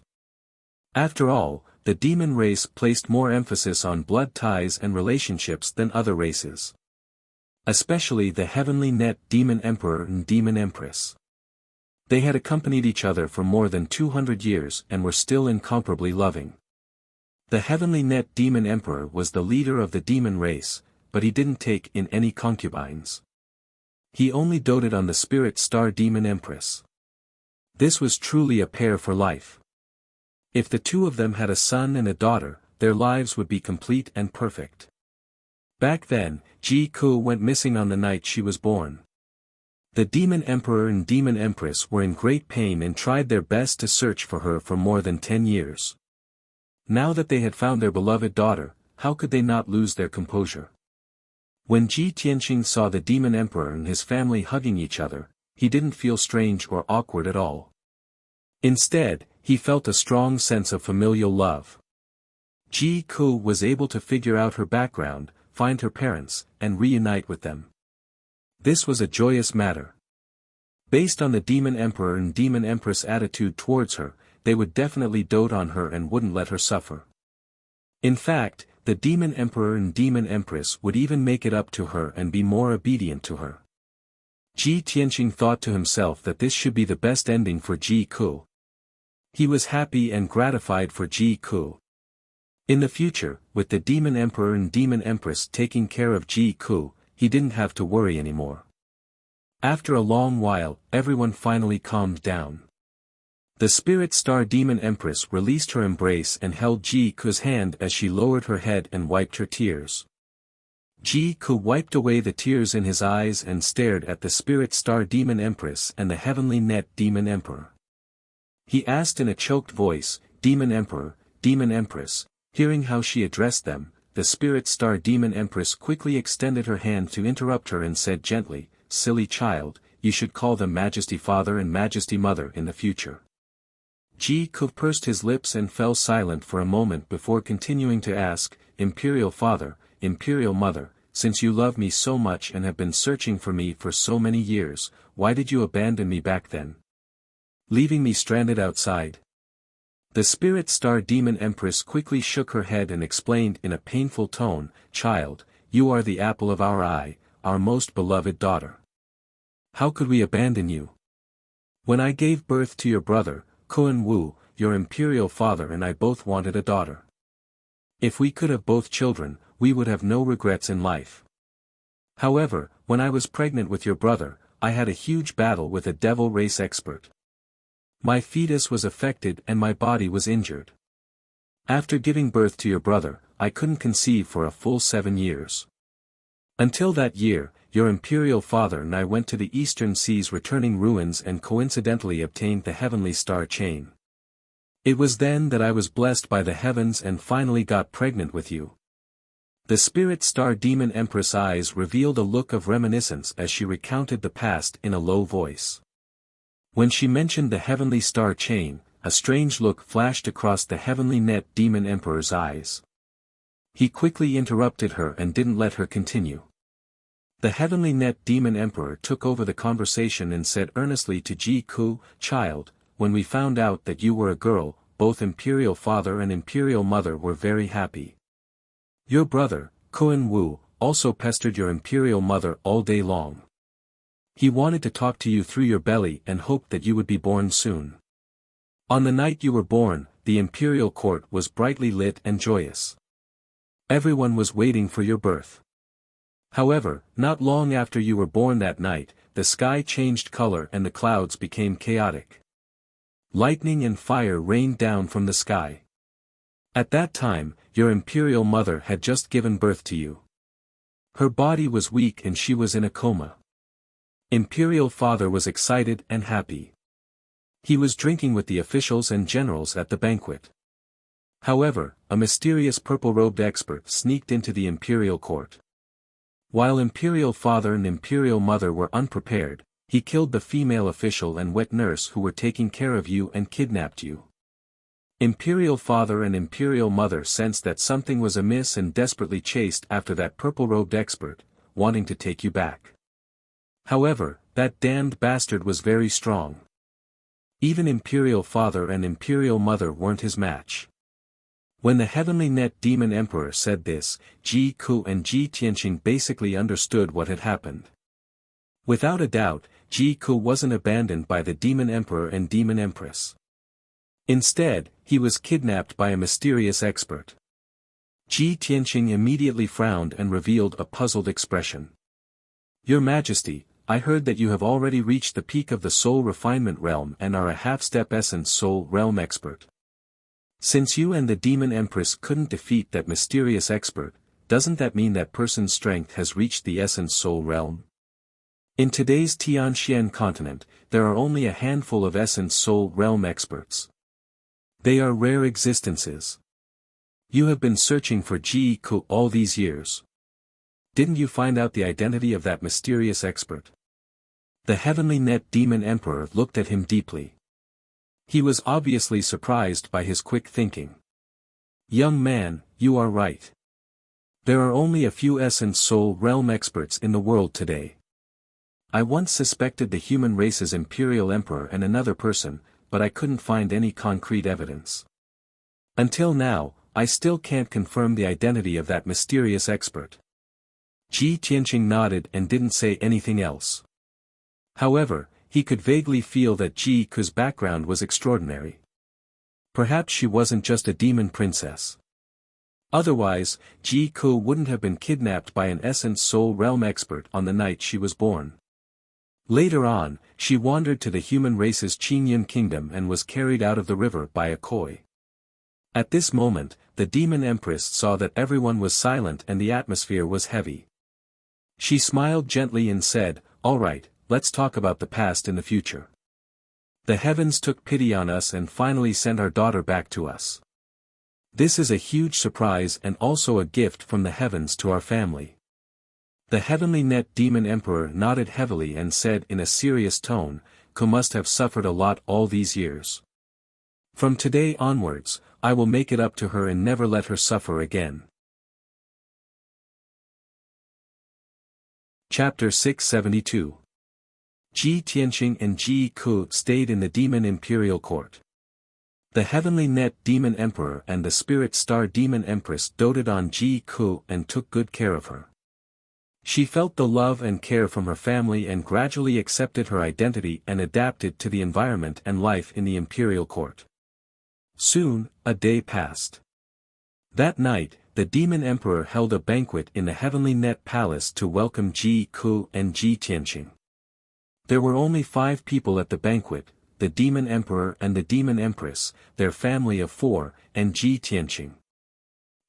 After all, the demon race placed more emphasis on blood ties and relationships than other races. Especially the Heavenly Net Demon Emperor and Demon Empress. They had accompanied each other for more than 200 years and were still incomparably loving. The Heavenly Net Demon Emperor was the leader of the demon race, but he didn't take in any concubines. He only doted on the Spirit Star Demon Empress. This was truly a pair for life. If the two of them had a son and a daughter, their lives would be complete and perfect. Back then, Ji Ku went missing on the night she was born. The Demon Emperor and Demon Empress were in great pain and tried their best to search for her for more than 10 years. Now that they had found their beloved daughter, how could they not lose their composure? When Ji Tianqing saw the Demon Emperor and his family hugging each other, he didn't feel strange or awkward at all. Instead, he felt a strong sense of familial love. Ji Ku was able to figure out her background, find her parents, and reunite with them. This was a joyous matter. Based on the Demon Emperor and Demon Empress attitude towards her, they would definitely dote on her and wouldn't let her suffer. In fact, the Demon Emperor and Demon Empress would even make it up to her and be more obedient to her. Ji Tianqing thought to himself that this should be the best ending for Ji Ku. He was happy and gratified for Ji Ku. In the future, with the Demon Emperor and Demon Empress taking care of Ji Ku, he didn't have to worry anymore. After a long while, everyone finally calmed down. The Spirit Star Demon Empress released her embrace and held Ji Ku's hand as she lowered her head and wiped her tears. Ji Ku wiped away the tears in his eyes and stared at the Spirit Star Demon Empress and the Heavenly Net Demon Emperor. He asked in a choked voice, "Demon Emperor, Demon Empress." Hearing how she addressed them, the Spirit Star Demon Empress quickly extended her hand to interrupt her and said gently, "Silly child, you should call them Majesty Father and Majesty Mother in the future." Ji Ku pursed his lips and fell silent for a moment before continuing to ask, "Imperial Father, Imperial Mother, since you love me so much and have been searching for me for so many years, why did you abandon me back then? Leaving me stranded outside?" The Spirit Star Demon Empress quickly shook her head and explained in a painful tone, "Child, you are the apple of our eye, our most beloved daughter. How could we abandon you? When I gave birth to your brother, Kun Wu, your imperial father and I both wanted a daughter. If we could have both children, we would have no regrets in life. However, when I was pregnant with your brother, I had a huge battle with a devil race expert. My fetus was affected and my body was injured. After giving birth to your brother, I couldn't conceive for a full 7 years. Until that year, your imperial father and I went to the eastern seas returning ruins and coincidentally obtained the heavenly star chain. It was then that I was blessed by the heavens and finally got pregnant with you." The Spirit Star Demon Empress' eyes revealed a look of reminiscence as she recounted the past in a low voice. When she mentioned the heavenly star chain, a strange look flashed across the Heavenly Net Demon Emperor's eyes. He quickly interrupted her and didn't let her continue. The Heavenly Net Demon Emperor took over the conversation and said earnestly to Ji Ku, "Child, when we found out that you were a girl, both Imperial Father and Imperial Mother were very happy. Your brother, Kun Wu, also pestered your imperial mother all day long. He wanted to talk to you through your belly and hoped that you would be born soon. On the night you were born, the imperial court was brightly lit and joyous. Everyone was waiting for your birth. However, not long after you were born that night, the sky changed color and the clouds became chaotic. Lightning and fire rained down from the sky. At that time, your imperial mother had just given birth to you. Her body was weak and she was in a coma. Imperial father was excited and happy. He was drinking with the officials and generals at the banquet. However, a mysterious purple-robed expert sneaked into the imperial court. While imperial father and imperial mother were unprepared, he killed the female official and wet nurse who were taking care of you and kidnapped you. Imperial father and imperial mother sensed that something was amiss and desperately chased after that purple-robed expert, wanting to take you back. However, that damned bastard was very strong. Even imperial father and imperial mother weren't his match. When the heavenly net demon emperor said this, Ji Ku and Ji Tianqing basically understood what had happened. Without a doubt, Ji Ku wasn't abandoned by the demon emperor and demon empress. Instead, he was kidnapped by a mysterious expert. Ji Tianqing immediately frowned and revealed a puzzled expression. Your Majesty, I heard that you have already reached the peak of the soul refinement realm and are a half-step essence soul realm expert. Since you and the demon empress couldn't defeat that mysterious expert, doesn't that mean that person's strength has reached the essence soul realm? In today's Tianxian continent, there are only a handful of essence soul realm experts. They are rare existences. You have been searching for Ji Ku all these years. Didn't you find out the identity of that mysterious expert? The heavenly net demon emperor looked at him deeply. He was obviously surprised by his quick thinking. Young man, you are right. There are only a few essence soul realm experts in the world today. I once suspected the human race's imperial emperor and another person, but I couldn't find any concrete evidence. Until now, I still can't confirm the identity of that mysterious expert. Ji Tianqing nodded and didn't say anything else. However, he could vaguely feel that Ji Ku's background was extraordinary. Perhaps she wasn't just a demon princess. Otherwise, Ji Ku wouldn't have been kidnapped by an essence soul realm expert on the night she was born. Later on, she wandered to the human race's Qingyun kingdom and was carried out of the river by a koi. At this moment, the demon empress saw that everyone was silent and the atmosphere was heavy. She smiled gently and said, "All right, let's talk about the past and the future. The heavens took pity on us and finally sent our daughter back to us. This is a huge surprise and also a gift from the heavens to our family." The heavenly net demon emperor nodded heavily and said in a serious tone, "Ku must have suffered a lot all these years. From today onwards, I will make it up to her and never let her suffer again." Chapter 672. Ji Tianqing and Ji Ku stayed in the demon imperial court. The heavenly net demon emperor and the spirit star demon empress doted on Ji Ku and took good care of her. She felt the love and care from her family and gradually accepted her identity and adapted to the environment and life in the imperial court. Soon, a day passed. That night, the demon emperor held a banquet in the heavenly net palace to welcome Ji Ku and Ji Tianqing. There were only 5 people at the banquet, the demon emperor and the demon empress, their family of 4, and Ji Tianqing.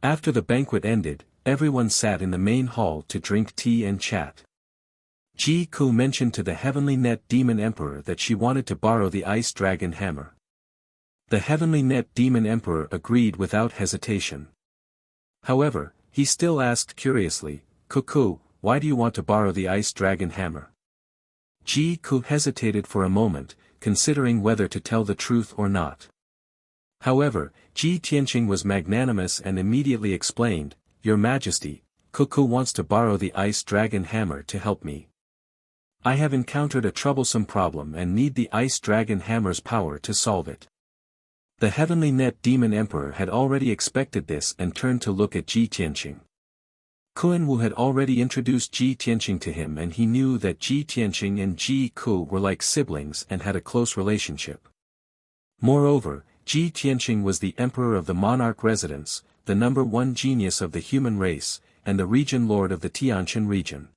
After the banquet ended, everyone sat in the main hall to drink tea and chat. Ji Ku mentioned to the heavenly net demon emperor that she wanted to borrow the ice dragon hammer. The heavenly net demon emperor agreed without hesitation. However, he still asked curiously, "Ku, why do you want to borrow the ice dragon hammer?" Ji Ku hesitated for a moment, considering whether to tell the truth or not. However, Ji Tianqing was magnanimous and immediately explained, "Your Majesty, Ku wants to borrow the ice dragon hammer to help me. I have encountered a troublesome problem and need the ice dragon hammer's power to solve it." The heavenly net demon emperor had already expected this and turned to look at Ji Tianqing. Kun Wu had already introduced Ji Tianqing to him, and he knew that Ji Tianqing and Ji Ku were like siblings and had a close relationship. Moreover, Ji Tianqing was the emperor of the monarch residence, the #1 genius of the human race, and the region lord of the Tianqian region.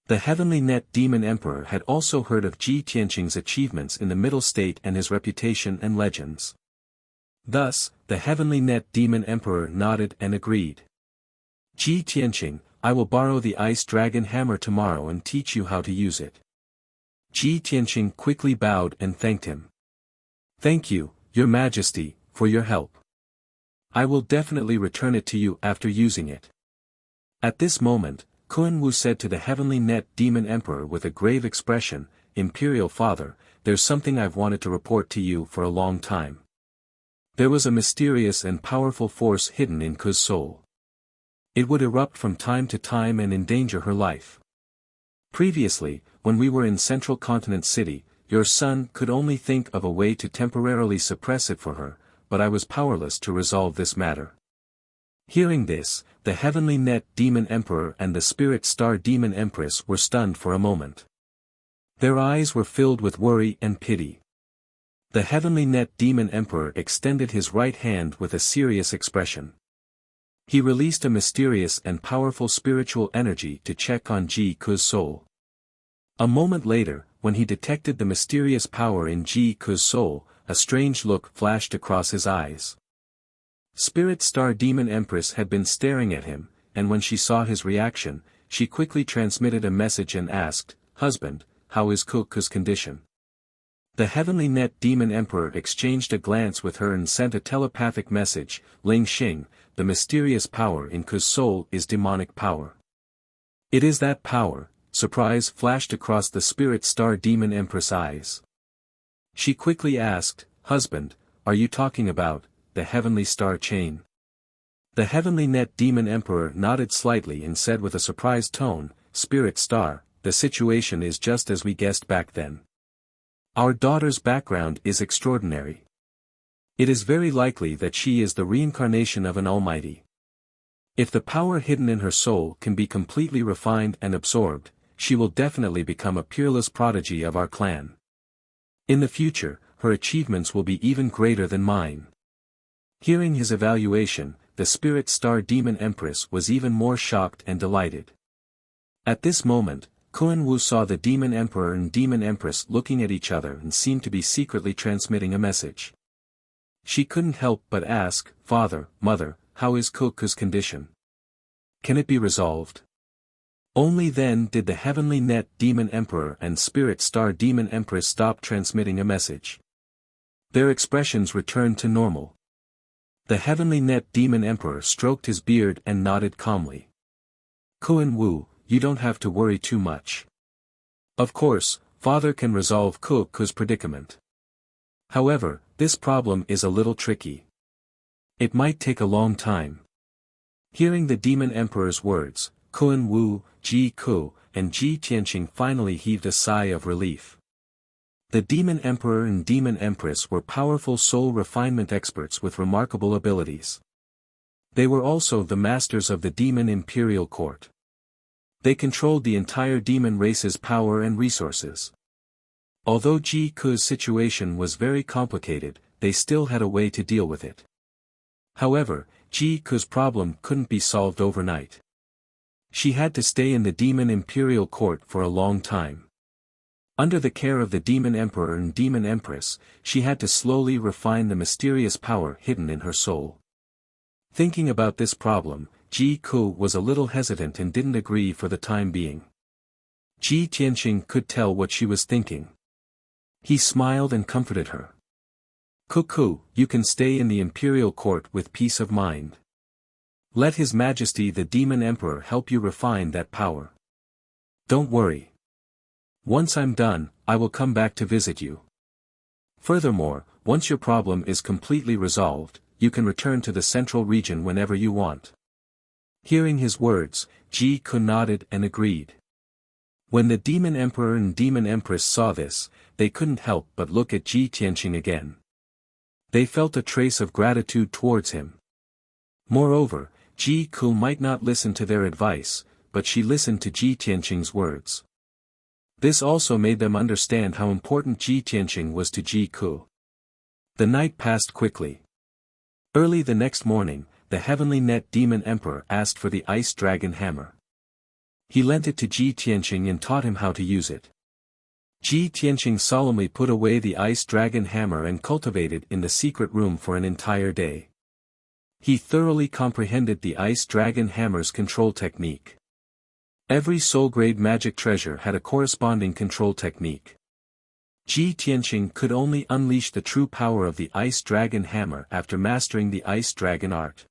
The heavenly net demon emperor had also heard of Ji Tianqing's achievements in the middle state and his reputation and legends. Thus, the heavenly net demon emperor nodded and agreed. Ji Tianqing, I will borrow the ice dragon hammer tomorrow and teach you how to use it. Ji Tianqing quickly bowed and thanked him. Thank you, Your Majesty, for your help. I will definitely return it to you after using it. At this moment, Kun Wu said to the heavenly net demon emperor with a grave expression, Imperial Father, there's something I've wanted to report to you for a long time. There was a mysterious and powerful force hidden in Ku's soul. It would erupt from time to time and endanger her life. Previously, when we were in Central Continent City, your son could only think of a way to temporarily suppress it for her, but I was powerless to resolve this matter. Hearing this, the heavenly net demon emperor and the spirit star demon empress were stunned for a moment. Their eyes were filled with worry and pity. The heavenly net demon emperor extended his right hand with a serious expression. He released a mysterious and powerful spiritual energy to check on Ji Ku's soul. A moment later, when he detected the mysterious power in Ji Ku's soul, a strange look flashed across his eyes. Spirit Star Demon Empress had been staring at him, and when she saw his reaction, she quickly transmitted a message and asked, Husband, how is Ku's condition? The heavenly net demon emperor exchanged a glance with her and sent a telepathic message, Ling Xing, the mysterious power in Ku's soul is demonic power. It is that power. Surprise flashed across the Spirit Star Demon Empress' eyes. She quickly asked, Husband, are you talking about the heavenly star chain? The heavenly net demon emperor nodded slightly and said with a surprised tone, Spirit Star, the situation is just as we guessed back then. Our daughter's background is extraordinary. It is very likely that she is the reincarnation of an almighty. If the power hidden in her soul can be completely refined and absorbed, she will definitely become a peerless prodigy of our clan. In the future, her achievements will be even greater than mine. Hearing his evaluation, the Spirit Star Demon Empress was even more shocked and delighted. At this moment, Kun Wu saw the Demon Emperor and Demon Empress looking at each other and seemed to be secretly transmitting a message. She couldn't help but ask, Father, Mother, how is Ku's condition? Can it be resolved? Only then did the heavenly net demon emperor and spirit star demon empress stop transmitting a message. Their expressions returned to normal. The heavenly net demon emperor stroked his beard and nodded calmly. Kun Wu, you don't have to worry too much. Of course, Father can resolve Ku's predicament. However, this problem is a little tricky. It might take a long time. Hearing the demon emperor's words, Kun Wu, Ji Ku, and Ji Tianqing finally heaved a sigh of relief. The demon emperor and demon empress were powerful soul refinement experts with remarkable abilities. They were also the masters of the demon imperial court. They controlled the entire demon race's power and resources. Although Ji Ku's situation was very complicated, they still had a way to deal with it. However, Ji Ku's problem couldn't be solved overnight. She had to stay in the demon imperial court for a long time. Under the care of the demon emperor and demon empress, she had to slowly refine the mysterious power hidden in her soul. Thinking about this problem, Ji Ku was a little hesitant and didn't agree for the time being. Ji Tianqing could tell what she was thinking. He smiled and comforted her. Ku, you can stay in the imperial court with peace of mind. Let His Majesty the Demon Emperor help you refine that power. Don't worry. Once I'm done, I will come back to visit you. Furthermore, once your problem is completely resolved, you can return to the central region whenever you want. Hearing his words, Ji Ku nodded and agreed. When the Demon Emperor and Demon Empress saw this, they couldn't help but look at Ji Tianqing again. They felt a trace of gratitude towards him. Moreover, Ji Ku might not listen to their advice, but she listened to Ji Tianqing's words. This also made them understand how important Ji Tianqing was to Ji Ku. The night passed quickly. Early the next morning, the Heavenly Net Demon Emperor asked for the Ice Dragon Hammer. He lent it to Ji Tianqing and taught him how to use it. Ji Tianqing solemnly put away the Ice Dragon Hammer and cultivated in the secret room for an entire day. He thoroughly comprehended the Ice Dragon Hammer's control technique. Every soul-grade magic treasure had a corresponding control technique. Ji Tianqing could only unleash the true power of the Ice Dragon Hammer after mastering the Ice Dragon art.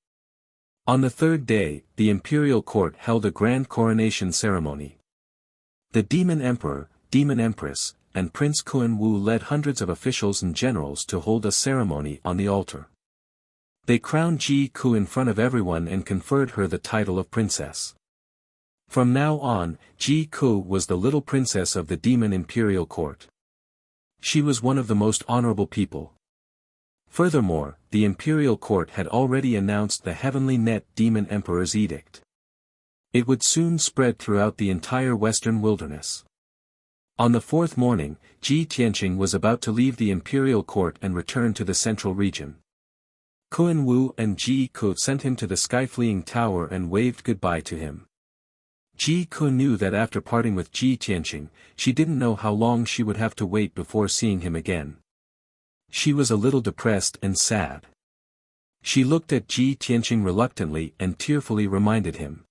On the third day, the imperial court held a grand coronation ceremony. The Demon Emperor, Demon Empress, and Prince Kun Wu led hundreds of officials and generals to hold a ceremony on the altar. They crowned Ji Ku in front of everyone and conferred her the title of princess. From now on, Ji Ku was the little princess of the Demon Imperial Court. She was one of the most honorable people. Furthermore, the Imperial Court had already announced the Heavenly Net Demon Emperor's edict. It would soon spread throughout the entire western wilderness. On the fourth morning, Ji Tianqing was about to leave the Imperial Court and return to the central region. Kun Wu and Ji Ku sent him to the sky-fleeing tower and waved goodbye to him. Ji Ku knew that after parting with Ji Tianqing, she didn't know how long she would have to wait before seeing him again. She was a little depressed and sad. She looked at Ji Tianqing reluctantly and tearfully reminded him.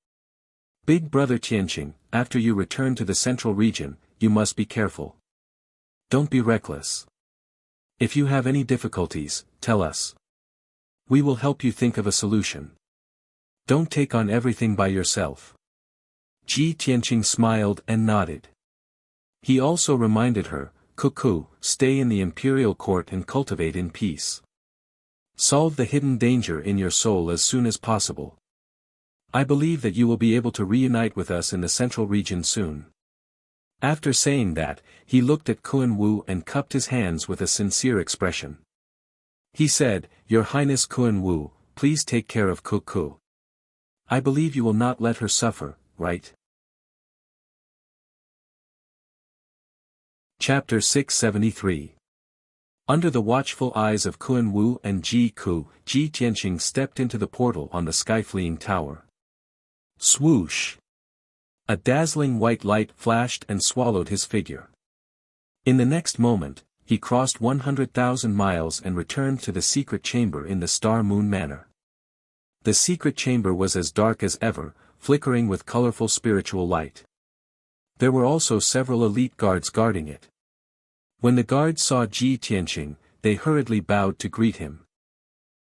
Big brother Tianqing, after you return to the central region, you must be careful. Don't be reckless. If you have any difficulties, tell us. We will help you think of a solution. Don't take on everything by yourself. Ji Tianqing smiled and nodded. He also reminded her, Cuckoo, stay in the imperial court and cultivate in peace. Solve the hidden danger in your soul as soon as possible. I believe that you will be able to reunite with us in the central region soon. After saying that, he looked at Kun Wu and cupped his hands with a sincere expression. He said, Your Highness Kun Wu, please take care of Cuckoo. I believe you will not let her suffer, right? Chapter 673. Under the watchful eyes of Kun Wu and Ji Ku, Ji Tianqing stepped into the portal on the sky-fleeing tower. Swoosh! A dazzling white light flashed and swallowed his figure. In the next moment, he crossed 100,000 miles and returned to the secret chamber in the Star Moon Manor. The secret chamber was as dark as ever, flickering with colorful spiritual light. There were also several elite guards guarding it. When the guards saw Ji Tianqing, they hurriedly bowed to greet him.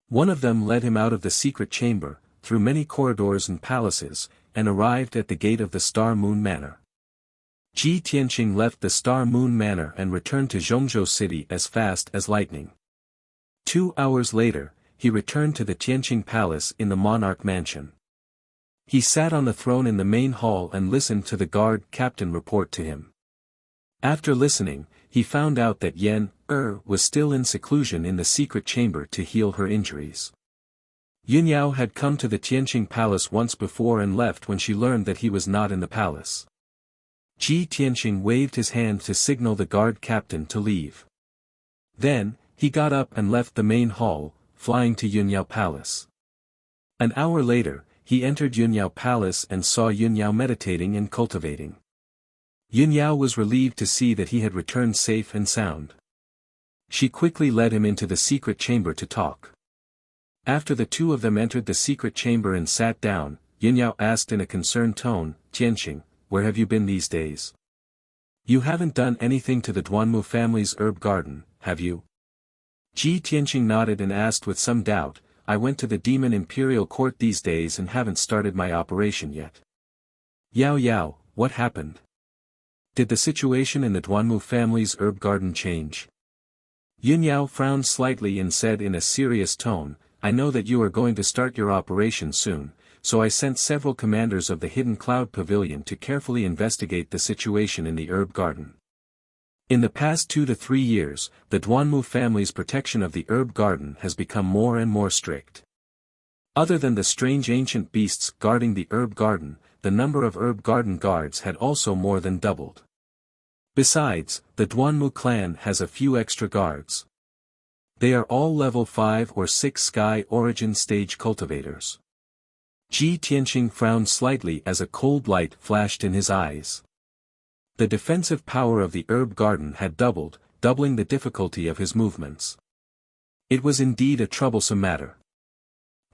One of them led him out of the secret chamber, through many corridors and palaces, and arrived at the gate of the Star Moon Manor. Ji Tianqing left the Star Moon Manor and returned to Zhongzhou City as fast as lightning. 2 hours later, he returned to the Tianqing Palace in the Monarch Mansion. He sat on the throne in the main hall and listened to the guard captain report to him. After listening, he found out that Yan was still in seclusion in the secret chamber to heal her injuries. Yunyao had come to the Tianqing Palace once before and left when she learned that he was not in the palace. Ji Tianqing waved his hand to signal the guard captain to leave. Then, he got up and left the main hall, flying to Yunyao Palace. An hour later, he entered Yunyao Palace and saw Yunyao meditating and cultivating. Yunyao was relieved to see that he had returned safe and sound. She quickly led him into the secret chamber to talk. After the two of them entered the secret chamber and sat down, Yunyao asked in a concerned tone, Tianqing, where have you been these days? You haven't done anything to the Duanmu family's herb garden, have you? Ji Tianqing nodded and asked with some doubt, I went to the Demon Imperial Court these days and haven't started my operation yet. Yao, what happened? Did the situation in the Duanmu family's herb garden change? Yunyao frowned slightly and said in a serious tone, I know that you are going to start your operation soon, so I sent several commanders of the Hidden Cloud Pavilion to carefully investigate the situation in the herb garden. In the past 2 to 3 years, the Duanmu family's protection of the herb garden has become more and more strict. Other than the strange ancient beasts guarding the herb garden, the number of herb garden guards had also more than doubled. Besides, the Duanmu clan has a few extra guards. They are all level 5 or 6 sky origin stage cultivators. Ji Tianqing frowned slightly as a cold light flashed in his eyes. The defensive power of the herb garden had doubled, doubling the difficulty of his movements. It was indeed a troublesome matter.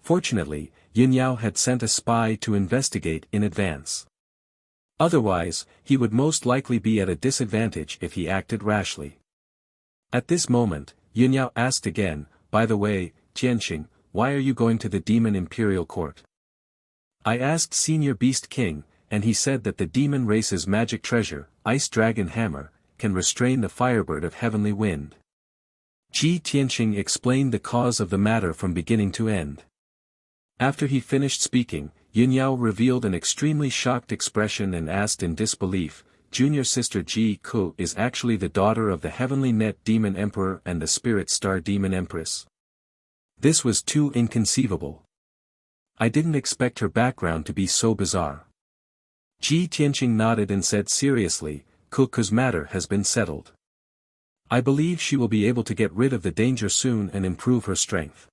Fortunately, Yin Yao had sent a spy to investigate in advance. Otherwise, he would most likely be at a disadvantage if he acted rashly. At this moment, Yin Yao asked again, "By the way, Tianqing, why are you going to the Demon Imperial Court?" "I asked Senior Beast King, and he said that the demon race's magic treasure, Ice Dragon Hammer, can restrain the Firebird of Heavenly Wind." Ji Tianqing explained the cause of the matter from beginning to end. After he finished speaking, Yin Yao revealed an extremely shocked expression and asked in disbelief, "Junior sister Ji Ku is actually the daughter of the Heavenly Net Demon Emperor and the Spirit Star Demon Empress?" This was too inconceivable. I didn't expect her background to be so bizarre. Ji Tianqing nodded and said seriously, "Ku's matter has been settled. I believe she will be able to get rid of the danger soon and improve her strength.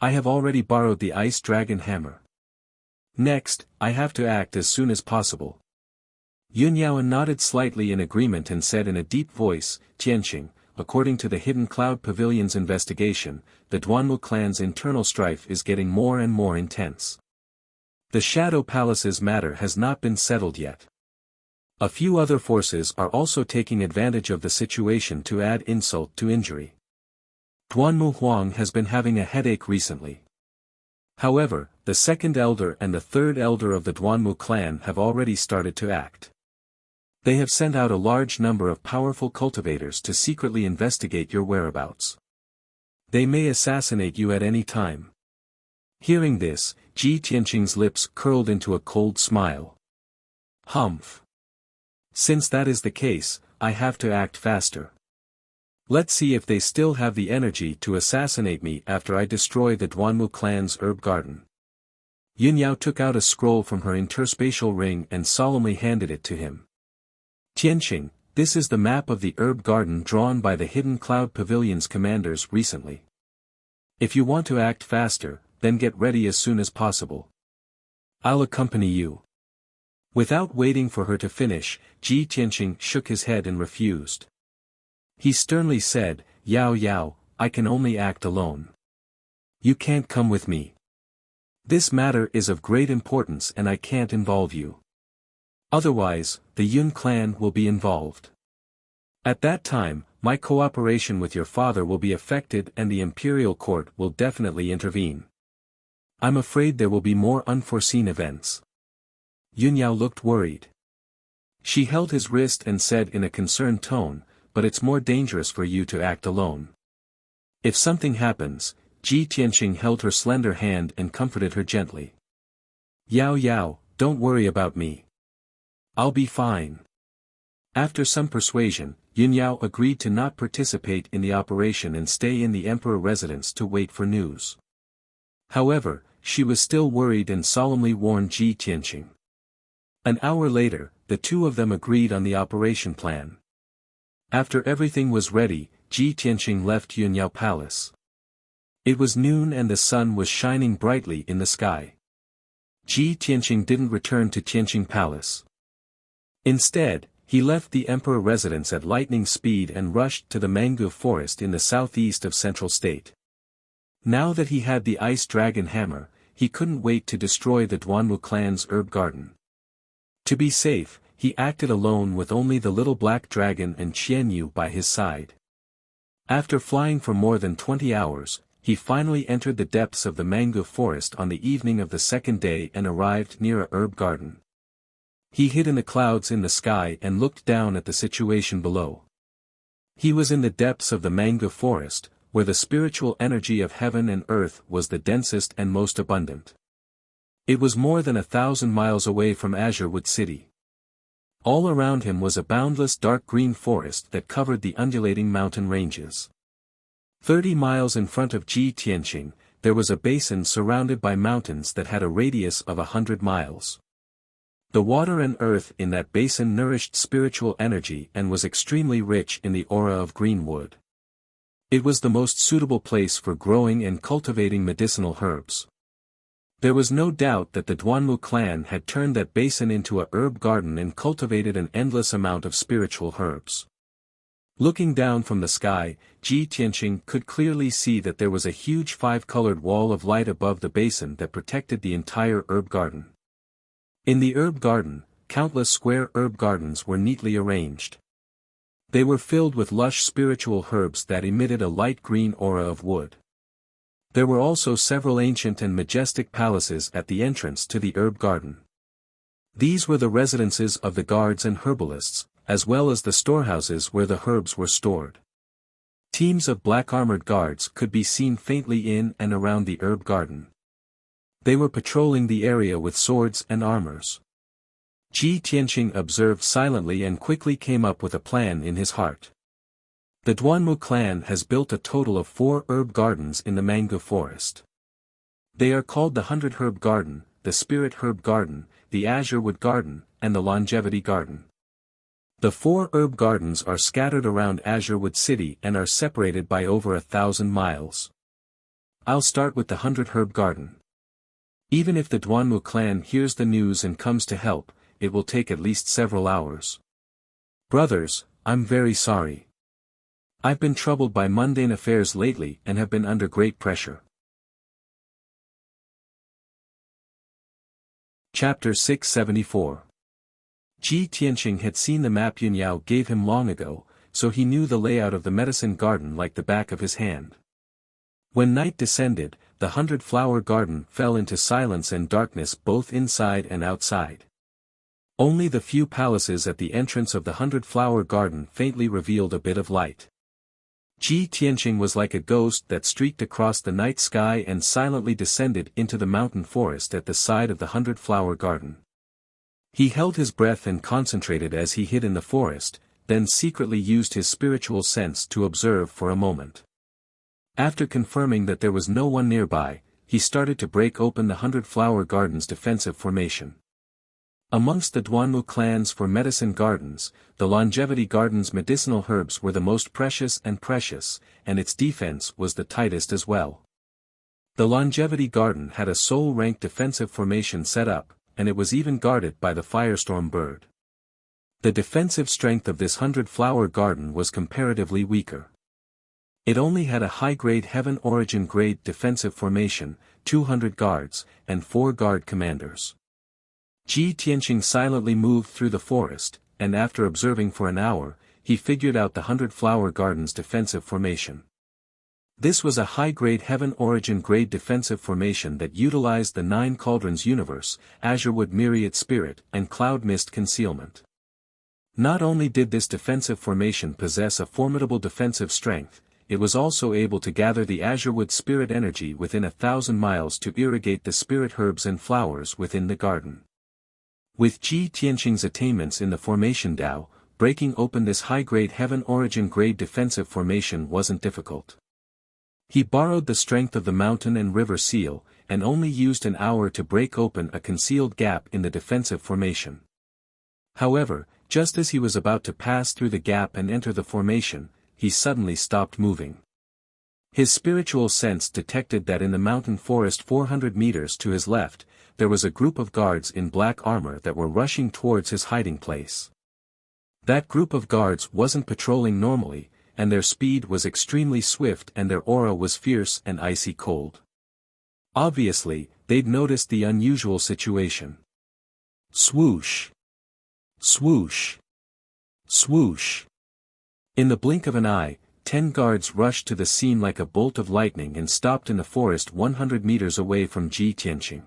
I have already borrowed the Ice Dragon Hammer. Next, I have to act as soon as possible." Yun Yao nodded slightly in agreement and said in a deep voice, "Tianqing, according to the Hidden Cloud Pavilion's investigation, the Duanmu clan's internal strife is getting more and more intense. The Shadow Palace's matter has not been settled yet. A few other forces are also taking advantage of the situation to add insult to injury. Duanmu Huang has been having a headache recently. However, the second elder and the third elder of the Duanmu clan have already started to act. They have sent out a large number of powerful cultivators to secretly investigate your whereabouts. They may assassinate you at any time." Hearing this, Ji Tianqing's lips curled into a cold smile. "Humph. Since that is the case, I have to act faster. Let's see if they still have the energy to assassinate me after I destroy the Duanmu clan's herb garden." Yin Yao took out a scroll from her interspatial ring and solemnly handed it to him. "Tianqing, this is the map of the herb garden drawn by the Hidden Cloud Pavilion's commanders recently. If you want to act faster, then get ready as soon as possible. I'll accompany you." Without waiting for her to finish, Ji Tianqing shook his head and refused. He sternly said, "Yao Yao, I can only act alone. You can't come with me. This matter is of great importance and I can't involve you. Otherwise, the Yun clan will be involved. At that time, my cooperation with your father will be affected and the imperial court will definitely intervene. I'm afraid there will be more unforeseen events." Yun Yao looked worried. She held his wrist and said in a concerned tone, "But it's more dangerous for you to act alone. If something happens," Ji Tianqing held her slender hand and comforted her gently. "Yao Yao, don't worry about me. I'll be fine." After some persuasion, Yin Yao agreed to not participate in the operation and stay in the emperor residence to wait for news. However, she was still worried and solemnly warned Ji Tianqing. An hour later, the two of them agreed on the operation plan. After everything was ready, Ji Tianqing left Yun Yao Palace. It was noon and the sun was shining brightly in the sky. Ji Tianqing didn't return to Tianqing Palace. Instead, he left the emperor residence at lightning speed and rushed to the mango forest in the southeast of Central State. Now that he had the Ice Dragon Hammer, he couldn't wait to destroy the Duanmu clan's herb garden. To be safe, he acted alone with only the little black dragon and Qian Yu by his side. After flying for more than 20 hours, he finally entered the depths of the mango forest on the evening of the second day and arrived near a herb garden. He hid in the clouds in the sky and looked down at the situation below. He was in the depths of the mango forest, where the spiritual energy of heaven and earth was the densest and most abundant. It was more than 1,000 miles away from Azurewood City. All around him was a boundless dark green forest that covered the undulating mountain ranges. 30 miles in front of Ji Tianqing, there was a basin surrounded by mountains that had a radius of 100 miles. The water and earth in that basin nourished spiritual energy and was extremely rich in the aura of green wood. It was the most suitable place for growing and cultivating medicinal herbs. There was no doubt that the Duanmu clan had turned that basin into a herb garden and cultivated an endless amount of spiritual herbs. Looking down from the sky, Ji Tianqing could clearly see that there was a huge five-colored wall of light above the basin that protected the entire herb garden. In the herb garden, countless square herb gardens were neatly arranged. They were filled with lush spiritual herbs that emitted a light green aura of wood. There were also several ancient and majestic palaces at the entrance to the herb garden. These were the residences of the guards and herbalists, as well as the storehouses where the herbs were stored. Teams of black-armored guards could be seen faintly in and around the herb garden. They were patrolling the area with swords and armors. Ji Tianqing observed silently and quickly came up with a plan in his heart. The Duanmu clan has built a total of 4 herb gardens in the mango forest. They are called the 100 Herb Garden, the Spirit Herb Garden, the Azure Wood Garden, and the Longevity Garden. The 4 herb gardens are scattered around Azure Wood City and are separated by over 1,000 miles. I'll start with the 100 Herb Garden. Even if the Duanmu clan hears the news and comes to help, it will take at least several hours. Brothers, I'm very sorry. I've been troubled by mundane affairs lately and have been under great pressure. Chapter 674. Ji Tianqing had seen the map Yunyao gave him long ago, so he knew the layout of the medicine garden like the back of his hand. When night descended, the 100-flower garden fell into silence and darkness both inside and outside. Only the few palaces at the entrance of the 100-flower garden faintly revealed a bit of light. Ji Tianqing was like a ghost that streaked across the night sky and silently descended into the mountain forest at the side of the 100-flower garden. He held his breath and concentrated as he hid in the forest, then secretly used his spiritual sense to observe for a moment. After confirming that there was no one nearby, he started to break open the 100-flower garden's defensive formation. Amongst the Duanmu clans for medicine gardens, the Longevity Garden's medicinal herbs were the most precious, and its defense was the tightest as well. The Longevity Garden had a sole-rank defensive formation set up, and it was even guarded by the firestorm bird. The defensive strength of this 100-flower garden was comparatively weaker. It only had a high-grade Heaven Origin grade defensive formation, 200 guards, and 4 guard commanders. Ji Tianqing silently moved through the forest, and after observing for an hour, he figured out the 100-flower garden's defensive formation. This was a high-grade Heaven Origin grade defensive formation that utilized the 9 Cauldrons universe, Azurewood Myriad Spirit, and Cloud Mist Concealment. Not only did this defensive formation possess a formidable defensive strength, it was also able to gather the Azurewood spirit energy within 1,000 miles to irrigate the spirit herbs and flowers within the garden. With Ji Tianqing's attainments in the formation Dao, breaking open this high-grade Heaven Origin grade defensive formation wasn't difficult. He borrowed the strength of the mountain and river seal, and only used an hour to break open a concealed gap in the defensive formation. However, just as he was about to pass through the gap and enter the formation, he suddenly stopped moving. His spiritual sense detected that in the mountain forest 400 meters to his left, there was a group of guards in black armor that were rushing towards his hiding place. That group of guards wasn't patrolling normally, and their speed was extremely swift and their aura was fierce and icy cold. Obviously, they'd noticed the unusual situation. Swoosh! Swoosh! Swoosh! In the blink of an eye, 10 guards rushed to the scene like a bolt of lightning and stopped in the forest 100 meters away from Ji Tianqing.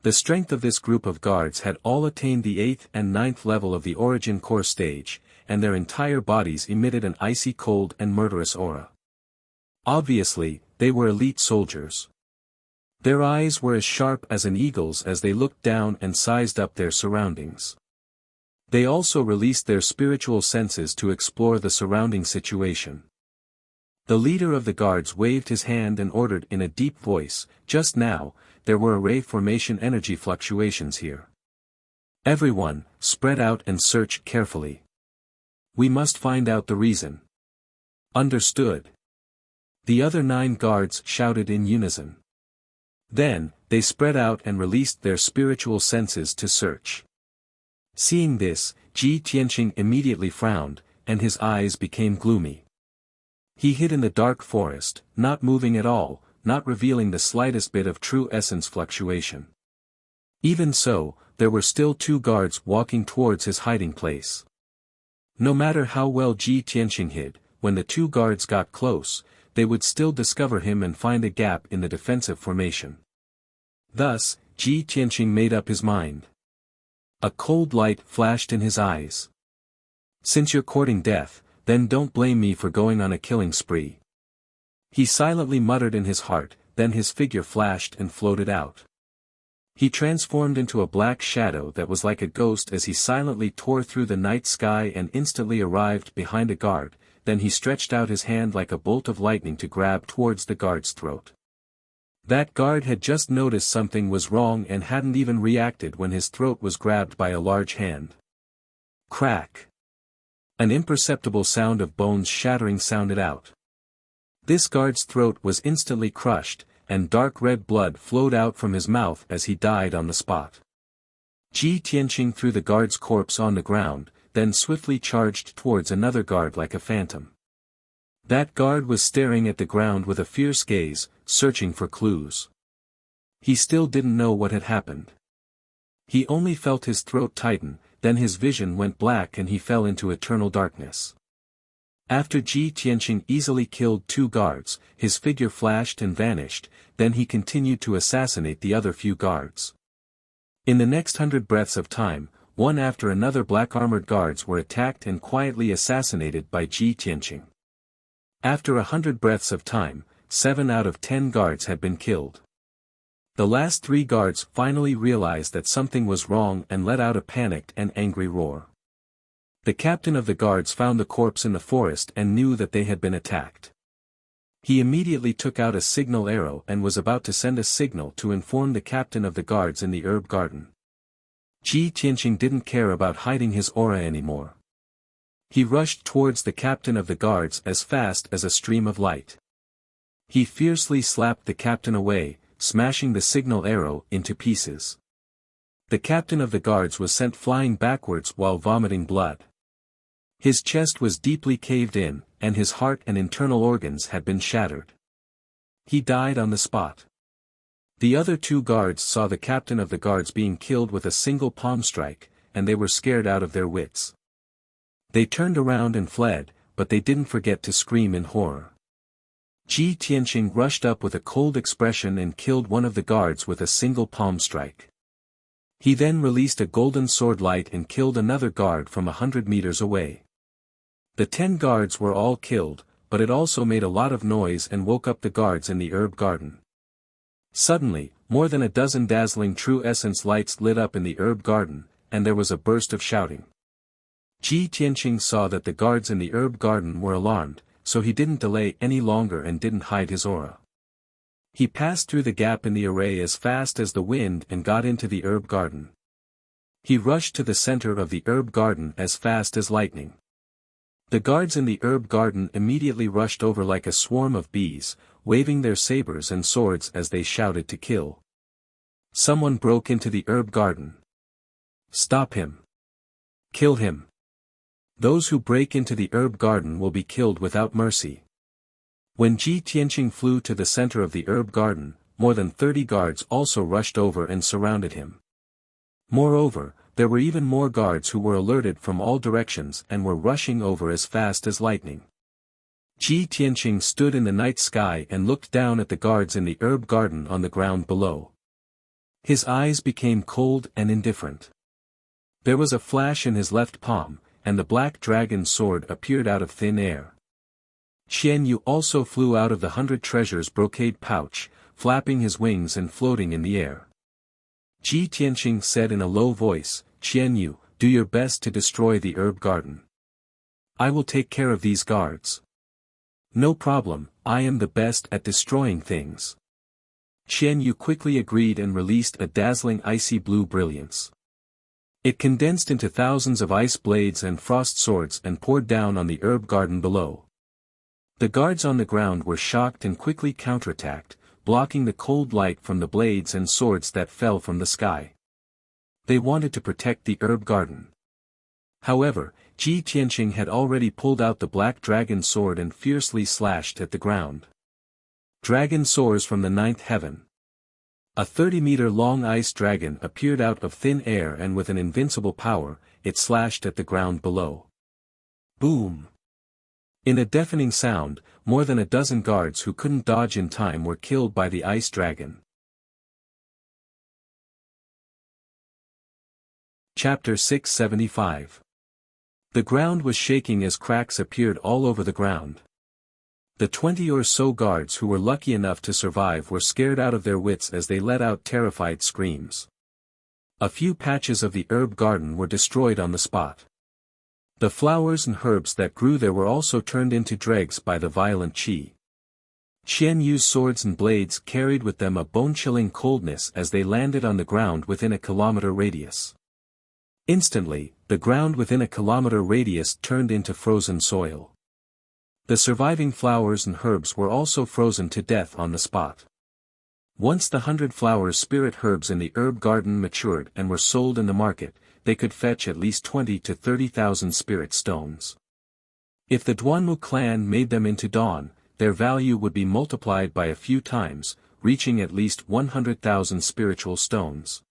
The strength of this group of guards had all attained the 8th and 9th level of the Origin Core stage, and their entire bodies emitted an icy cold and murderous aura. Obviously, they were elite soldiers. Their eyes were as sharp as an eagle's as they looked down and sized up their surroundings. They also released their spiritual senses to explore the surrounding situation. The leader of the guards waved his hand and ordered in a deep voice, "Just now, there were array formation energy fluctuations here. Everyone, spread out and search carefully. We must find out the reason." "Understood." The other 9 guards shouted in unison. Then, they spread out and released their spiritual senses to search. Seeing this, Ji Tianqing immediately frowned, and his eyes became gloomy. He hid in the dark forest, not moving at all, not revealing the slightest bit of true essence fluctuation. Even so, there were still 2 guards walking towards his hiding place. No matter how well Ji Tianqing hid, when the 2 guards got close, they would still discover him and find a gap in the defensive formation. Thus, Ji Tianqing made up his mind. A cold light flashed in his eyes. "Since you're courting death, then don't blame me for going on a killing spree." He silently muttered in his heart, then his figure flashed and floated out. He transformed into a black shadow that was like a ghost as he silently tore through the night sky and instantly arrived behind a guard, then he stretched out his hand like a bolt of lightning to grab towards the guard's throat. That guard had just noticed something was wrong and hadn't even reacted when his throat was grabbed by a large hand. Crack! An imperceptible sound of bones shattering sounded out. This guard's throat was instantly crushed, and dark red blood flowed out from his mouth as he died on the spot. Ji Tianqing threw the guard's corpse on the ground, then swiftly charged towards another guard like a phantom. That guard was staring at the ground with a fierce gaze, searching for clues. He still didn't know what had happened. He only felt his throat tighten, then his vision went black and he fell into eternal darkness. After Ji Tianqing easily killed 2 guards, his figure flashed and vanished, then he continued to assassinate the other few guards. In the next 100 breaths of time, one after another black-armored guards were attacked and quietly assassinated by Ji Tianqing. After 100 breaths of time, 7 out of 10 guards had been killed. The last 3 guards finally realized that something was wrong and let out a panicked and angry roar. The captain of the guards found the corpse in the forest and knew that they had been attacked. He immediately took out a signal arrow and was about to send a signal to inform the captain of the guards in the herb garden. Ji Tianqing didn't care about hiding his aura anymore. He rushed towards the captain of the guards as fast as a stream of light. He fiercely slapped the captain away, smashing the signal arrow into pieces. The captain of the guards was sent flying backwards while vomiting blood. His chest was deeply caved in, and his heart and internal organs had been shattered. He died on the spot. The other 2 guards saw the captain of the guards being killed with a single palm strike, and they were scared out of their wits. They turned around and fled, but they didn't forget to scream in horror. Ji Tianqing rushed up with a cold expression and killed one of the guards with a single palm strike. He then released a golden sword light and killed another guard from 100 meters away. The 10 guards were all killed, but it also made a lot of noise and woke up the guards in the herb garden. Suddenly, more than a dozen dazzling true essence lights lit up in the herb garden, and there was a burst of shouting. Ji Tianqing saw that the guards in the herb garden were alarmed, so he didn't delay any longer and didn't hide his aura. He passed through the gap in the array as fast as the wind and got into the herb garden. He rushed to the center of the herb garden as fast as lightning. The guards in the herb garden immediately rushed over like a swarm of bees, waving their sabers and swords as they shouted to kill. Someone broke into the herb garden. Stop him. Kill him. Those who break into the herb garden will be killed without mercy. When Ji Tianqing flew to the center of the herb garden, more than 30 guards also rushed over and surrounded him. Moreover, there were even more guards who were alerted from all directions and were rushing over as fast as lightning. Ji Tianqing stood in the night sky and looked down at the guards in the herb garden on the ground below. His eyes became cold and indifferent. There was a flash in his left palm, and the black dragon sword appeared out of thin air. Qian Yu also flew out of the 100 treasures brocade pouch, flapping his wings and floating in the air. Ji Tianqing said in a low voice, Qian Yu, do your best to destroy the herb garden. I will take care of these guards. No problem, I am the best at destroying things. Qian Yu quickly agreed and released a dazzling icy blue brilliance. It condensed into thousands of ice blades and frost swords and poured down on the herb garden below. The guards on the ground were shocked and quickly counterattacked, blocking the cold light from the blades and swords that fell from the sky. They wanted to protect the herb garden. However, Ji Tianqing had already pulled out the black dragon sword and fiercely slashed at the ground. Dragon soars from the ninth heaven. A 30-meter-long ice dragon appeared out of thin air and with an invincible power, it slashed at the ground below. Boom! In a deafening sound, more than a dozen guards who couldn't dodge in time were killed by the ice dragon. Chapter 675. The ground was shaking as cracks appeared all over the ground. The 20 or so guards who were lucky enough to survive were scared out of their wits as they let out terrified screams. A few patches of the herb garden were destroyed on the spot. The flowers and herbs that grew there were also turned into dregs by the violent qi. Qian Yu's swords and blades carried with them a bone-chilling coldness as they landed on the ground within a kilometer radius. Instantly, the ground within a kilometer radius turned into frozen soil. The surviving flowers and herbs were also frozen to death on the spot. Once the 100-flower spirit herbs in the herb garden matured and were sold in the market, they could fetch at least 20 to 30,000 spirit stones. If the Duanmu clan made them into dawn, their value would be multiplied by a few times, reaching at least 100,000 spiritual stones.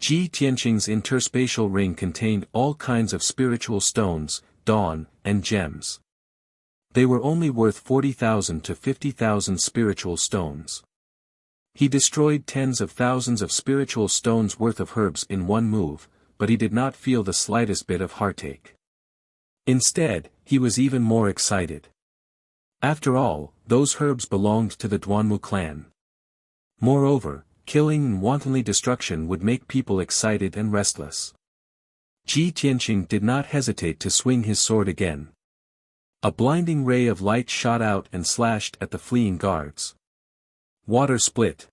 Ji Tianqing's interspatial ring contained all kinds of spiritual stones, dawn, and gems. They were only worth 40,000 to 50,000 spiritual stones. He destroyed tens of thousands of spiritual stones worth of herbs in one move, but he did not feel the slightest bit of heartache. Instead, he was even more excited. After all, those herbs belonged to the Duanmu clan. Moreover, killing and wantonly destruction would make people excited and restless. Ji Tianqing did not hesitate to swing his sword again. A blinding ray of light shot out and slashed at the fleeing guards. Water split.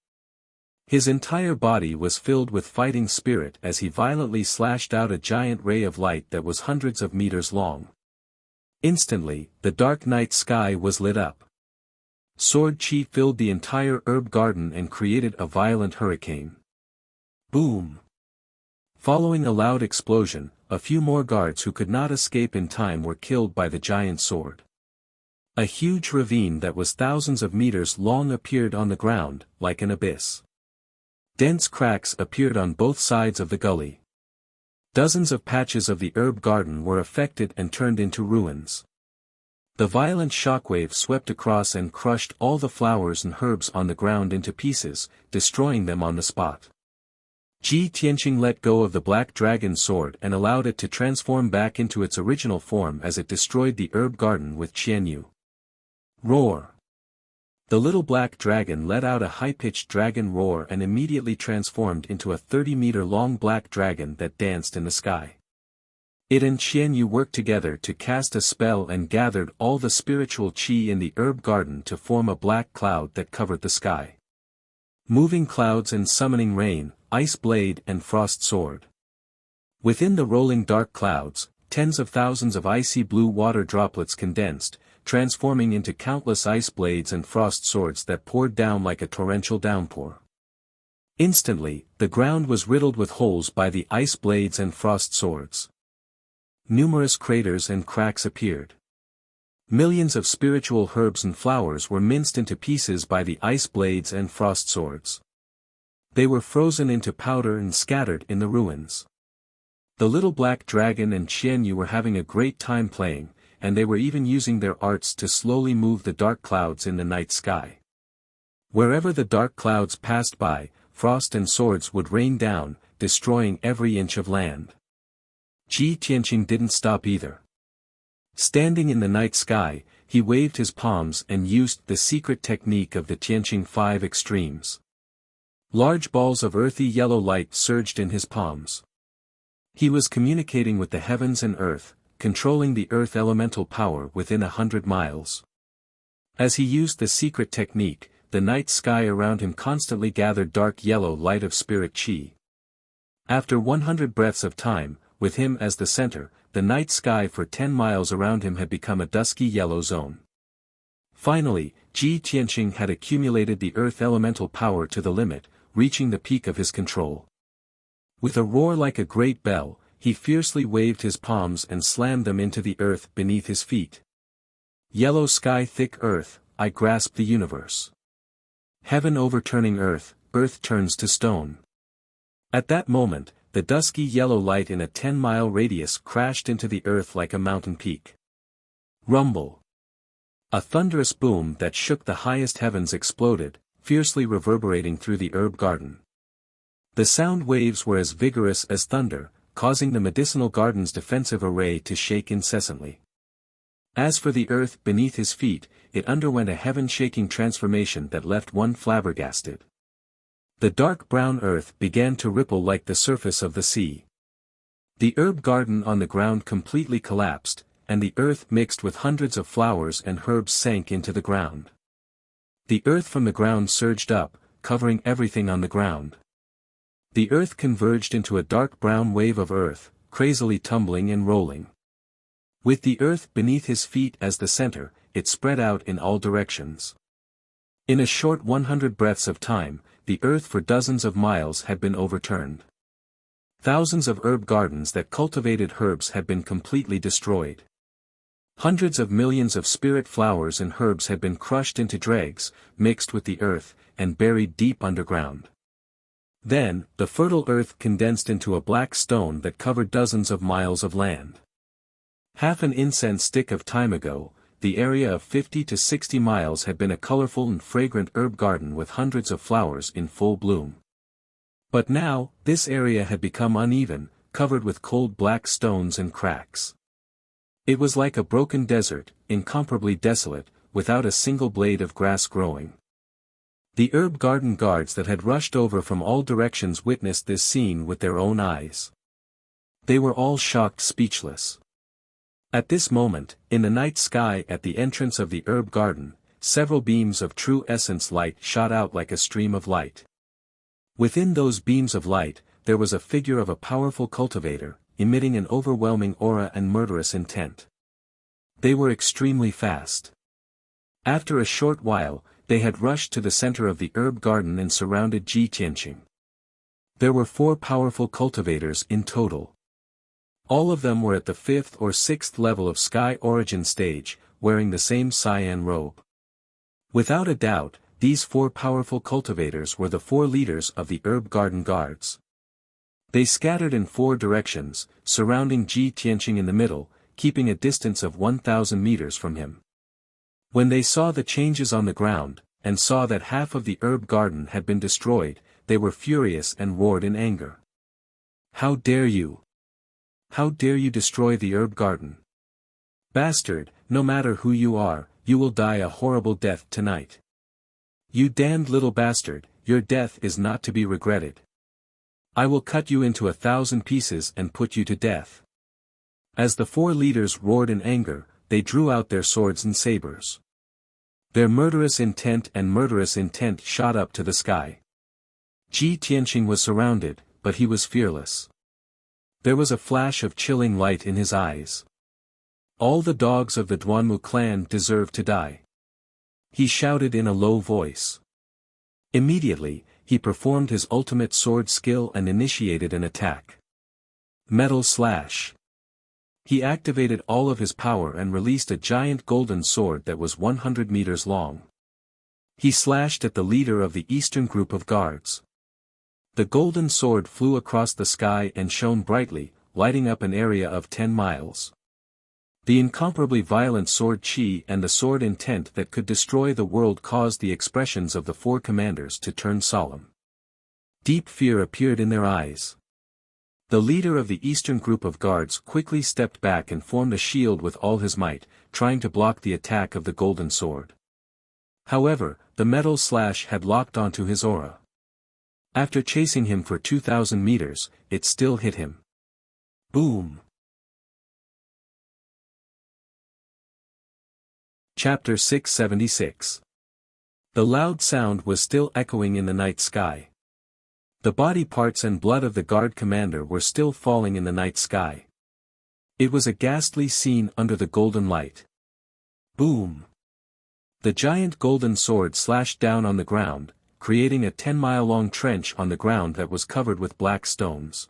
His entire body was filled with fighting spirit as he violently slashed out a giant ray of light that was hundreds of meters long. Instantly, the dark night sky was lit up. Sword chi filled the entire herb garden and created a violent hurricane. Boom! Following a loud explosion, a few more guards who could not escape in time were killed by the giant sword. A huge ravine that was thousands of meters long appeared on the ground, like an abyss. Dense cracks appeared on both sides of the gully. Dozens of patches of the herb garden were affected and turned into ruins. The violent shockwave swept across and crushed all the flowers and herbs on the ground into pieces, destroying them on the spot. Ji Tianqing let go of the black dragon sword and allowed it to transform back into its original form as it destroyed the herb garden with Qian Yu. Roar! The little black dragon let out a high-pitched dragon roar and immediately transformed into a 30-meter-long black dragon that danced in the sky. It and Qian Yu worked together to cast a spell and gathered all the spiritual qi in the herb garden to form a black cloud that covered the sky. Moving clouds and summoning rain, ice blade and frost sword. Within the rolling dark clouds, tens of thousands of icy blue water droplets condensed, transforming into countless ice blades and frost swords that poured down like a torrential downpour. Instantly, the ground was riddled with holes by the ice blades and frost swords. Numerous craters and cracks appeared. Millions of spiritual herbs and flowers were minced into pieces by the ice blades and frost swords. They were frozen into powder and scattered in the ruins. The little black dragon and Qian Yu were having a great time playing, and they were even using their arts to slowly move the dark clouds in the night sky. Wherever the dark clouds passed by, frost and swords would rain down, destroying every inch of land. Ji Tianqing didn't stop either. Standing in the night sky, he waved his palms and used the secret technique of the Tianqing 5 extremes. Large balls of earthy yellow light surged in his palms. He was communicating with the heavens and earth, controlling the earth elemental power within 100 miles. As he used the secret technique, the night sky around him constantly gathered dark yellow light of spirit chi. After 100 breaths of time, with him as the center, the night sky for 10 miles around him had become a dusky yellow zone. Finally, Ji Tianqing had accumulated the earth elemental power to the limit, reaching the peak of his control. With a roar like a great bell, he fiercely waved his palms and slammed them into the earth beneath his feet. Yellow sky thick earth, I grasp the universe. Heaven overturning earth, earth turns to stone. At that moment, the dusky yellow light in a 10-mile radius crashed into the earth like a mountain peak. Rumble. A thunderous boom that shook the highest heavens exploded, fiercely reverberating through the herb garden. The sound waves were as vigorous as thunder, causing the medicinal garden's defensive array to shake incessantly. As for the earth beneath his feet, it underwent a heaven-shaking transformation that left one flabbergasted. The dark brown earth began to ripple like the surface of the sea. The herb garden on the ground completely collapsed, and the earth mixed with hundreds of flowers and herbs sank into the ground. The earth from the ground surged up, covering everything on the ground. The earth converged into a dark brown wave of earth, crazily tumbling and rolling. With the earth beneath his feet as the center, it spread out in all directions. In a short 100 breaths of time, the earth for dozens of miles had been overturned. Thousands of herb gardens that cultivated herbs had been completely destroyed. Hundreds of millions of spirit flowers and herbs had been crushed into dregs, mixed with the earth, and buried deep underground. Then, the fertile earth condensed into a black stone that covered dozens of miles of land. Half an incense stick of time ago, the area of 50 to 60 miles had been a colorful and fragrant herb garden with hundreds of flowers in full bloom. But now, this area had become uneven, covered with cold black stones and cracks. It was like a broken desert, incomparably desolate, without a single blade of grass growing. The herb garden guards that had rushed over from all directions witnessed this scene with their own eyes. They were all shocked speechless. At this moment, in the night sky at the entrance of the herb garden, several beams of true essence light shot out like a stream of light. Within those beams of light, there was a figure of a powerful cultivator, emitting an overwhelming aura and murderous intent. They were extremely fast. After a short while, they had rushed to the center of the herb garden and surrounded Ji Tianqing. There were 4 powerful cultivators in total. All of them were at the 5th or 6th level of Sky Origin stage, wearing the same cyan robe. Without a doubt, these 4 powerful cultivators were the 4 leaders of the herb garden guards. They scattered in 4 directions, surrounding Ji Tianqing in the middle, keeping a distance of 1,000 meters from him. When they saw the changes on the ground, and saw that half of the herb garden had been destroyed, they were furious and roared in anger. "How dare you? How dare you destroy the herb garden? Bastard, no matter who you are, you will die a horrible death tonight. You damned little bastard, your death is not to be regretted. I will cut you into 1,000 pieces and put you to death." As the 4 leaders roared in anger, they drew out their swords and sabers. Their murderous intent shot up to the sky. Ji Tianqing was surrounded, but he was fearless. There was a flash of chilling light in his eyes. All the dogs of the Duanmu clan deserve to die. He shouted in a low voice. Immediately, he performed his ultimate sword skill and initiated an attack. Metal Slash. He activated all of his power and released a giant golden sword that was 100 meters long. He slashed at the leader of the eastern group of guards. The golden sword flew across the sky and shone brightly, lighting up an area of 10 miles. The incomparably violent sword chi and the sword intent that could destroy the world caused the expressions of the 4 commanders to turn solemn. Deep fear appeared in their eyes. The leader of the eastern group of guards quickly stepped back and formed a shield with all his might, trying to block the attack of the golden sword. However, the metal slash had locked onto his aura. After chasing him for 2,000 meters, it still hit him. Boom! Chapter 676. The loud sound was still echoing in the night sky. The body parts and blood of the guard commander were still falling in the night sky. It was a ghastly scene under the golden light. Boom! The giant golden sword slashed down on the ground, creating a 10-mile-long trench on the ground that was covered with black stones.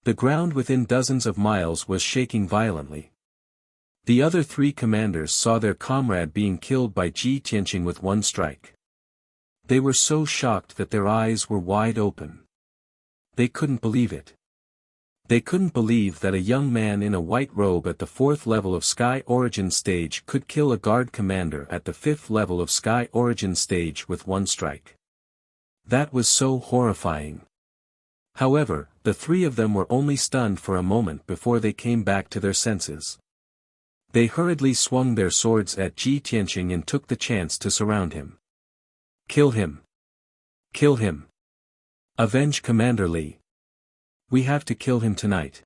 The ground within dozens of miles was shaking violently. The other three commanders saw their comrade being killed by Ji Tianqing with one strike. They were so shocked that their eyes were wide open. They couldn't believe it. They couldn't believe that a young man in a white robe at the 4th level of Sky Origin stage could kill a guard commander at the 5th level of Sky Origin stage with one strike. That was so horrifying. However, the three of them were only stunned for a moment before they came back to their senses. They hurriedly swung their swords at Ji Tianqing and took the chance to surround him. Kill him! Kill him! Avenge Commander Li! We have to kill him tonight.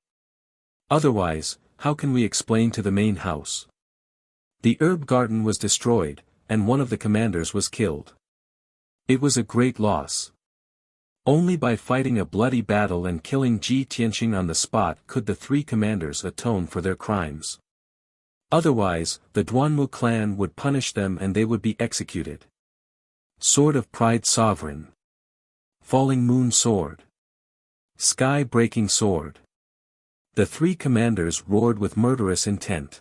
Otherwise, how can we explain to the main house? The herb garden was destroyed, and one of the commanders was killed. It was a great loss. Only by fighting a bloody battle and killing Ji Tianqing on the spot could the three commanders atone for their crimes. Otherwise, the Duanmu clan would punish them and they would be executed. Sword of Pride Sovereign. Falling Moon Sword. Sky-breaking sword. The three commanders roared with murderous intent.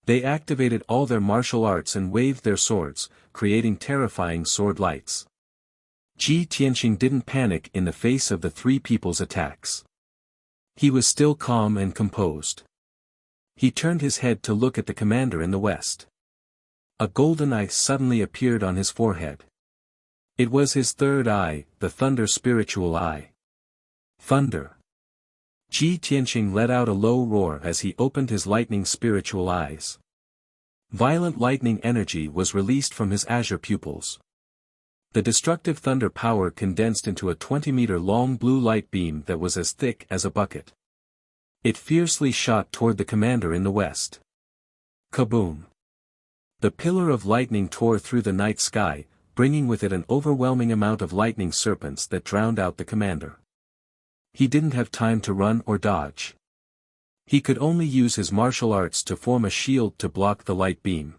They activated all their martial arts and waved their swords, creating terrifying sword lights. Ji Tianqing didn't panic in the face of the three people's attacks. He was still calm and composed. He turned his head to look at the commander in the west. A golden eye suddenly appeared on his forehead. It was his third eye, the Thunder Spiritual Eye. Thunder. Ji Tianqing let out a low roar as he opened his lightning spiritual eyes. Violent lightning energy was released from his azure pupils. The destructive thunder power condensed into a 20-meter-long blue light beam that was as thick as a bucket. It fiercely shot toward the commander in the west. Kaboom! The pillar of lightning tore through the night sky, bringing with it an overwhelming amount of lightning serpents that drowned out the commander. He didn't have time to run or dodge. He could only use his martial arts to form a shield to block the light beam.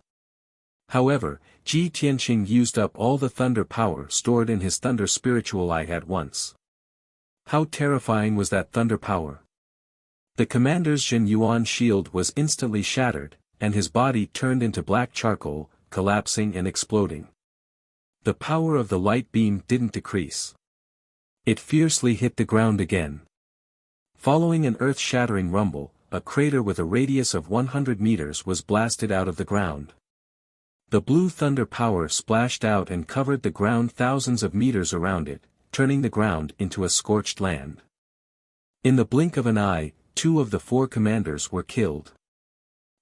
However, Ji Tianqing used up all the thunder power stored in his Thunder Spiritual Eye at once. How terrifying was that thunder power! The commander's Jin Yuan shield was instantly shattered, and his body turned into black charcoal, collapsing and exploding. The power of the light beam didn't decrease. It fiercely hit the ground again. Following an earth-shattering rumble, a crater with a radius of 100 meters was blasted out of the ground. The blue thunder power splashed out and covered the ground thousands of meters around it, turning the ground into a scorched land. In the blink of an eye, 2 of the 4 commanders were killed.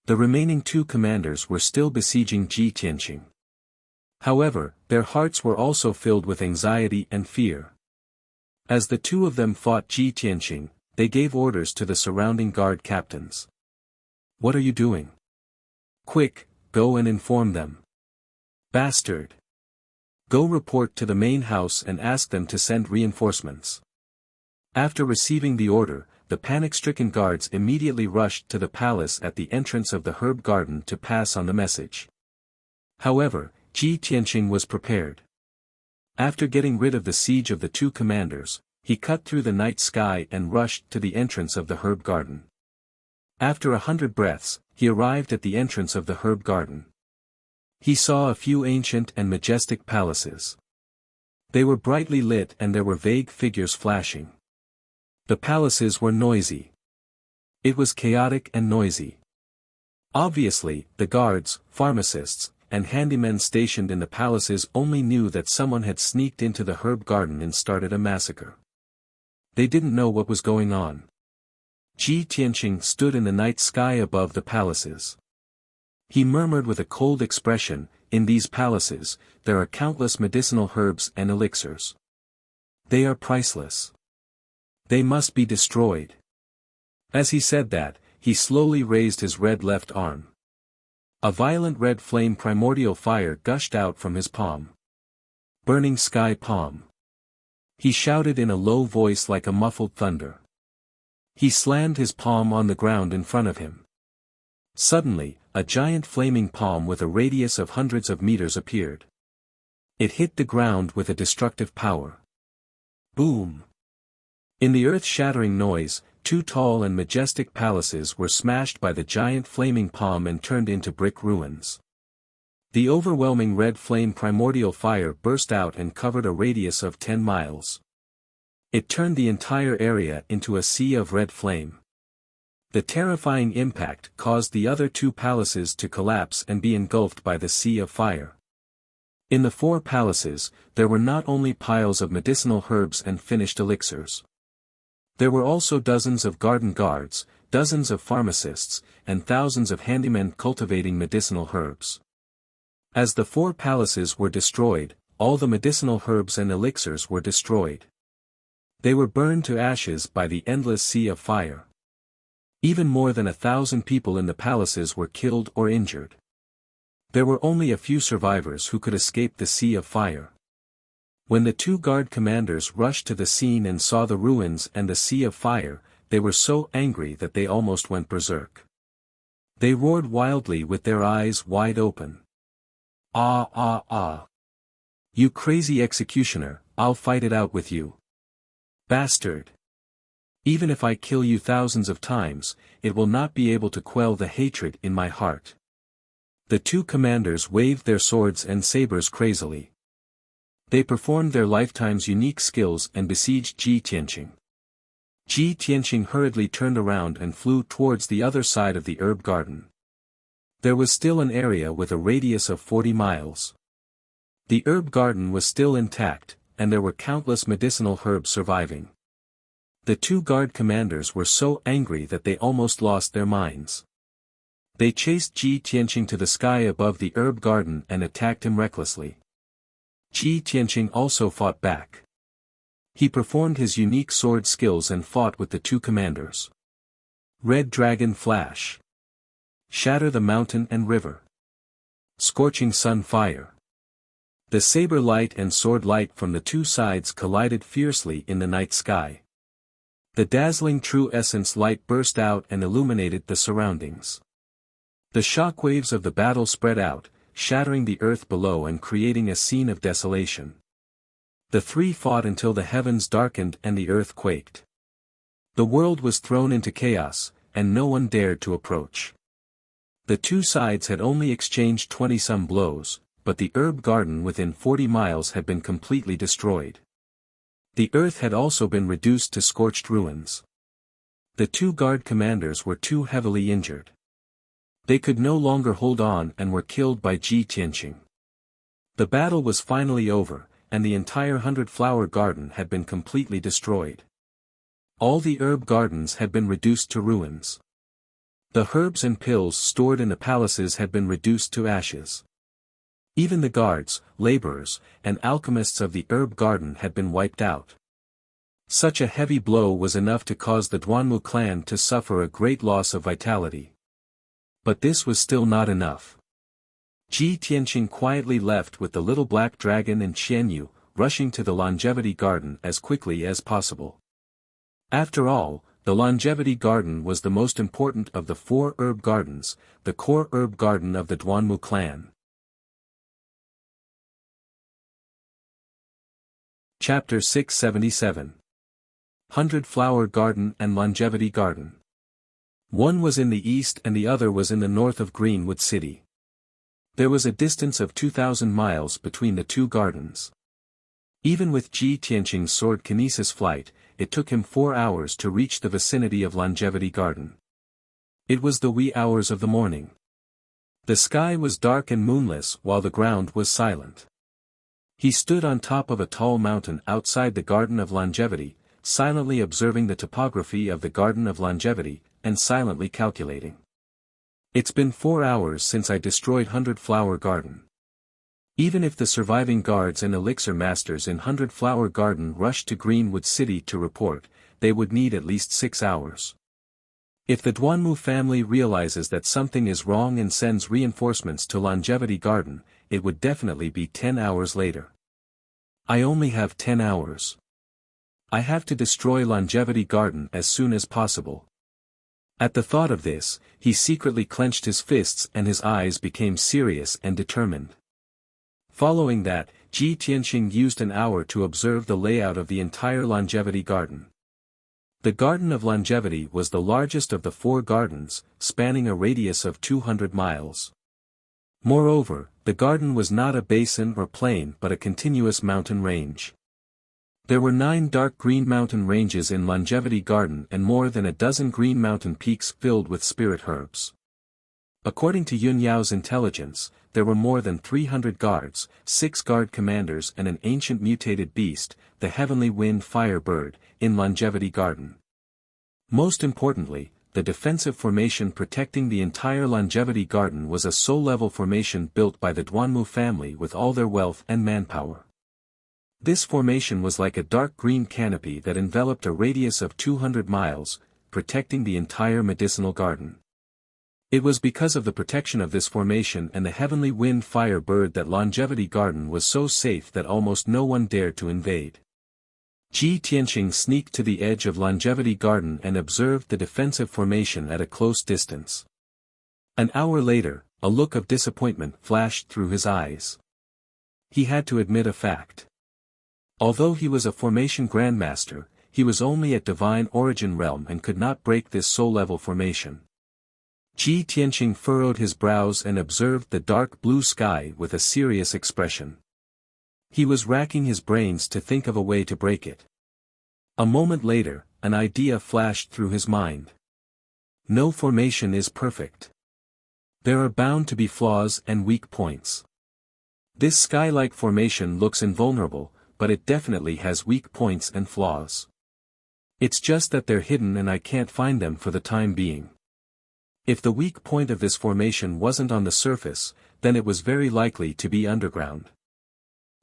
The remaining 2 commanders were still besieging Ji Tianqing. However, their hearts were also filled with anxiety and fear. As the 2 of them fought Ji Tianqing, they gave orders to the surrounding guard captains. What are you doing? Quick, go and inform them. Bastard! Go report to the main house and ask them to send reinforcements. After receiving the order, the panic-stricken guards immediately rushed to the palace at the entrance of the herb garden to pass on the message. However, Ji Tianqing was prepared. After getting rid of the siege of the 2 commanders, he cut through the night sky and rushed to the entrance of the herb garden. After 100 breaths, he arrived at the entrance of the herb garden. He saw a few ancient and majestic palaces. They were brightly lit and there were vague figures flashing. The palaces were noisy. It was chaotic and noisy. Obviously, the guards, pharmacists, and handymen stationed in the palaces only knew that someone had sneaked into the herb garden and started a massacre. They didn't know what was going on. Ji Tianqing stood in the night sky above the palaces. He murmured with a cold expression, "In these palaces, there are countless medicinal herbs and elixirs. They are priceless. They must be destroyed." As he said that, he slowly raised his red left arm. A violent red flame primordial fire gushed out from his palm. Burning sky palm. He shouted in a low voice like a muffled thunder. He slammed his palm on the ground in front of him. Suddenly, a giant flaming palm with a radius of hundreds of meters appeared. It hit the ground with a destructive power. Boom! In the earth-shattering noise, two tall and majestic palaces were smashed by the giant flaming palm and turned into brick ruins. The overwhelming red flame primordial fire burst out and covered a radius of 10 miles. It turned the entire area into a sea of red flame. The terrifying impact caused the other two palaces to collapse and be engulfed by the sea of fire. In the four palaces, there were not only piles of medicinal herbs and finished elixirs. There were also dozens of garden guards, dozens of pharmacists, and thousands of handymen cultivating medicinal herbs. As the four palaces were destroyed, all the medicinal herbs and elixirs were destroyed. They were burned to ashes by the endless sea of fire. Even more than 1,000 people in the palaces were killed or injured. There were only a few survivors who could escape the sea of fire. When the two guard commanders rushed to the scene and saw the ruins and the sea of fire, they were so angry that they almost went berserk. They roared wildly with their eyes wide open. Ah ah ah! You crazy executioner, I'll fight it out with you. Bastard! Even if I kill you thousands of times, it will not be able to quell the hatred in my heart. The two commanders waved their swords and sabers crazily. They performed their lifetime's unique skills and besieged Ji Tianqing. Ji Tianqing hurriedly turned around and flew towards the other side of the herb garden. There was still an area with a radius of 40 miles. The herb garden was still intact, and there were countless medicinal herbs surviving. The two guard commanders were so angry that they almost lost their minds. They chased Ji Tianqing to the sky above the herb garden and attacked him recklessly. Ji Tianqing also fought back. He performed his unique sword skills and fought with the two commanders. Red Dragon Flash. Shatter the mountain and river. Scorching sun fire. The saber light and sword light from the two sides collided fiercely in the night sky. The dazzling true essence light burst out and illuminated the surroundings. The shockwaves of the battle spread out, shattering the earth below and creating a scene of desolation. The three fought until the heavens darkened and the earth quaked. The world was thrown into chaos, and no one dared to approach. The two sides had only exchanged 20-some blows, but the herb garden within 40 miles had been completely destroyed. The earth had also been reduced to scorched ruins. The two guard commanders were too heavily injured. They could no longer hold on and were killed by Ji Tianqing. The battle was finally over, and the entire 100-flower garden had been completely destroyed. All the herb gardens had been reduced to ruins. The herbs and pills stored in the palaces had been reduced to ashes. Even the guards, laborers, and alchemists of the herb garden had been wiped out. Such a heavy blow was enough to cause the Duanmu clan to suffer a great loss of vitality. But this was still not enough. Ji Tianqing quietly left with the little black dragon and Qianyu, rushing to the longevity garden as quickly as possible. After all, the longevity garden was the most important of the 4 herb gardens, the core herb garden of the Duanmu clan. Chapter 677. 100-Flower Garden and Longevity Garden. One was in the east and the other was in the north of Greenwood City. There was a distance of 2,000 miles between the two gardens. Even with Ji Tianqing's sword kinesis flight, it took him 4 hours to reach the vicinity of Longevity Garden. It was the wee hours of the morning. The sky was dark and moonless while the ground was silent. He stood on top of a tall mountain outside the Garden of Longevity, silently observing the topography of the Garden of Longevity, and silently calculating. It's been 4 hours since I destroyed 100-Flower Garden. Even if the surviving guards and elixir masters in 100-Flower Garden rushed to Greenwood City to report, they would need at least 6 hours. If the Duanmu family realizes that something is wrong and sends reinforcements to Longevity Garden, it would definitely be 10 hours later. I only have 10 hours. I have to destroy Longevity Garden as soon as possible. At the thought of this, he secretly clenched his fists and his eyes became serious and determined. Following that, Ji Tianqing used an hour to observe the layout of the entire Longevity Garden. The Garden of Longevity was the largest of the 4 gardens, spanning a radius of 200 miles. Moreover, the garden was not a basin or plain but a continuous mountain range. There were 9 dark green mountain ranges in Longevity Garden and more than a dozen green mountain peaks filled with spirit herbs. According to Yun Yao's intelligence, there were more than 300 guards, 6 guard commanders and an ancient mutated beast, the heavenly wind fire bird, in Longevity Garden. Most importantly, the defensive formation protecting the entire Longevity Garden was a soul-level formation built by the Duanmu family with all their wealth and manpower. This formation was like a dark green canopy that enveloped a radius of 200 miles, protecting the entire medicinal garden. It was because of the protection of this formation and the heavenly wind fire bird that Longevity Garden was so safe that almost no one dared to invade. Ji Tianqing sneaked to the edge of Longevity Garden and observed the defensive formation at a close distance. An hour later, a look of disappointment flashed through his eyes. He had to admit a fact. Although he was a formation grandmaster, he was only at divine origin realm and could not break this soul-level formation. Ji Tianqing furrowed his brows and observed the dark blue sky with a serious expression. He was racking his brains to think of a way to break it. A moment later, an idea flashed through his mind. No formation is perfect. There are bound to be flaws and weak points. This sky-like formation looks invulnerable, but it definitely has weak points and flaws. It's just that they're hidden and I can't find them for the time being. If the weak point of this formation wasn't on the surface, then it was very likely to be underground.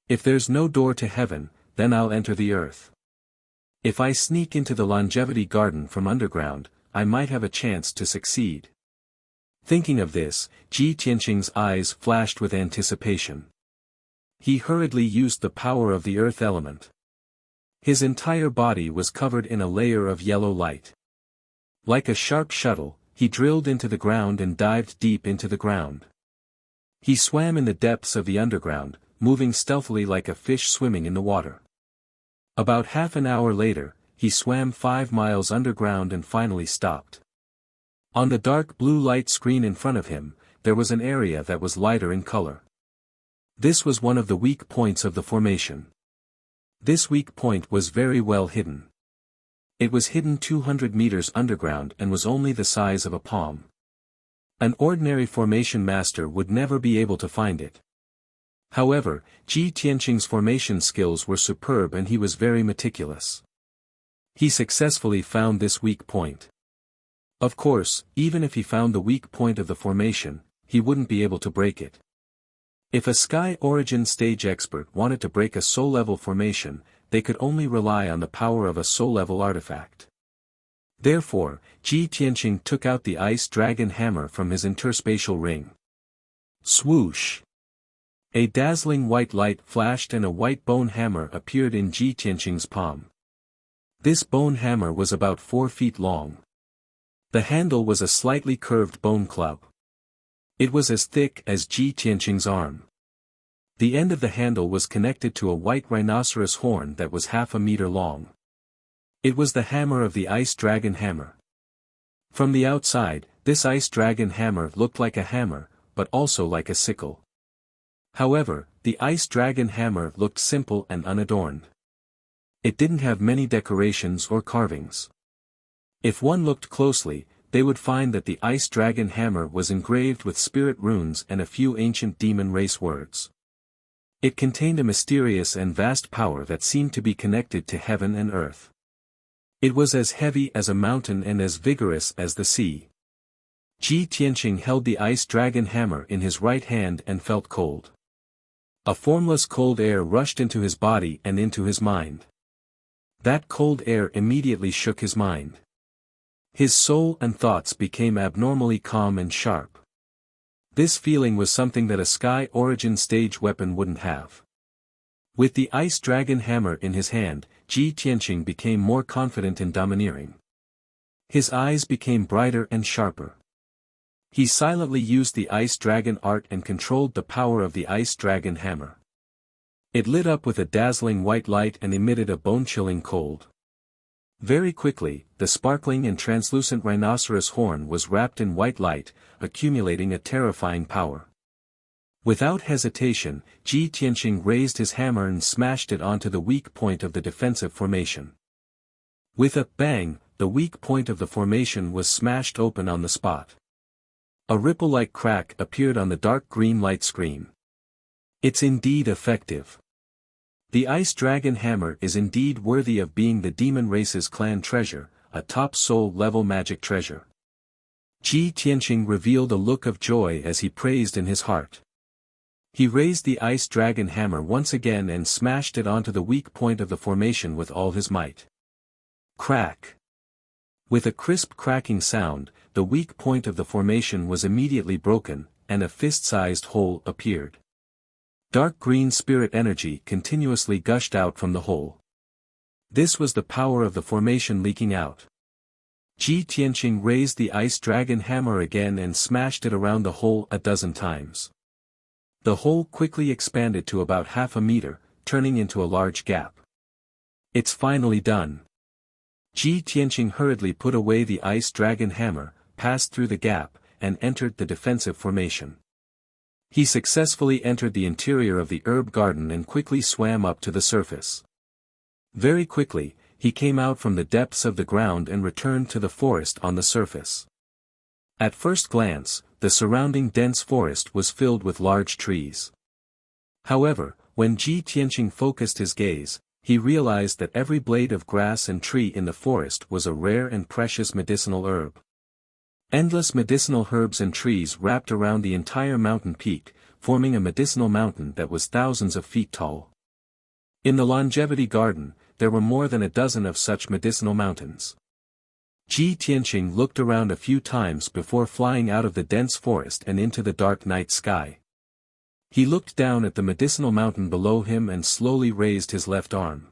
If there's no door to heaven, then I'll enter the earth. If I sneak into the Longevity Garden from underground, I might have a chance to succeed. Thinking of this, Ji Tianqing's eyes flashed with anticipation. He hurriedly used the power of the earth element. His entire body was covered in a layer of yellow light. Like a sharp shuttle, he drilled into the ground and dived deep into the ground. He swam in the depths of the underground, moving stealthily like a fish swimming in the water. About half an hour later, he swam 5 miles underground and finally stopped. On the dark blue light screen in front of him, there was an area that was lighter in color. This was one of the weak points of the formation. This weak point was very well hidden. It was hidden 200 meters underground and was only the size of a palm. An ordinary formation master would never be able to find it. However, Ji Tianqing's formation skills were superb and he was very meticulous. He successfully found this weak point. Of course, even if he found the weak point of the formation, he wouldn't be able to break it. If a Sky Origin stage expert wanted to break a soul-level formation, they could only rely on the power of a soul-level artifact. Therefore, Ji Tianqing took out the Ice Dragon Hammer from his interspatial ring. Swoosh! A dazzling white light flashed and a white bone hammer appeared in Ji Tianqing's palm. This bone hammer was about 4 feet long. The handle was a slightly curved bone club. It was as thick as Ji Tianqing's arm. The end of the handle was connected to a white rhinoceros horn that was half a meter long. It was the hammer of the Ice Dragon Hammer. From the outside, this Ice Dragon Hammer looked like a hammer, but also like a sickle. However, the Ice Dragon Hammer looked simple and unadorned. It didn't have many decorations or carvings. If one looked closely, they would find that the Ice Dragon Hammer was engraved with spirit runes and a few ancient demon race words. It contained a mysterious and vast power that seemed to be connected to heaven and earth. It was as heavy as a mountain and as vigorous as the sea. Ji Tianqing held the Ice Dragon Hammer in his right hand and felt cold. A formless cold air rushed into his body and into his mind. That cold air immediately shook his mind. His soul and thoughts became abnormally calm and sharp. This feeling was something that a Sky Origin stage weapon wouldn't have. With the Ice Dragon Hammer in his hand, Ji Tianqing became more confident and domineering. His eyes became brighter and sharper. He silently used the Ice Dragon art and controlled the power of the Ice Dragon Hammer. It lit up with a dazzling white light and emitted a bone-chilling cold. Very quickly, the sparkling and translucent rhinoceros horn was wrapped in white light, accumulating a terrifying power. Without hesitation, Ji Tianqing raised his hammer and smashed it onto the weak point of the defensive formation. With a bang, the weak point of the formation was smashed open on the spot. A ripple-like crack appeared on the dark green light screen. It's indeed effective. The Ice Dragon Hammer is indeed worthy of being the Demon Race's clan treasure, a top soul-level magic treasure. Ji Tianqing revealed a look of joy as he praised in his heart. He raised the Ice Dragon Hammer once again and smashed it onto the weak point of the formation with all his might. Crack! With a crisp cracking sound, the weak point of the formation was immediately broken, and a fist-sized hole appeared. Dark green spirit energy continuously gushed out from the hole. This was the power of the formation leaking out. Ji Tianqing raised the Ice Dragon Hammer again and smashed it around the hole a dozen times. The hole quickly expanded to about half a meter, turning into a large gap. It's finally done. Ji Tianqing hurriedly put away the Ice Dragon Hammer, passed through the gap, and entered the defensive formation. He successfully entered the interior of the herb garden and quickly swam up to the surface. Very quickly, he came out from the depths of the ground and returned to the forest on the surface. At first glance, the surrounding dense forest was filled with large trees. However, when Ji Tianqing focused his gaze, he realized that every blade of grass and tree in the forest was a rare and precious medicinal herb. Endless medicinal herbs and trees wrapped around the entire mountain peak, forming a medicinal mountain that was thousands of feet tall. In the Longevity Garden, there were more than a dozen of such medicinal mountains. Ji Tianqing looked around a few times before flying out of the dense forest and into the dark night sky. He looked down at the medicinal mountain below him and slowly raised his left arm.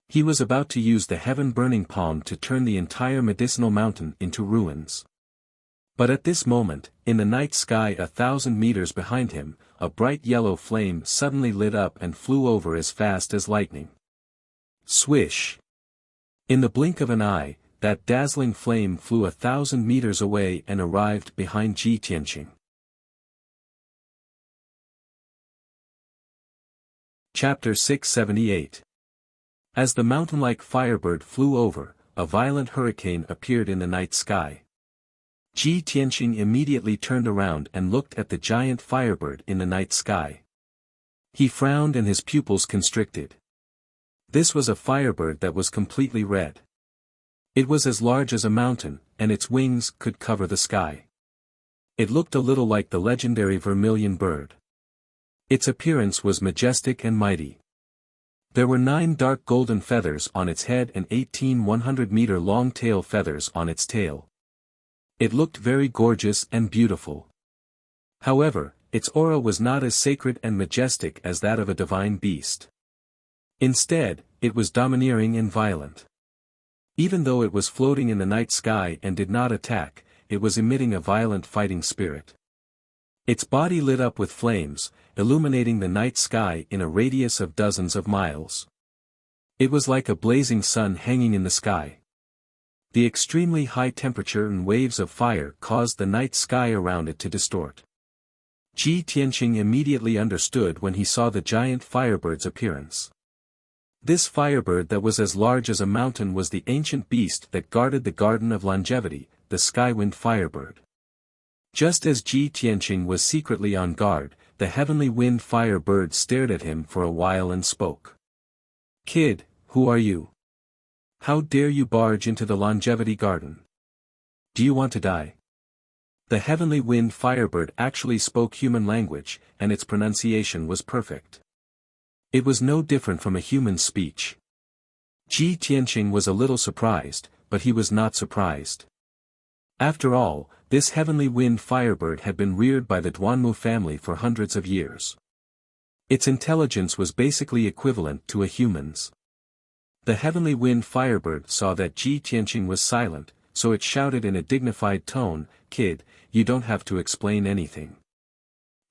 He was about to use the heaven-burning palm to turn the entire medicinal mountain into ruins. But at this moment, in the night sky 1,000 meters behind him, a bright yellow flame suddenly lit up and flew over as fast as lightning. Swish! In the blink of an eye, that dazzling flame flew 1,000 meters away and arrived behind Ji Tianqing. Chapter 678. As the mountain-like firebird flew over, a violent hurricane appeared in the night sky. Ji Tianqing immediately turned around and looked at the giant firebird in the night sky. He frowned and his pupils constricted. This was a firebird that was completely red. It was as large as a mountain, and its wings could cover the sky. It looked a little like the legendary vermilion bird. Its appearance was majestic and mighty. There were 9 dark golden feathers on its head and 18 100-meter-long tail feathers on its tail. It looked very gorgeous and beautiful. However, its aura was not as sacred and majestic as that of a divine beast. Instead, it was domineering and violent. Even though it was floating in the night sky and did not attack, it was emitting a violent fighting spirit. Its body lit up with flames, illuminating the night sky in a radius of dozens of miles. It was like a blazing sun hanging in the sky. The extremely high temperature and waves of fire caused the night sky around it to distort. Ji Tianqing immediately understood when he saw the giant firebird's appearance. This firebird that was as large as a mountain was the ancient beast that guarded the Garden of Longevity, the Skywind Firebird. Just as Ji Tianqing was secretly on guard, the Heavenly Wind Firebird stared at him for a while and spoke. "Kid, who are you? How dare you barge into the Longevity Garden? Do you want to die?" The Heavenly Wind Firebird actually spoke human language, and its pronunciation was perfect. It was no different from a human's speech. Ji Tianqing was a little surprised, but he was not surprised. After all, this heavenly wind firebird had been reared by the Duanmu family for hundreds of years. Its intelligence was basically equivalent to a human's. The heavenly wind firebird saw that Ji Tianqing was silent, so it shouted in a dignified tone, "Kid, you don't have to explain anything.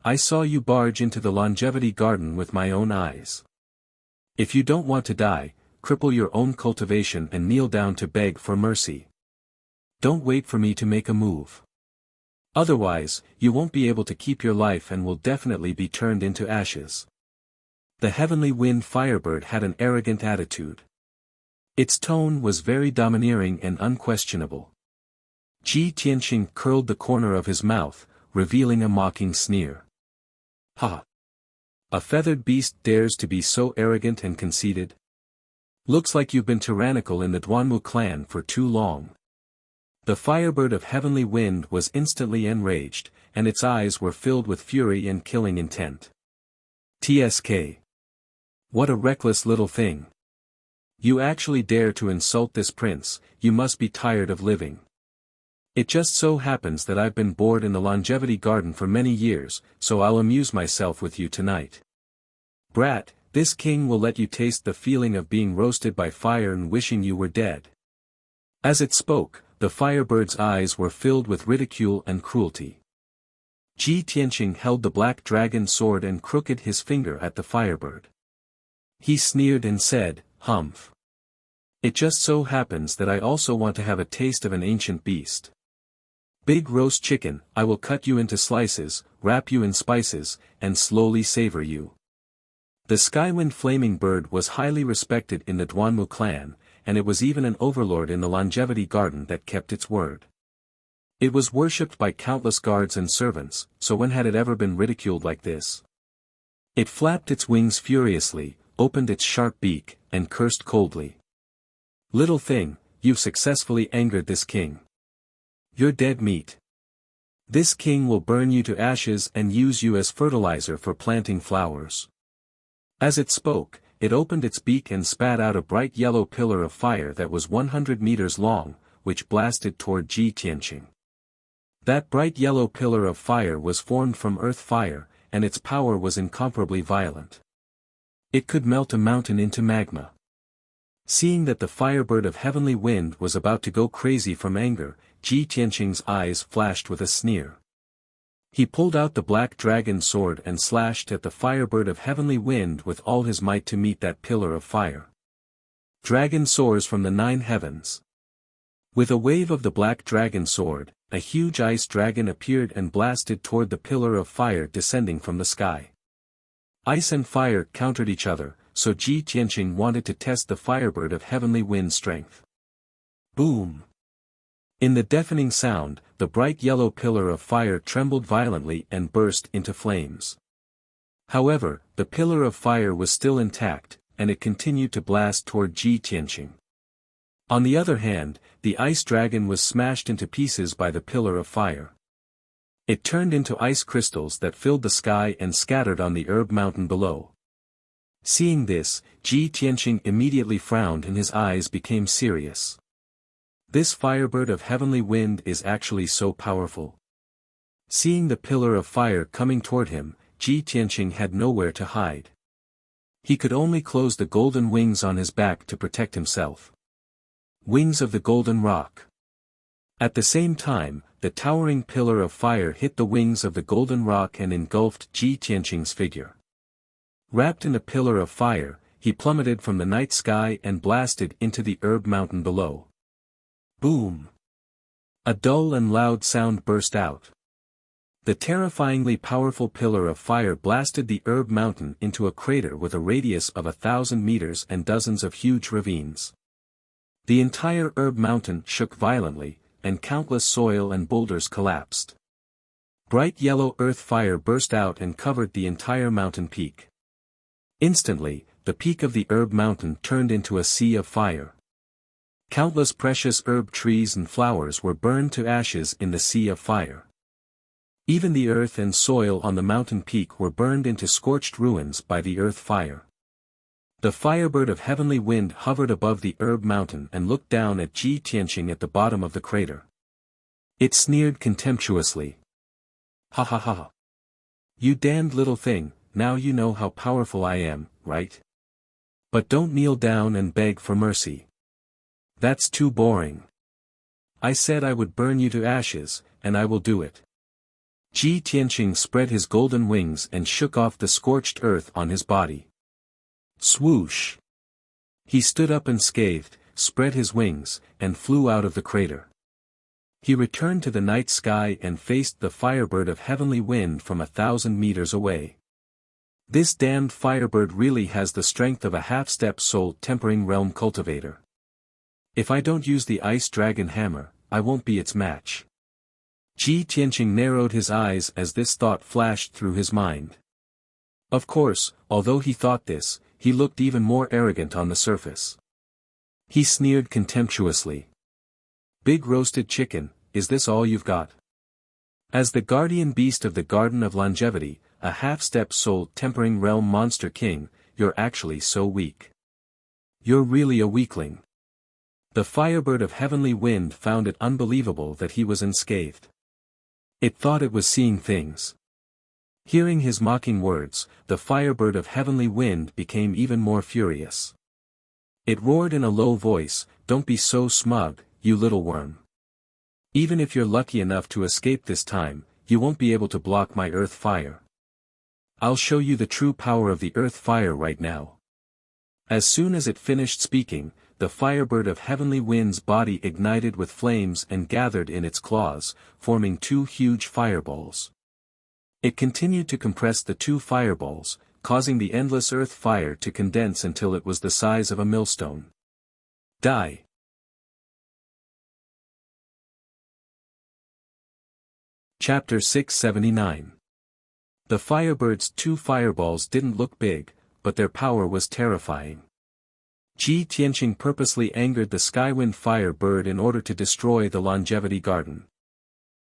I saw you barge into the longevity garden with my own eyes. If you don't want to die, cripple your own cultivation and kneel down to beg for mercy. Don't wait for me to make a move. Otherwise, you won't be able to keep your life and will definitely be turned into ashes." The heavenly wind firebird had an arrogant attitude. Its tone was very domineering and unquestionable. Ji Tianqing curled the corner of his mouth, revealing a mocking sneer. "Ha! A feathered beast dares to be so arrogant and conceited? Looks like you've been tyrannical in the Duanmu clan for too long." The firebird of heavenly wind was instantly enraged, and its eyes were filled with fury and killing intent. "Tsk. What a reckless little thing. You actually dare to insult this prince, you must be tired of living. It just so happens that I've been bored in the longevity garden for many years, so I'll amuse myself with you tonight. Brat, this king will let you taste the feeling of being roasted by fire and wishing you were dead." As it spoke, the firebird's eyes were filled with ridicule and cruelty. Ji Tianqing held the black dragon sword and crooked his finger at the firebird. He sneered and said, "Humph. It just so happens that I also want to have a taste of an ancient beast. Big roast chicken, I will cut you into slices, wrap you in spices, and slowly savor you." The Skywind flaming bird was highly respected in the Duanmu clan, and it was even an overlord in the longevity garden that kept its word. It was worshipped by countless guards and servants, so when had it ever been ridiculed like this? It flapped its wings furiously, opened its sharp beak, and cursed coldly. "Little thing, you've successfully angered this king. You're dead meat. This king will burn you to ashes and use you as fertilizer for planting flowers." As it spoke, it opened its beak and spat out a bright yellow pillar of fire that was 100 meters long, which blasted toward Ji Tianqing. That bright yellow pillar of fire was formed from earth fire, and its power was incomparably violent. It could melt a mountain into magma. Seeing that the firebird of heavenly wind was about to go crazy from anger, Ji Tianqing's eyes flashed with a sneer. He pulled out the black dragon sword and slashed at the firebird of heavenly wind with all his might to meet that pillar of fire. Dragon soars from the 9 heavens. With a wave of the black dragon sword, a huge ice dragon appeared and blasted toward the pillar of fire descending from the sky. Ice and fire countered each other, so Ji Tianqing wanted to test the firebird of heavenly wind's strength. Boom! In the deafening sound, the bright yellow pillar of fire trembled violently and burst into flames. However, the pillar of fire was still intact, and it continued to blast toward Ji Tianqing. On the other hand, the ice dragon was smashed into pieces by the pillar of fire. It turned into ice crystals that filled the sky and scattered on the herb mountain below. Seeing this, Ji Tianqing immediately frowned and his eyes became serious. This firebird of heavenly wind is actually so powerful. Seeing the pillar of fire coming toward him, Ji Tianqing had nowhere to hide. He could only close the golden wings on his back to protect himself. Wings of the golden rock. At the same time, the towering pillar of fire hit the wings of the golden rock and engulfed Ji Tianqing's figure. Wrapped in a pillar of fire, he plummeted from the night sky and blasted into the herb mountain below. Boom! A dull and loud sound burst out. The terrifyingly powerful pillar of fire blasted the herb mountain into a crater with a radius of 1,000 meters and dozens of huge ravines. The entire herb mountain shook violently, and countless soil and boulders collapsed. Bright yellow earth fire burst out and covered the entire mountain peak. Instantly, the peak of the herb mountain turned into a sea of fire. Countless precious herb trees and flowers were burned to ashes in the sea of fire. Even the earth and soil on the mountain peak were burned into scorched ruins by the earth fire. The firebird of heavenly wind hovered above the herb mountain and looked down at Ji Tianqing at the bottom of the crater. It sneered contemptuously. Ha ha ha. You damned little thing, now you know how powerful I am, right? But don't kneel down and beg for mercy. That's too boring. I said I would burn you to ashes, and I will do it. Ji Tianqing spread his golden wings and shook off the scorched earth on his body. Swoosh! He stood up unscathed, spread his wings, and flew out of the crater. He returned to the night sky and faced the firebird of heavenly wind from 1,000 meters away. This damned firebird really has the strength of a half-step soul tempering realm cultivator. If I don't use the ice dragon hammer, I won't be its match. Ji Tianqing narrowed his eyes as this thought flashed through his mind. Of course, although he thought this, he looked even more arrogant on the surface. He sneered contemptuously. Big roasted chicken, is this all you've got? As the guardian beast of the Garden of Longevity, a half-step soul tempering realm monster king, you're actually so weak. You're really a weakling. The firebird of heavenly wind found it unbelievable that he was unscathed. It thought it was seeing things. Hearing his mocking words, the firebird of heavenly wind became even more furious. It roared in a low voice, "Don't be so smug, you little worm. Even if you're lucky enough to escape this time, you won't be able to block my earth fire. I'll show you the true power of the earth fire right now." As soon as it finished speaking, the firebird of heavenly wind's body ignited with flames and gathered in its claws, forming two huge fireballs. It continued to compress the two fireballs, causing the endless earth fire to condense until it was the size of a millstone. Die! Chapter 679. The firebird's two fireballs didn't look big, but their power was terrifying. Ji Tianqing purposely angered the Skywind firebird in order to destroy the Longevity Garden.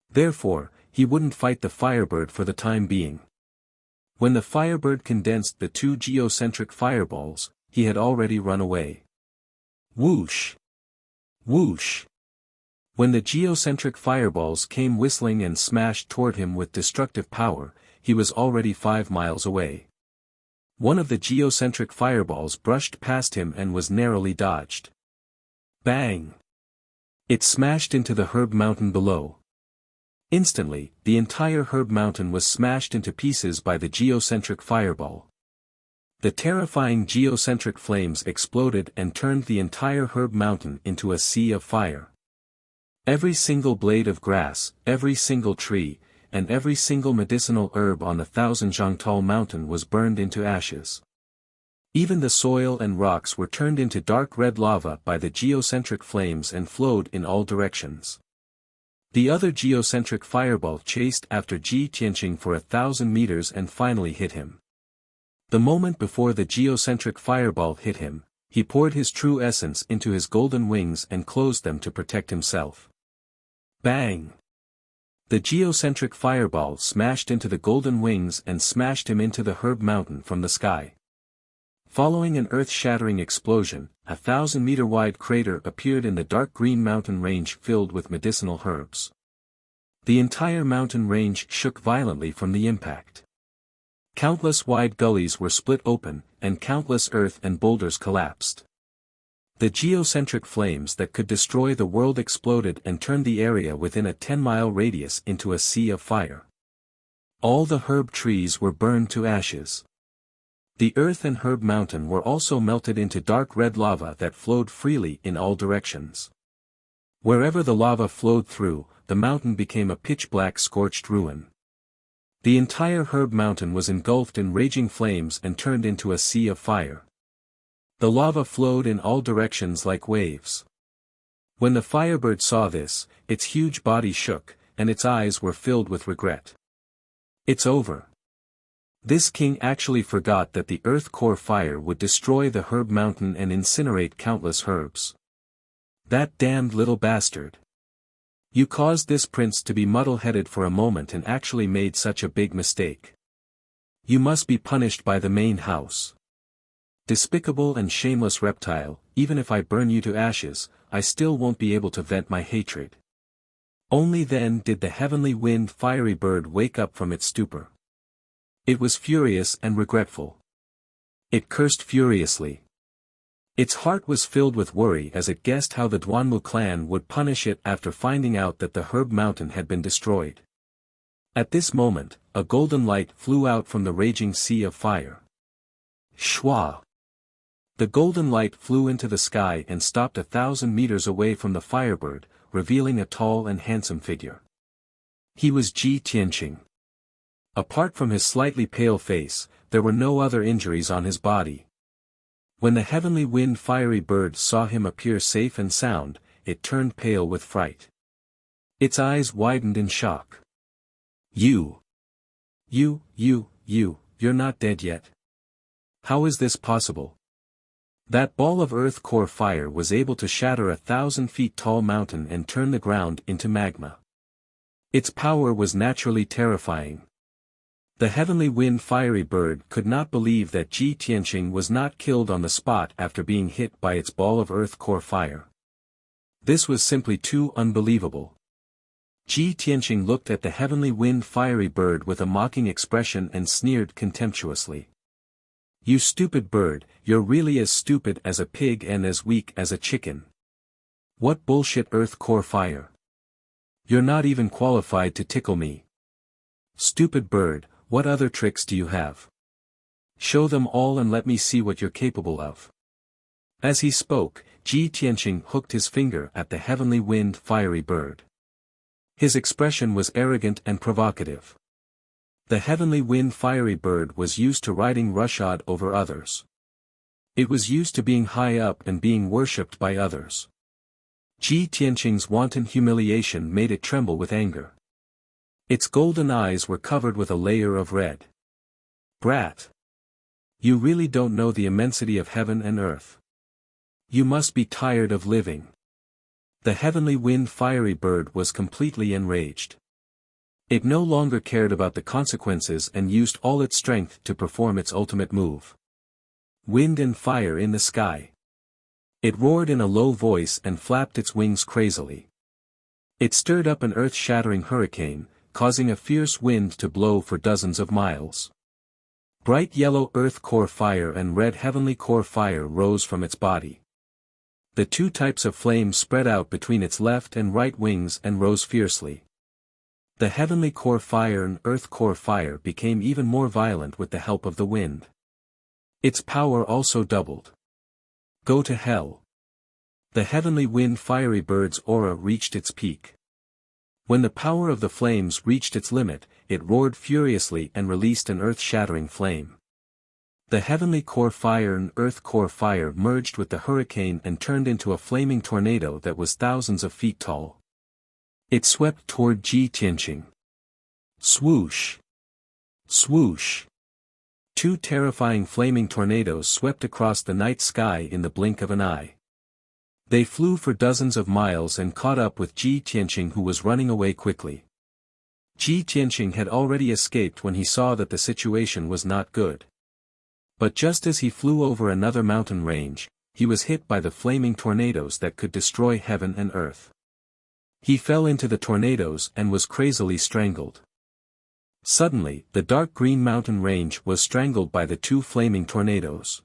Therefore, he wouldn't fight the firebird for the time being. When the firebird condensed the two geocentric fireballs, he had already run away. Whoosh! Whoosh! When the geocentric fireballs came whistling and smashed toward him with destructive power, he was already 5 miles away. One of the geocentric fireballs brushed past him and was narrowly dodged. Bang! It smashed into the herb mountain below. Instantly, the entire herb mountain was smashed into pieces by the geocentric fireball. The terrifying geocentric flames exploded and turned the entire herb mountain into a sea of fire. Every single blade of grass, every single tree, and every single medicinal herb on the 1,000-zhangtall mountain was burned into ashes. Even the soil and rocks were turned into dark red lava by the geocentric flames and flowed in all directions. The other geocentric fireball chased after Ji Tianqing for 1,000 meters and finally hit him. The moment before the geocentric fireball hit him, he poured his true essence into his golden wings and closed them to protect himself. Bang! The geocentric fireball smashed into the golden wings and smashed him into the herb mountain from the sky. Following an earth-shattering explosion, a 1,000-meter-wide crater appeared in the dark green mountain range filled with medicinal herbs. The entire mountain range shook violently from the impact. Countless wide gullies were split open, and countless earth and boulders collapsed. The geocentric flames that could destroy the world exploded and turned the area within a 10-mile radius into a sea of fire. All the herb trees were burned to ashes. The earth and herb mountain were also melted into dark red lava that flowed freely in all directions. Wherever the lava flowed through, the mountain became a pitch-black scorched ruin. The entire herb mountain was engulfed in raging flames and turned into a sea of fire. The lava flowed in all directions like waves. When the firebird saw this, its huge body shook, and its eyes were filled with regret. It's over. This king actually forgot that the earth core fire would destroy the herb mountain and incinerate countless herbs. That damned little bastard. You caused this prince to be muddle-headed for a moment and actually made such a big mistake. You must be punished by the main house. Despicable and shameless reptile, even if I burn you to ashes, I still won't be able to vent my hatred. Only then did the heavenly wind fiery bird wake up from its stupor. It was furious and regretful. It cursed furiously. Its heart was filled with worry as it guessed how the Duanmu clan would punish it after finding out that the herb mountain had been destroyed. At this moment, a golden light flew out from the raging sea of fire. Shwa! The golden light flew into the sky and stopped 1,000 meters away from the firebird, revealing a tall and handsome figure. He was Ji Tianqing. Apart from his slightly pale face, there were no other injuries on his body. When the heavenly wind fiery bird saw him appear safe and sound, it turned pale with fright. Its eyes widened in shock. You're not dead yet? How is this possible? That ball of earth core fire was able to shatter 1,000 feet tall mountain and turn the ground into magma. Its power was naturally terrifying. The heavenly wind fiery bird could not believe that Ji Tianqing was not killed on the spot after being hit by its ball of earth core fire. This was simply too unbelievable. Ji Tianqing looked at the heavenly wind fiery bird with a mocking expression and sneered contemptuously. You stupid bird, you're really as stupid as a pig and as weak as a chicken. What bullshit earth core fire? You're not even qualified to tickle me. Stupid bird, what other tricks do you have? Show them all and let me see what you're capable of. As he spoke, Ji Tianqing hooked his finger at the heavenly wind fiery bird. His expression was arrogant and provocative. The heavenly wind fiery bird was used to riding roughshod over others. It was used to being high up and being worshipped by others. Ji Tianqing's wanton humiliation made it tremble with anger. Its golden eyes were covered with a layer of red. Brat! You really don't know the immensity of heaven and earth. You must be tired of living. The heavenly wind fiery bird was completely enraged. It no longer cared about the consequences and used all its strength to perform its ultimate move. Wind and fire in the sky. It roared in a low voice and flapped its wings crazily. It stirred up an earth-shattering hurricane, causing a fierce wind to blow for dozens of miles. Bright yellow earth core fire and red heavenly core fire rose from its body. The two types of flame spread out between its left and right wings and rose fiercely. The heavenly core fire and earth core fire became even more violent with the help of the wind. Its power also doubled. Go to hell. The heavenly wind fiery bird's aura reached its peak. When the power of the flames reached its limit, it roared furiously and released an earth-shattering flame. The heavenly core fire and earth core fire merged with the hurricane and turned into a flaming tornado that was thousands of feet tall. It swept toward Ji Tianqing. Swoosh! Swoosh! Two terrifying flaming tornadoes swept across the night sky in the blink of an eye. They flew for dozens of miles and caught up with Ji Tianqing, who was running away quickly. Ji Tianqing had already escaped when he saw that the situation was not good. But just as he flew over another mountain range, he was hit by the flaming tornadoes that could destroy heaven and earth. He fell into the tornadoes and was crazily strangled. Suddenly, the dark green mountain range was strangled by the two flaming tornadoes.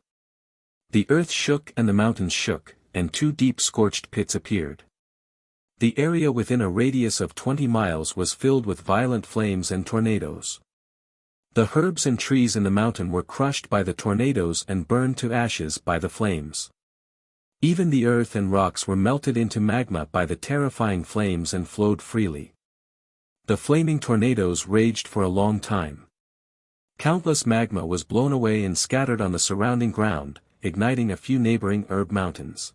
The earth shook and the mountains shook, and two deep scorched pits appeared. The area within a radius of 20 miles was filled with violent flames and tornadoes. The herbs and trees in the mountain were crushed by the tornadoes and burned to ashes by the flames. Even the earth and rocks were melted into magma by the terrifying flames and flowed freely. The flaming tornadoes raged for a long time. Countless magma was blown away and scattered on the surrounding ground, igniting a few neighboring herb mountains.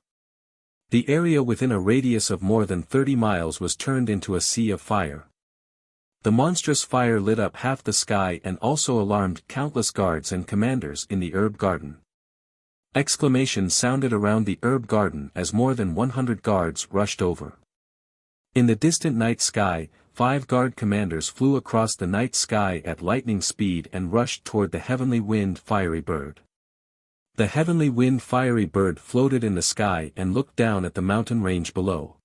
The area within a radius of more than 30 miles was turned into a sea of fire. The monstrous fire lit up half the sky and also alarmed countless guards and commanders in the herb garden. Exclamations sounded around the herb garden as more than 100 guards rushed over. In the distant night sky, 5 guard commanders flew across the night sky at lightning speed and rushed toward the heavenly wind fiery bird. The heavenly wind fiery bird floated in the sky and looked down at the mountain range below.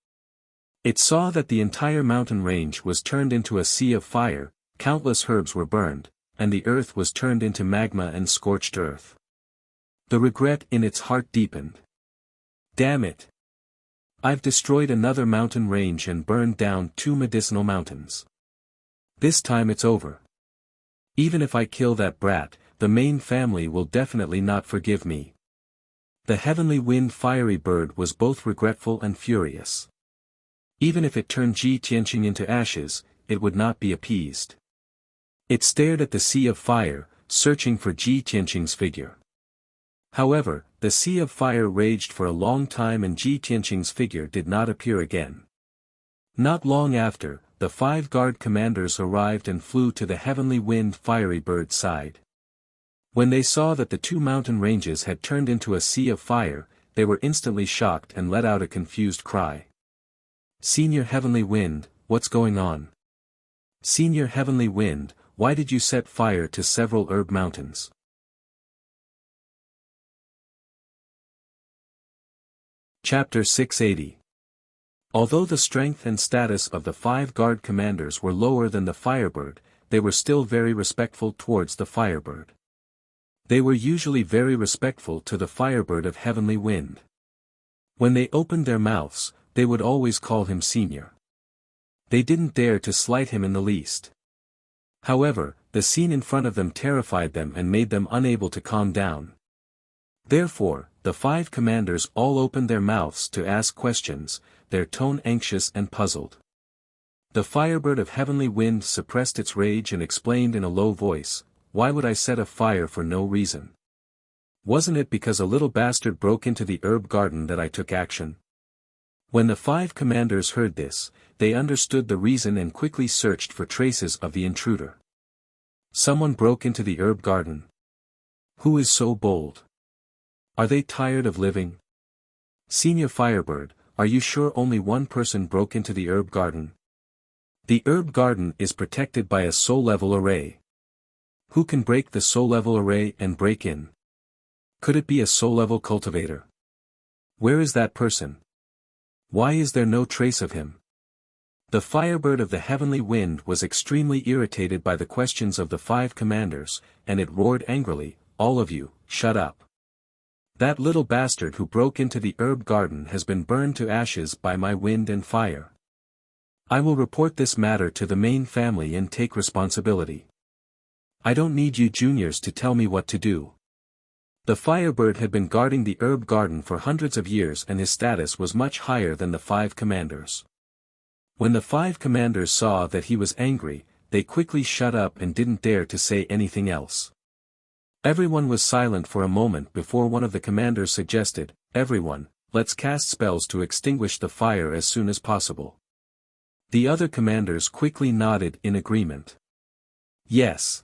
It saw that the entire mountain range was turned into a sea of fire, countless herbs were burned, and the earth was turned into magma and scorched earth. The regret in its heart deepened. Damn it! I've destroyed another mountain range and burned down 2 medicinal mountains. This time it's over. Even if I kill that brat, the main family will definitely not forgive me. The heavenly wind fiery bird was both regretful and furious. Even if it turned Ji Tianqing into ashes, it would not be appeased. It stared at the sea of fire, searching for Ji Tianqing's figure. However, the sea of fire raged for a long time and Ji Tianqing's figure did not appear again. Not long after, the 5 guard commanders arrived and flew to the heavenly wind fiery bird's side. When they saw that the 2 mountain ranges had turned into a sea of fire, they were instantly shocked and let out a confused cry. Senior Heavenly Wind, what's going on? Senior Heavenly Wind, why did you set fire to several herb mountains? Chapter 680. Although the strength and status of the 5 guard commanders were lower than the Firebird, they were still very respectful towards the Firebird. They were usually very respectful to the Firebird of Heavenly Wind. When they opened their mouths, they would always call him Senior. They didn't dare to slight him in the least. However, the scene in front of them terrified them and made them unable to calm down. Therefore, the 5 commanders all opened their mouths to ask questions, their tone anxious and puzzled. The Firebird of Heavenly Wind suppressed its rage and explained in a low voice, "Why would I set a fire for no reason? Wasn't it because a little bastard broke into the herb garden that I took action?" When the 5 commanders heard this, they understood the reason and quickly searched for traces of the intruder. Someone broke into the herb garden. Who is so bold? Are they tired of living? Senior Firebird, are you sure only one person broke into the herb garden? The herb garden is protected by a soul-level array. Who can break the soul-level array and break in? Could it be a soul-level cultivator? Where is that person? Why is there no trace of him? The Firebird of the Heavenly Wind was extremely irritated by the questions of the 5 commanders, and it roared angrily, "All of you, shut up. That little bastard who broke into the herb garden has been burned to ashes by my wind and fire. I will report this matter to the main family and take responsibility. I don't need you juniors to tell me what to do." The Firebird had been guarding the herb garden for hundreds of years and his status was much higher than the 5 commanders. When the 5 commanders saw that he was angry, they quickly shut up and didn't dare to say anything else. Everyone was silent for a moment before one of the commanders suggested, "Everyone, let's cast spells to extinguish the fire as soon as possible." The other commanders quickly nodded in agreement. Yes.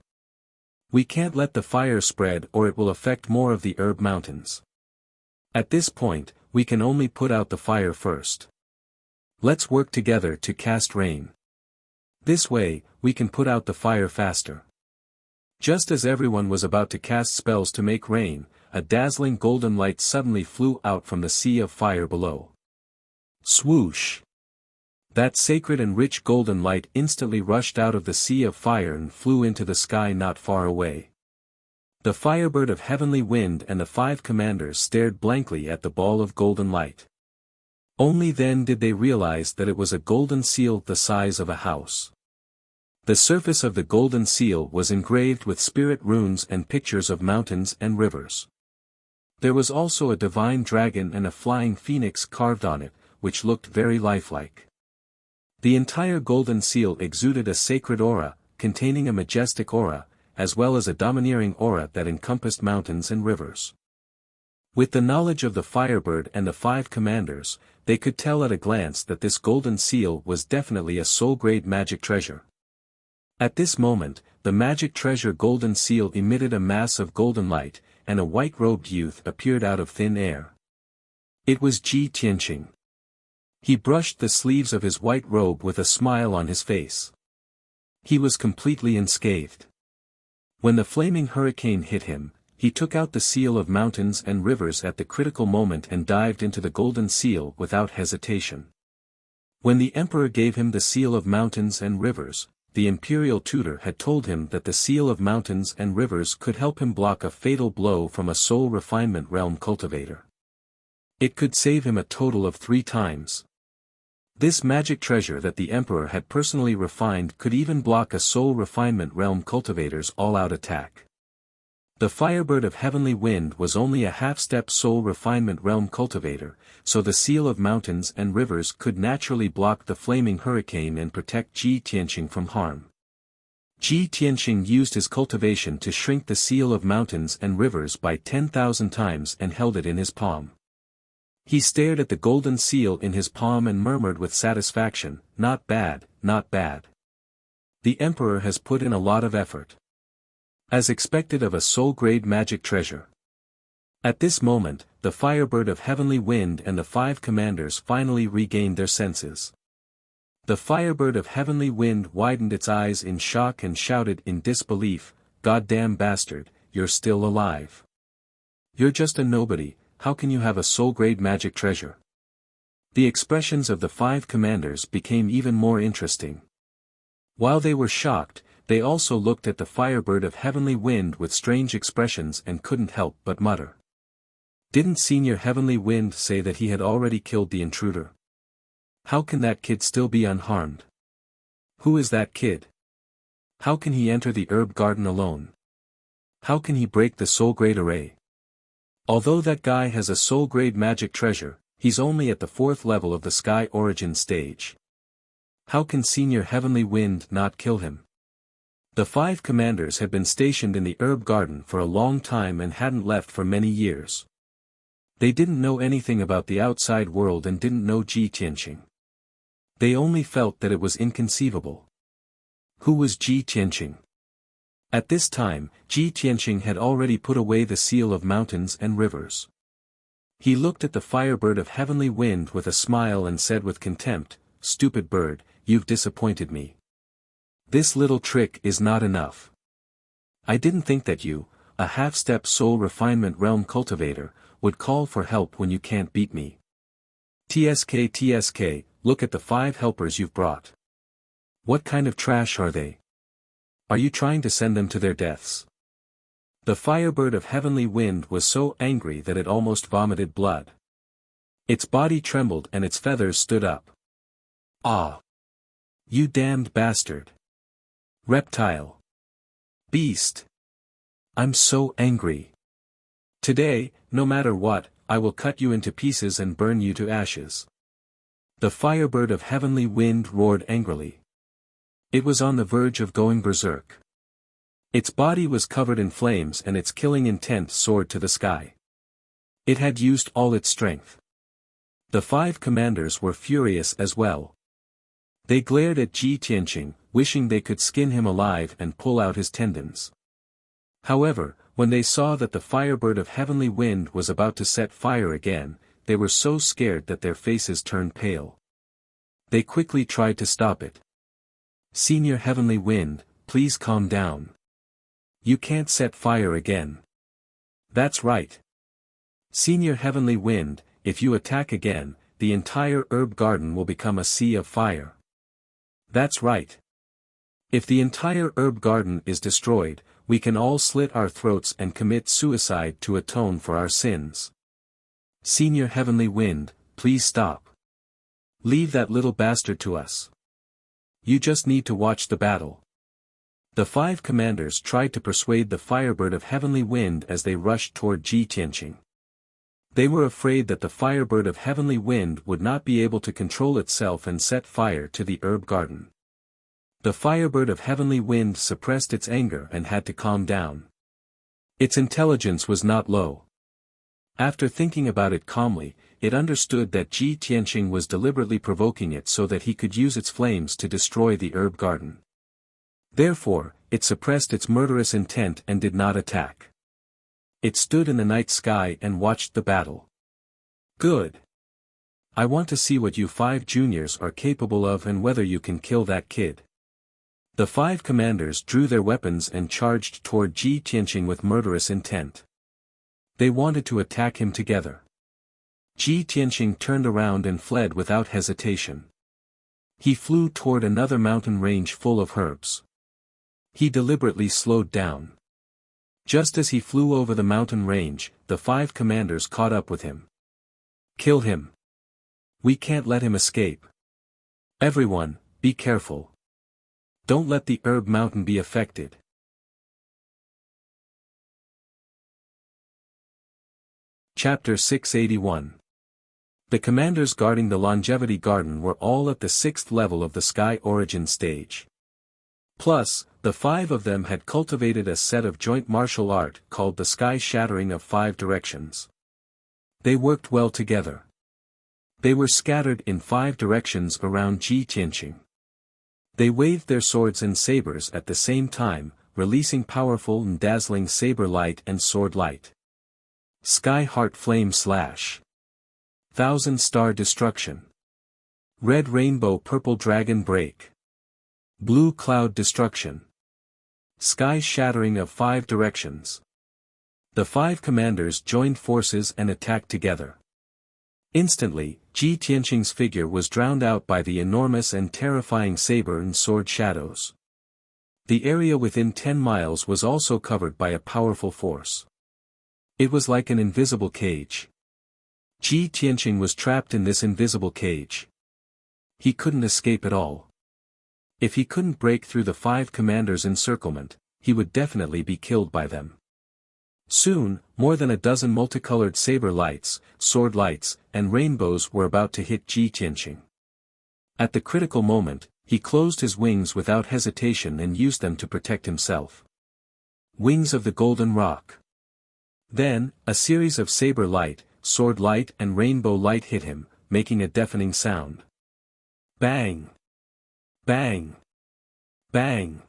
We can't let the fire spread or it will affect more of the herb mountains. At this point, we can only put out the fire first. Let's work together to cast rain. This way, we can put out the fire faster. Just as everyone was about to cast spells to make rain, a dazzling golden light suddenly flew out from the sea of fire below. Swoosh! That sacred and rich golden light instantly rushed out of the sea of fire and flew into the sky not far away. The Firebird of Heavenly Wind and the 5 commanders stared blankly at the ball of golden light. Only then did they realize that it was a golden seal the size of a house. The surface of the golden seal was engraved with spirit runes and pictures of mountains and rivers. There was also a divine dragon and a flying phoenix carved on it, which looked very lifelike. The entire golden seal exuded a sacred aura, containing a majestic aura, as well as a domineering aura that encompassed mountains and rivers. With the knowledge of the Firebird and the 5 commanders, they could tell at a glance that this golden seal was definitely a soul-grade magic treasure. At this moment, the magic treasure golden seal emitted a mass of golden light, and a white-robed youth appeared out of thin air. It was Ji Tianqing. He brushed the sleeves of his white robe with a smile on his face. He was completely unscathed. When the flaming hurricane hit him, he took out the seal of mountains and rivers at the critical moment and dived into the golden seal without hesitation. When the emperor gave him the seal of mountains and rivers, the imperial tutor had told him that the seal of mountains and rivers could help him block a fatal blow from a soul refinement realm cultivator. It could save him a total of 3 times. This magic treasure that the emperor had personally refined could even block a soul refinement realm cultivator's all-out attack. The Firebird of Heavenly Wind was only a half-step soul refinement realm cultivator, so the seal of mountains and rivers could naturally block the flaming hurricane and protect Ji Tianqing from harm. Ji Tianqing used his cultivation to shrink the seal of mountains and rivers by 10,000 times and held it in his palm. He stared at the golden seal in his palm and murmured with satisfaction, "Not bad, not bad. The emperor has put in a lot of effort." As expected of a soul-grade magic treasure. At this moment, the Firebird of Heavenly Wind and the 5 commanders finally regained their senses. The Firebird of Heavenly Wind widened its eyes in shock and shouted in disbelief, "Goddamn bastard, you're still alive. You're just a nobody, how can you have a soul-grade magic treasure?" The expressions of the 5 commanders became even more interesting. While they were shocked, they also looked at the Firebird of Heavenly Wind with strange expressions and couldn't help but mutter. Didn't Senior Heavenly Wind say that he had already killed the intruder? How can that kid still be unharmed? Who is that kid? How can he enter the herb garden alone? How can he break the soul-grade array? Although that guy has a soul-grade magic treasure, he's only at the 4th level of the Sky Origin stage. How can Senior Heavenly Wind not kill him? The 5 commanders had been stationed in the herb garden for a long time and hadn't left for many years. They didn't know anything about the outside world and didn't know Ji Tianqing. They only felt that it was inconceivable. Who was Ji Tianqing? At this time, Ji Tianqing had already put away the seal of mountains and rivers. He looked at the Firebird of Heavenly Wind with a smile and said with contempt, "Stupid bird, you've disappointed me. This little trick is not enough. I didn't think that you, a half-step soul refinement realm cultivator, would call for help when you can't beat me. TSK, look at the 5 helpers you've brought. What kind of trash are they? Are you trying to send them to their deaths?" The Firebird of Heavenly Wind was so angry that it almost vomited blood. Its body trembled and its feathers stood up. "Ah! You damned bastard! Reptile! Beast! I'm so angry. Today, no matter what, I will cut you into pieces and burn you to ashes." The Firebird of Heavenly Wind roared angrily. It was on the verge of going berserk. Its body was covered in flames and its killing intent soared to the sky. It had used all its strength. The 5 commanders were furious as well. They glared at Ji Tianqing, wishing they could skin him alive and pull out his tendons. However, when they saw that the Firebird of Heavenly Wind was about to set fire again, they were so scared that their faces turned pale. They quickly tried to stop it. "Senior Heavenly Wind, please calm down. You can't set fire again. That's right. Senior Heavenly Wind, if you attack again, the entire herb garden will become a sea of fire. That's right. If the entire herb garden is destroyed, we can all slit our throats and commit suicide to atone for our sins. Senior Heavenly Wind, please stop. Leave that little bastard to us. You just need to watch the battle." The 5 commanders tried to persuade the Firebird of Heavenly Wind as they rushed toward Ji Tianqing. They were afraid that the Firebird of Heavenly Wind would not be able to control itself and set fire to the herb garden. The Firebird of Heavenly Wind suppressed its anger and had to calm down. Its intelligence was not low. After thinking about it calmly, it understood that Ji Tianqing was deliberately provoking it so that he could use its flames to destroy the herb garden. Therefore, it suppressed its murderous intent and did not attack. It stood in the night sky and watched the battle. "Good. I want to see what you 5 juniors are capable of and whether you can kill that kid." The 5 commanders drew their weapons and charged toward Ji Tianqing with murderous intent. They wanted to attack him together. Ji Tianqing turned around and fled without hesitation. He flew toward another mountain range full of herbs. He deliberately slowed down. Just as he flew over the mountain range, the 5 commanders caught up with him. Kill him. We can't let him escape. Everyone, be careful. Don't let the herb mountain be affected. Chapter 681. The commanders guarding the longevity garden were all at the 6th level of the sky origin stage. Plus, the 5 of them had cultivated a set of joint martial art called the sky shattering of 5 directions. They worked well together. They were scattered in 5 directions around Ji Tianqing. They waved their swords and sabers at the same time, releasing powerful and dazzling saber light and sword light. Sky Heart Flame Slash. 1000-Star Destruction. Red Rainbow Purple Dragon Break. Blue Cloud Destruction. Sky Shattering of 5 directions. The 5 commanders joined forces and attacked together. Instantly, Ji Tianqing's figure was drowned out by the enormous and terrifying saber and sword shadows. The area within 10 miles was also covered by a powerful force. It was like an invisible cage. Ji Tianqing was trapped in this invisible cage. He couldn't escape at all. If he couldn't break through the 5 commanders' encirclement, he would definitely be killed by them. Soon, more than a dozen multicolored saber lights, sword lights, and rainbows were about to hit Ji Tianqing. At the critical moment, he closed his wings without hesitation and used them to protect himself. Wings of the Golden Rock. Then, a series of saber light, sword light and rainbow light hit him, making a deafening sound. Bang! Bang! Bang!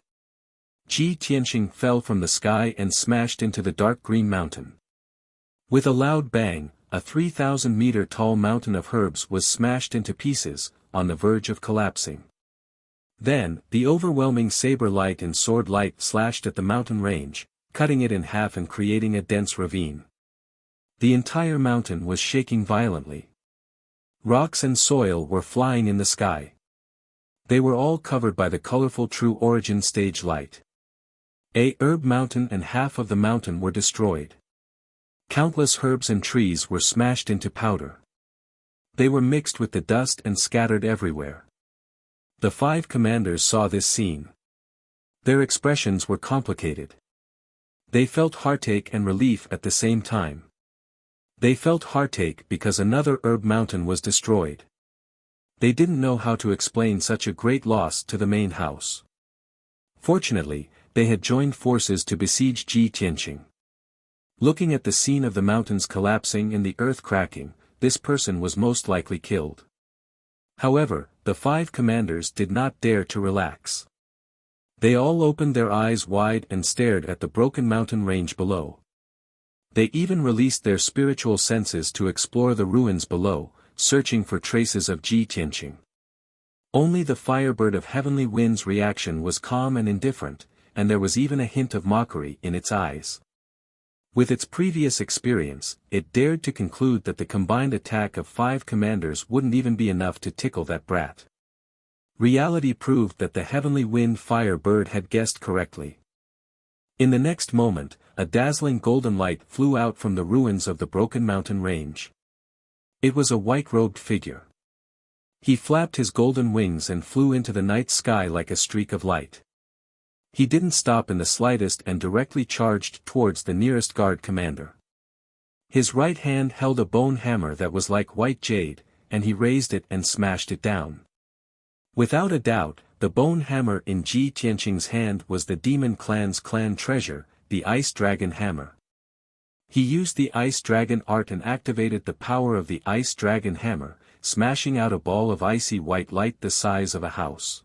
Ji Tianqing fell from the sky and smashed into the dark green mountain. With a loud bang, a 3,000-meter tall mountain of herbs was smashed into pieces, on the verge of collapsing. Then, the overwhelming saber light and sword light slashed at the mountain range, cutting it in half and creating a dense ravine. The entire mountain was shaking violently. Rocks and soil were flying in the sky. They were all covered by the colorful True Origin stage light. A herb mountain and half of the mountain were destroyed. Countless herbs and trees were smashed into powder. They were mixed with the dust and scattered everywhere. The 5 commanders saw this scene. Their expressions were complicated. They felt heartache and relief at the same time. They felt heartache because another herb mountain was destroyed. They didn't know how to explain such a great loss to the main house. Fortunately, they had joined forces to besiege Ji Tianqing. Looking at the scene of the mountains collapsing and the earth cracking, this person was most likely killed. However, the 5 commanders did not dare to relax. They all opened their eyes wide and stared at the broken mountain range below. They even released their spiritual senses to explore the ruins below, searching for traces of Ji Tianqing. Only the Firebird of Heavenly Wind's reaction was calm and indifferent, and there was even a hint of mockery in its eyes. With its previous experience, it dared to conclude that the combined attack of 5 commanders wouldn't even be enough to tickle that brat. Reality proved that the Heavenly Wind Firebird had guessed correctly. In the next moment, a dazzling golden light flew out from the ruins of the broken mountain range. It was a white-robed figure. He flapped his golden wings and flew into the night sky like a streak of light. He didn't stop in the slightest and directly charged towards the nearest guard commander. His right hand held a bone hammer that was like white jade, and he raised it and smashed it down. Without a doubt, the bone hammer in Ji Tianqing's hand was the Demon Clan's clan treasure, the Ice Dragon Hammer. He used the Ice Dragon art and activated the power of the Ice Dragon Hammer, smashing out a ball of icy white light the size of a house.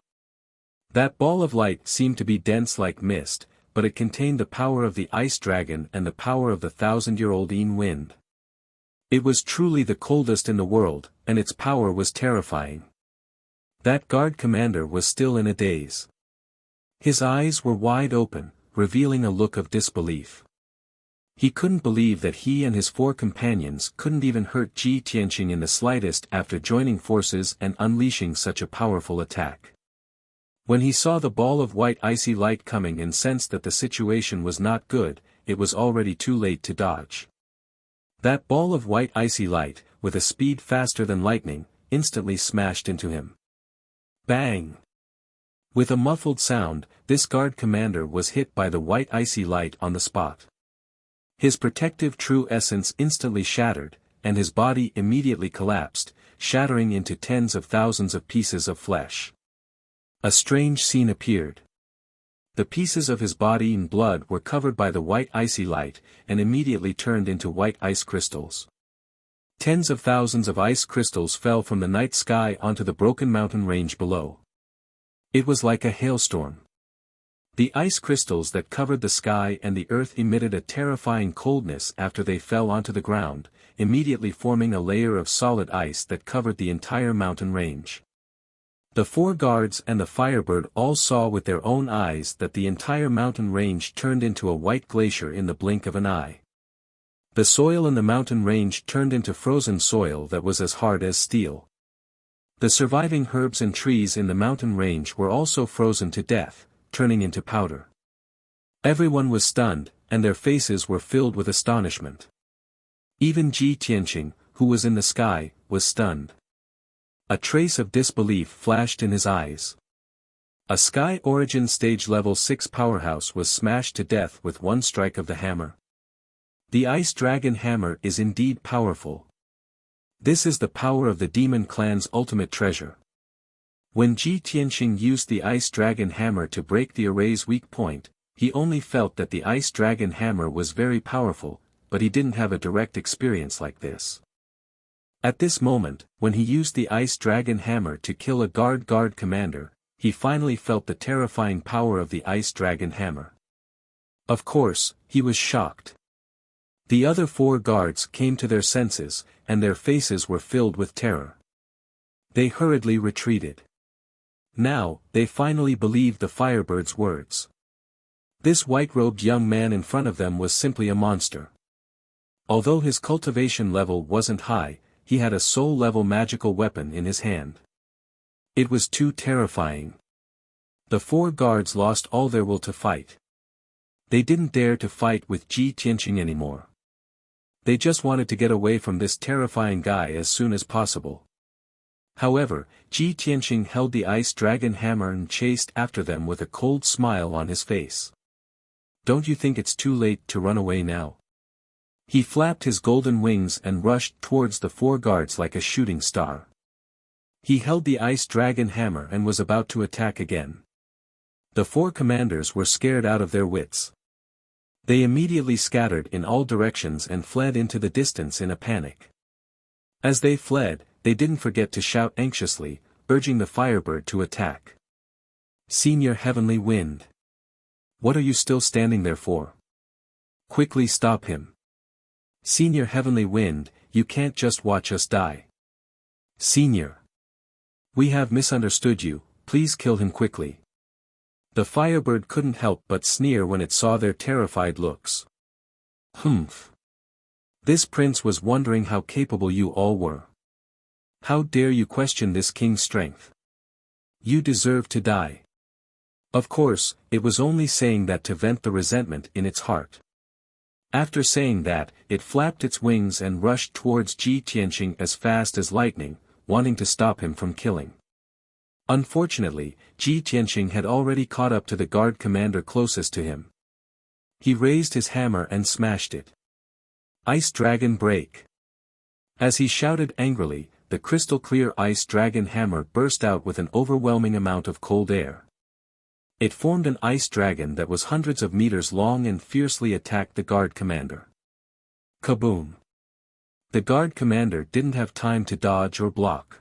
That ball of light seemed to be dense like mist, but it contained the power of the Ice Dragon and the power of the 1,000-year-old Yin Wind. It was truly the coldest in the world, and its power was terrifying. That guard commander was still in a daze. His eyes were wide open, revealing a look of disbelief. He couldn't believe that he and his 4 companions couldn't even hurt Ji Tianqing in the slightest after joining forces and unleashing such a powerful attack. When he saw the ball of white icy light coming and sensed that the situation was not good, it was already too late to dodge. That ball of white icy light, with a speed faster than lightning, instantly smashed into him. Bang! With a muffled sound, this guard commander was hit by the white icy light on the spot. His protective true essence instantly shattered, and his body immediately collapsed, shattering into tens of thousands of pieces of flesh. A strange scene appeared. The pieces of his body and blood were covered by the white icy light, and immediately turned into white ice crystals. Tens of thousands of ice crystals fell from the night sky onto the broken mountain range below. It was like a hailstorm. The ice crystals that covered the sky and the earth emitted a terrifying coldness after they fell onto the ground, immediately forming a layer of solid ice that covered the entire mountain range. The 4 guards and the Firebird all saw with their own eyes that the entire mountain range turned into a white glacier in the blink of an eye. The soil in the mountain range turned into frozen soil that was as hard as steel. The surviving herbs and trees in the mountain range were also frozen to death, turning into powder. Everyone was stunned, and their faces were filled with astonishment. Even Ji Tianqing, who was in the sky, was stunned. A trace of disbelief flashed in his eyes. A Sky Origin Stage Level 6 powerhouse was smashed to death with one strike of the hammer. The Ice Dragon Hammer is indeed powerful. This is the power of the Demon Clan's ultimate treasure. When Ji Tianqing used the Ice Dragon Hammer to break the array's weak point, he only felt that the Ice Dragon Hammer was very powerful, but he didn't have a direct experience like this. At this moment, when he used the Ice Dragon Hammer to kill a guard commander, he finally felt the terrifying power of the Ice Dragon Hammer. Of course, he was shocked. The other 4 guards came to their senses, and their faces were filled with terror. They hurriedly retreated. Now, they finally believed the Firebird's words. This white-robed young man in front of them was simply a monster. Although his cultivation level wasn't high, he had a soul-level magical weapon in his hand. It was too terrifying. The 4 guards lost all their will to fight. They didn't dare to fight with Ji Tianqing anymore. They just wanted to get away from this terrifying guy as soon as possible. However, Ji Tianqing held the Ice Dragon Hammer and chased after them with a cold smile on his face. Don't you think it's too late to run away now? He flapped his golden wings and rushed towards the 4 guards like a shooting star. He held the Ice Dragon Hammer and was about to attack again. The 4 commanders were scared out of their wits. They immediately scattered in all directions and fled into the distance in a panic. As they fled, they didn't forget to shout anxiously, urging the Firebird to attack. Senior Heavenly Wind! What are you still standing there for? Quickly stop him. Senior Heavenly Wind, you can't just watch us die. Senior! We have misunderstood you, please kill him quickly. The Firebird couldn't help but sneer when it saw their terrified looks. Humph! This prince was wondering how capable you all were. How dare you question this king's strength? You deserve to die. Of course, it was only saying that to vent the resentment in its heart. After saying that, it flapped its wings and rushed towards Ji Tianqing as fast as lightning, wanting to stop him from killing. Unfortunately, Ji Tianqing had already caught up to the guard commander closest to him. He raised his hammer and smashed it. Ice Dragon Break! As he shouted angrily, the crystal-clear Ice Dragon Hammer burst out with an overwhelming amount of cold air. It formed an ice dragon that was hundreds of meters long and fiercely attacked the guard commander. Kaboom! The guard commander didn't have time to dodge or block.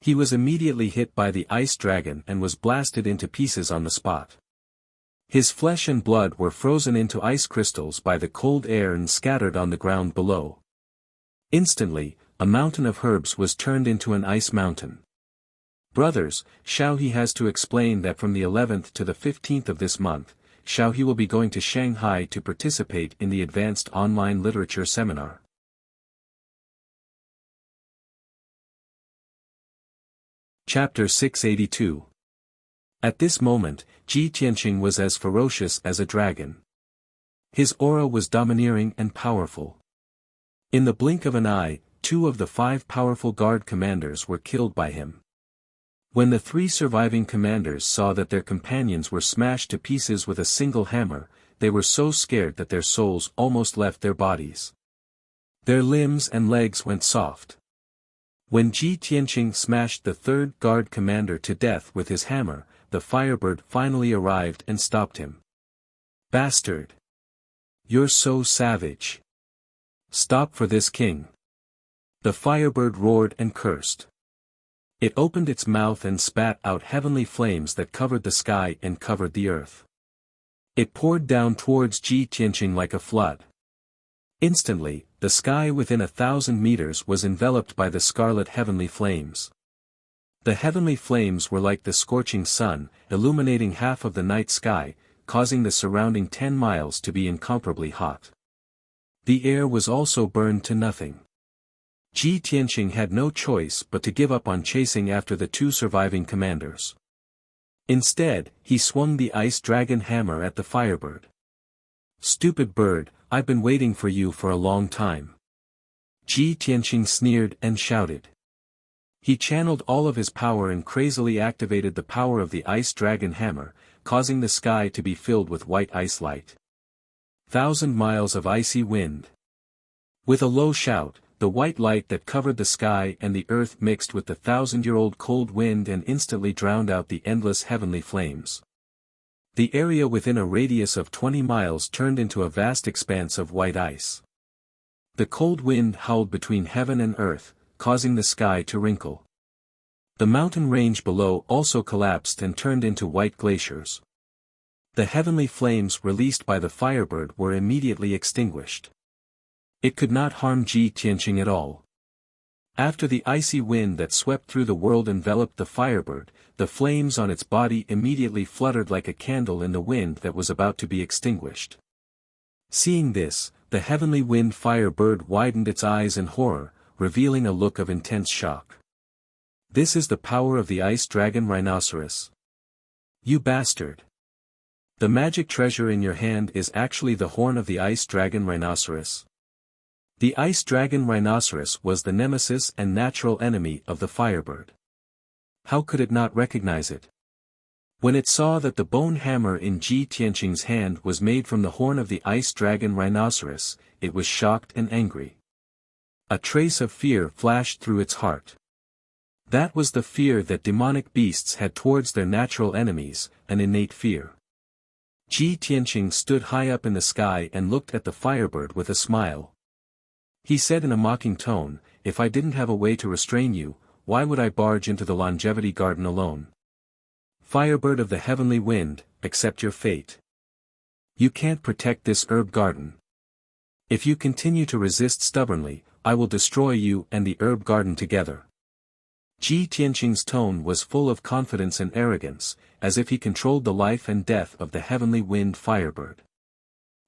He was immediately hit by the ice dragon and was blasted into pieces on the spot. His flesh and blood were frozen into ice crystals by the cold air and scattered on the ground below. Instantly, a mountain of herbs was turned into an ice mountain. Brothers, Xiao He has to explain that from the 11th to the 15th of this month, Xiao he will be going to Shanghai to participate in the advanced online literature seminar. Chapter 682. At this moment, Ji Tianqing was as ferocious as a dragon. His aura was domineering and powerful. In the blink of an eye, 2 of the 5 powerful guard commanders were killed by him. When the 3 surviving commanders saw that their companions were smashed to pieces with a single hammer, they were so scared that their souls almost left their bodies. Their limbs and legs went soft. When Ji Tianqing smashed the 3rd guard commander to death with his hammer, the Firebird finally arrived and stopped him. "Bastard! You're so savage! Stop for this king!" The Firebird roared and cursed. It opened its mouth and spat out heavenly flames that covered the sky and covered the earth. It poured down towards Ji Tianqing like a flood. Instantly, the sky within 1,000 meters was enveloped by the scarlet heavenly flames. The heavenly flames were like the scorching sun, illuminating half of the night sky, causing the surrounding 10 miles to be incomparably hot. The air was also burned to nothing. Ji Tianqing had no choice but to give up on chasing after the 2 surviving commanders. Instead, he swung the ice dragon hammer at the Firebird. "Stupid bird, I've been waiting for you for a long time." Ji Tianqing sneered and shouted. He channeled all of his power and crazily activated the power of the ice dragon hammer, causing the sky to be filled with white ice light. 1,000 miles of icy wind. With a low shout, the white light that covered the sky and the earth mixed with the 1,000-year-old cold wind and instantly drowned out the endless heavenly flames. The area within a radius of 20 miles turned into a vast expanse of white ice. The cold wind howled between heaven and earth, causing the sky to wrinkle. The mountain range below also collapsed and turned into white glaciers. The heavenly flames released by the Firebird were immediately extinguished. It could not harm Ji Tianqing at all. After the icy wind that swept through the world enveloped the Firebird, the flames on its body immediately fluttered like a candle in the wind that was about to be extinguished. Seeing this, the heavenly wind Firebird widened its eyes in horror, revealing a look of intense shock. "This is the power of the ice dragon rhinoceros. You bastard! The magic treasure in your hand is actually the horn of the ice dragon rhinoceros." The ice dragon rhinoceros was the nemesis and natural enemy of the Firebird. How could it not recognize it? When it saw that the bone hammer in Ji Tianqing's hand was made from the horn of the ice dragon rhinoceros, it was shocked and angry. A trace of fear flashed through its heart. That was the fear that demonic beasts had towards their natural enemies, an innate fear. Ji Tianqing stood high up in the sky and looked at the Firebird with a smile. He said in a mocking tone, "If I didn't have a way to restrain you, why would I barge into the longevity garden alone? Firebird of the heavenly wind, accept your fate. You can't protect this herb garden. If you continue to resist stubbornly, I will destroy you and the herb garden together." Ji Tianqing's tone was full of confidence and arrogance, as if he controlled the life and death of the heavenly wind Firebird.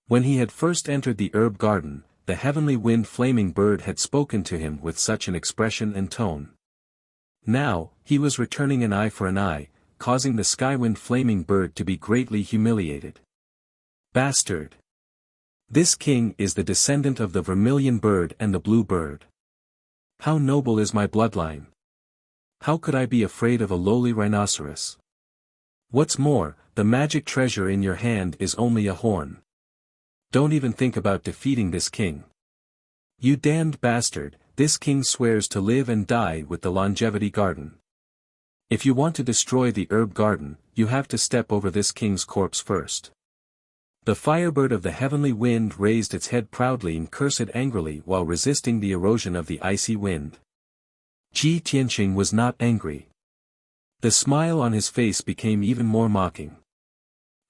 When he had first entered the herb garden, the heavenly wind flaming bird had spoken to him with such an expression and tone. Now, he was returning an eye for an eye, causing the skywind flaming bird to be greatly humiliated. "Bastard! This king is the descendant of the vermilion bird and the blue bird. How noble is my bloodline! How could I be afraid of a lowly rhinoceros? What's more, the magic treasure in your hand is only a horn. Don't even think about defeating this king. You damned bastard, this king swears to live and die with the longevity garden. If you want to destroy the herb garden, you have to step over this king's corpse first." The Firebird of the heavenly wind raised its head proudly and cursed angrily while resisting the erosion of the icy wind. Ji Tianqing was not angry. The smile on his face became even more mocking.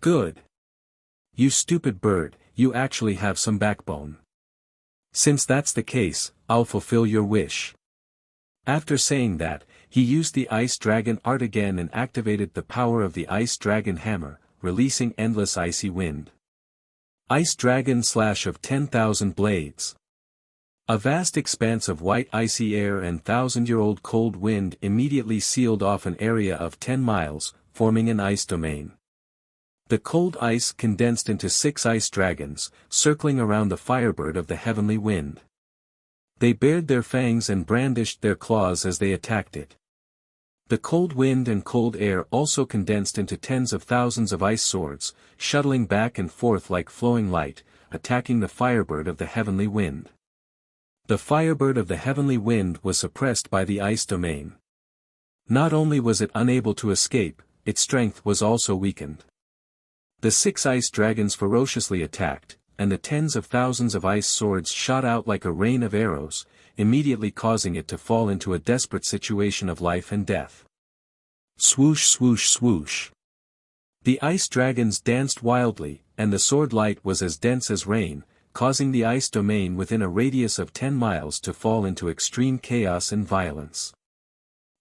"Good. You stupid bird, you actually have some backbone. Since that's the case, I'll fulfill your wish." After saying that, he used the ice dragon art again and activated the power of the ice dragon hammer, releasing endless icy wind. Ice Dragon Slash of 10,000 Blades. A vast expanse of white icy air and thousand-year-old cold wind immediately sealed off an area of 10 miles, forming an ice domain. The cold ice condensed into 6 ice dragons, circling around the firebird of the heavenly wind. They bared their fangs and brandished their claws as they attacked it. The cold wind and cold air also condensed into tens of thousands of ice swords, shuttling back and forth like flowing light, attacking the firebird of the heavenly wind. The firebird of the heavenly wind was suppressed by the ice domain. Not only was it unable to escape, its strength was also weakened. The 6 ice dragons ferociously attacked, and the tens of thousands of ice swords shot out like a rain of arrows, immediately causing it to fall into a desperate situation of life and death. Swoosh swoosh swoosh. The ice dragons danced wildly, and the sword light was as dense as rain, causing the ice domain within a radius of 10 miles to fall into extreme chaos and violence.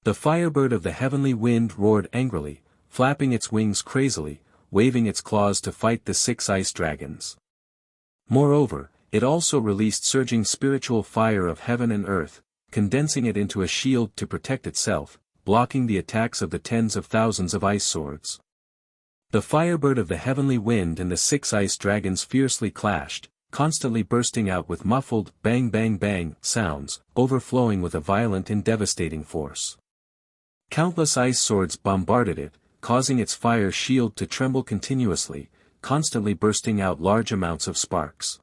The firebird of the heavenly wind roared angrily, flapping its wings crazily, waving its claws to fight the 6 ice dragons. Moreover, it also released surging spiritual fire of heaven and earth, condensing it into a shield to protect itself, blocking the attacks of the tens of thousands of ice swords. The firebird of the heavenly wind and the 6 ice dragons fiercely clashed, constantly bursting out with muffled bang bang bang sounds, overflowing with a violent and devastating force. Countless ice swords bombarded it, causing its fire shield to tremble continuously, constantly bursting out large amounts of sparks.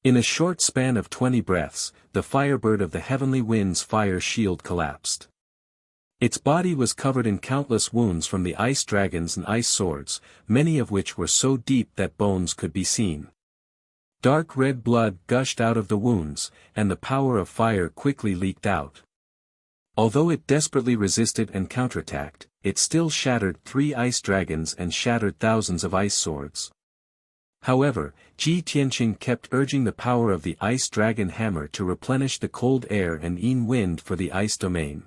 In a short span of 20 breaths, the firebird of the heavenly wind's fire shield collapsed. Its body was covered in countless wounds from the ice dragons and ice swords, many of which were so deep that bones could be seen. Dark red blood gushed out of the wounds, and the power of fire quickly leaked out. Although it desperately resisted and counterattacked, it still shattered 3 ice dragons and shattered thousands of ice swords. However, Ji Tianqing kept urging the power of the ice dragon hammer to replenish the cold air and Yin wind for the ice domain.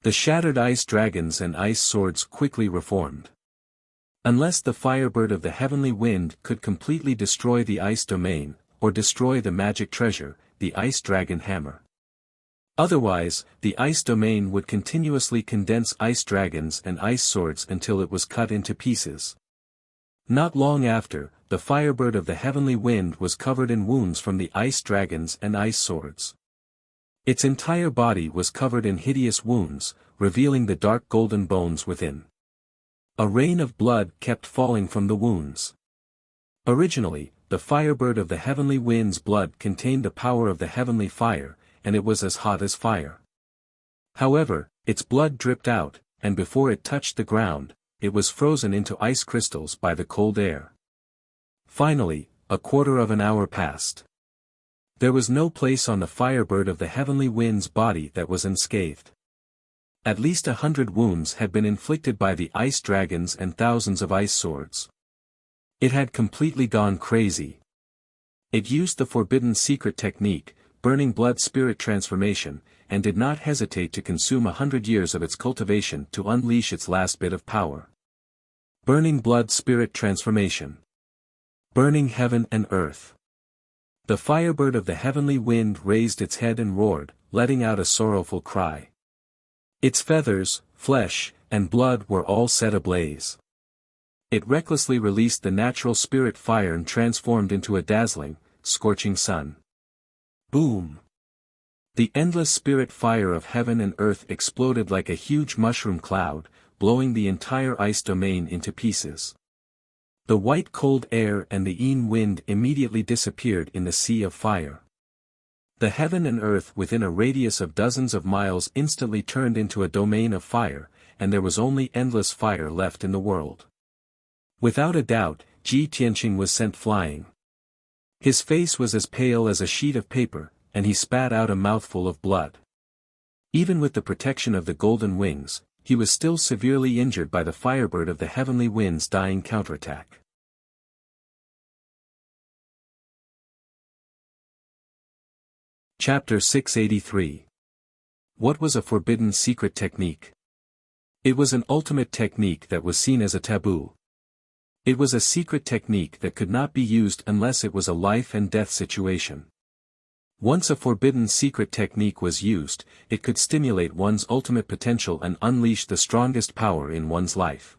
The shattered ice dragons and ice swords quickly reformed. Unless the firebird of the heavenly wind could completely destroy the ice domain, or destroy the magic treasure, the ice dragon hammer. Otherwise, the ice domain would continuously condense ice dragons and ice swords until it was cut into pieces. Not long after, the firebird of the heavenly wind was covered in wounds from the ice dragons and ice swords. Its entire body was covered in hideous wounds, revealing the dark golden bones within. A rain of blood kept falling from the wounds. Originally, the firebird of the heavenly wind's blood contained the power of the heavenly fire, and it was as hot as fire. However, its blood dripped out, and before it touched the ground, it was frozen into ice crystals by the cold air. Finally, a quarter of an hour passed. There was no place on the firebird of the heavenly wind's body that was unscathed. At least 100 wounds had been inflicted by the ice dragons and thousands of ice swords. It had completely gone crazy. It used the forbidden secret technique, burning blood spirit transformation, and did not hesitate to consume 100 years of its cultivation to unleash its last bit of power. Burning blood spirit transformation. Burning heaven and earth. The firebird of the heavenly wind raised its head and roared, letting out a sorrowful cry. Its feathers, flesh, and blood were all set ablaze. It recklessly released the natural spirit fire and transformed into a dazzling, scorching sun. Boom! The endless spirit fire of heaven and earth exploded like a huge mushroom cloud, blowing the entire ice domain into pieces. The white cold air and the Yin wind immediately disappeared in the sea of fire. The heaven and earth within a radius of dozens of miles instantly turned into a domain of fire, and there was only endless fire left in the world. Without a doubt, Ji Tianqing was sent flying. His face was as pale as a sheet of paper, and he spat out a mouthful of blood. Even with the protection of the golden wings, he was still severely injured by the firebird of the heavenly wind's dying counterattack. Chapter 683. What was a forbidden secret technique? It was an ultimate technique that was seen as a taboo. It was a secret technique that could not be used unless it was a life and death situation. Once a forbidden secret technique was used, it could stimulate one's ultimate potential and unleash the strongest power in one's life.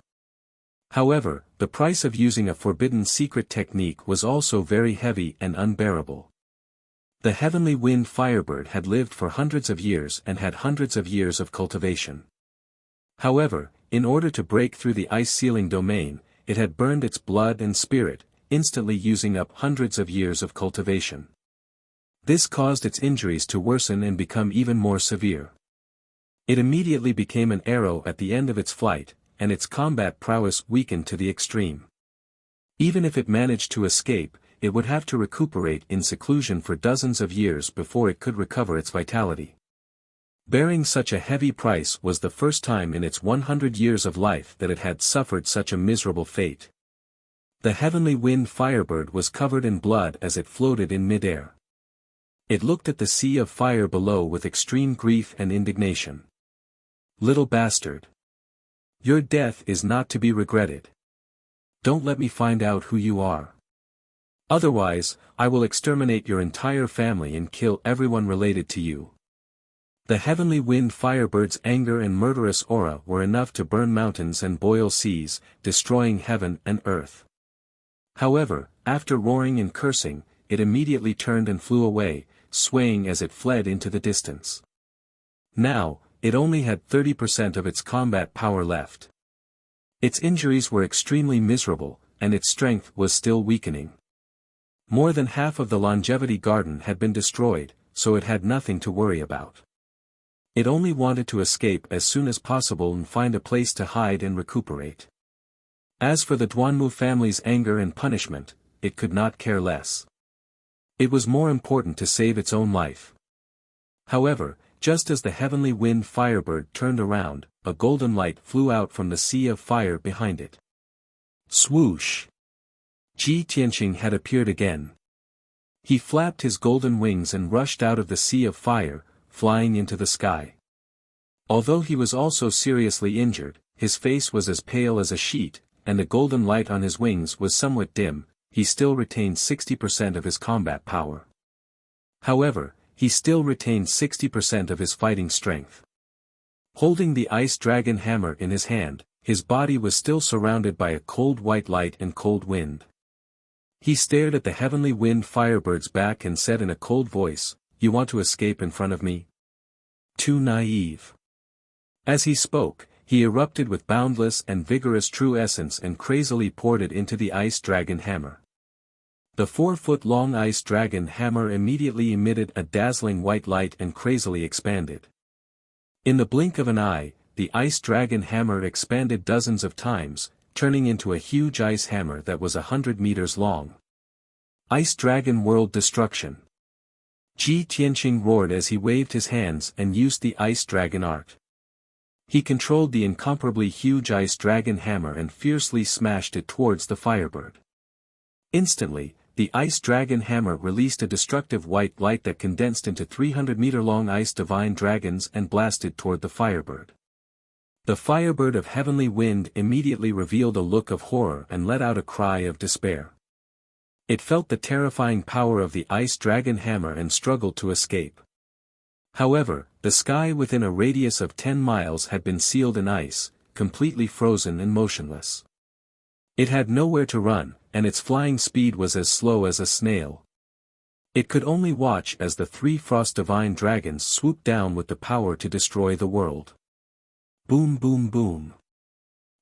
However, the price of using a forbidden secret technique was also very heavy and unbearable. The heavenly wind firebird had lived for hundreds of years and had hundreds of years of cultivation. However, in order to break through the ice-sealing domain, it had burned its blood and spirit, instantly using up hundreds of years of cultivation. This caused its injuries to worsen and become even more severe. It immediately became an arrow at the end of its flight, and its combat prowess weakened to the extreme. Even if it managed to escape, it would have to recuperate in seclusion for dozens of years before it could recover its vitality. Bearing such a heavy price was the first time in its 100 years of life that it had suffered such a miserable fate. The heavenly wind firebird was covered in blood as it floated in midair. It looked at the sea of fire below with extreme grief and indignation. "Little bastard! Your death is not to be regretted. Don't let me find out who you are. Otherwise, I will exterminate your entire family and kill everyone related to you." The heavenly wind firebird's anger and murderous aura were enough to burn mountains and boil seas, destroying heaven and earth. However, after roaring and cursing, it immediately turned and flew away, swaying as it fled into the distance. Now, it only had 30% of its combat power left. Its injuries were extremely miserable, and its strength was still weakening. More than half of the longevity garden had been destroyed, so it had nothing to worry about. It only wanted to escape as soon as possible and find a place to hide and recuperate. As for the Duanmu family's anger and punishment, it could not care less. It was more important to save its own life. However, just as the heavenly wind firebird turned around, a golden light flew out from the sea of fire behind it. Swoosh! Ji Tianqing had appeared again. He flapped his golden wings and rushed out of the sea of fire, flying into the sky. Although he was also seriously injured, his face was as pale as a sheet, and the golden light on his wings was somewhat dim. He still retained 60% of his combat power. However, he still retained 60% of his fighting strength. Holding the ice dragon hammer in his hand, his body was still surrounded by a cold white light and cold wind. He stared at the heavenly wind firebird's back and said in a cold voice, "You want to escape in front of me? Too naive." As he spoke, he erupted with boundless and vigorous true essence and crazily poured it into the ice dragon hammer. The 4-foot-long ice dragon hammer immediately emitted a dazzling white light and crazily expanded. In the blink of an eye, the ice dragon hammer expanded dozens of times, turning into a huge ice hammer that was 100 meters long. Ice Dragon World Destruction. Ji Tianqing roared as he waved his hands and used the ice dragon art. He controlled the incomparably huge ice dragon hammer and fiercely smashed it towards the firebird. Instantly, the ice dragon hammer released a destructive white light that condensed into 300-meter-long ice divine dragons and blasted toward the firebird. The firebird of heavenly wind immediately revealed a look of horror and let out a cry of despair. It felt the terrifying power of the ice dragon hammer and struggled to escape. However, the sky within a radius of 10 miles had been sealed in ice, completely frozen and motionless. It had nowhere to run, and its flying speed was as slow as a snail. It could only watch as the 3 frost divine dragons swooped down with the power to destroy the world. Boom boom boom.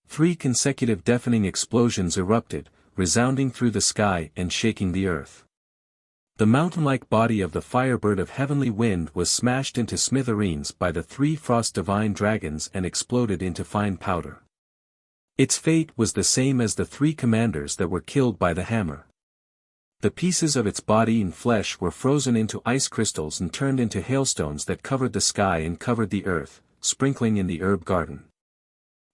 3 consecutive deafening explosions erupted, resounding through the sky and shaking the earth. The mountain-like body of the firebird of heavenly wind was smashed into smithereens by the 3 frost divine dragons and exploded into fine powder. Its fate was the same as the 3 commanders that were killed by the hammer. The pieces of its body and flesh were frozen into ice crystals and turned into hailstones that covered the sky and covered the earth, sprinkling in the herb garden.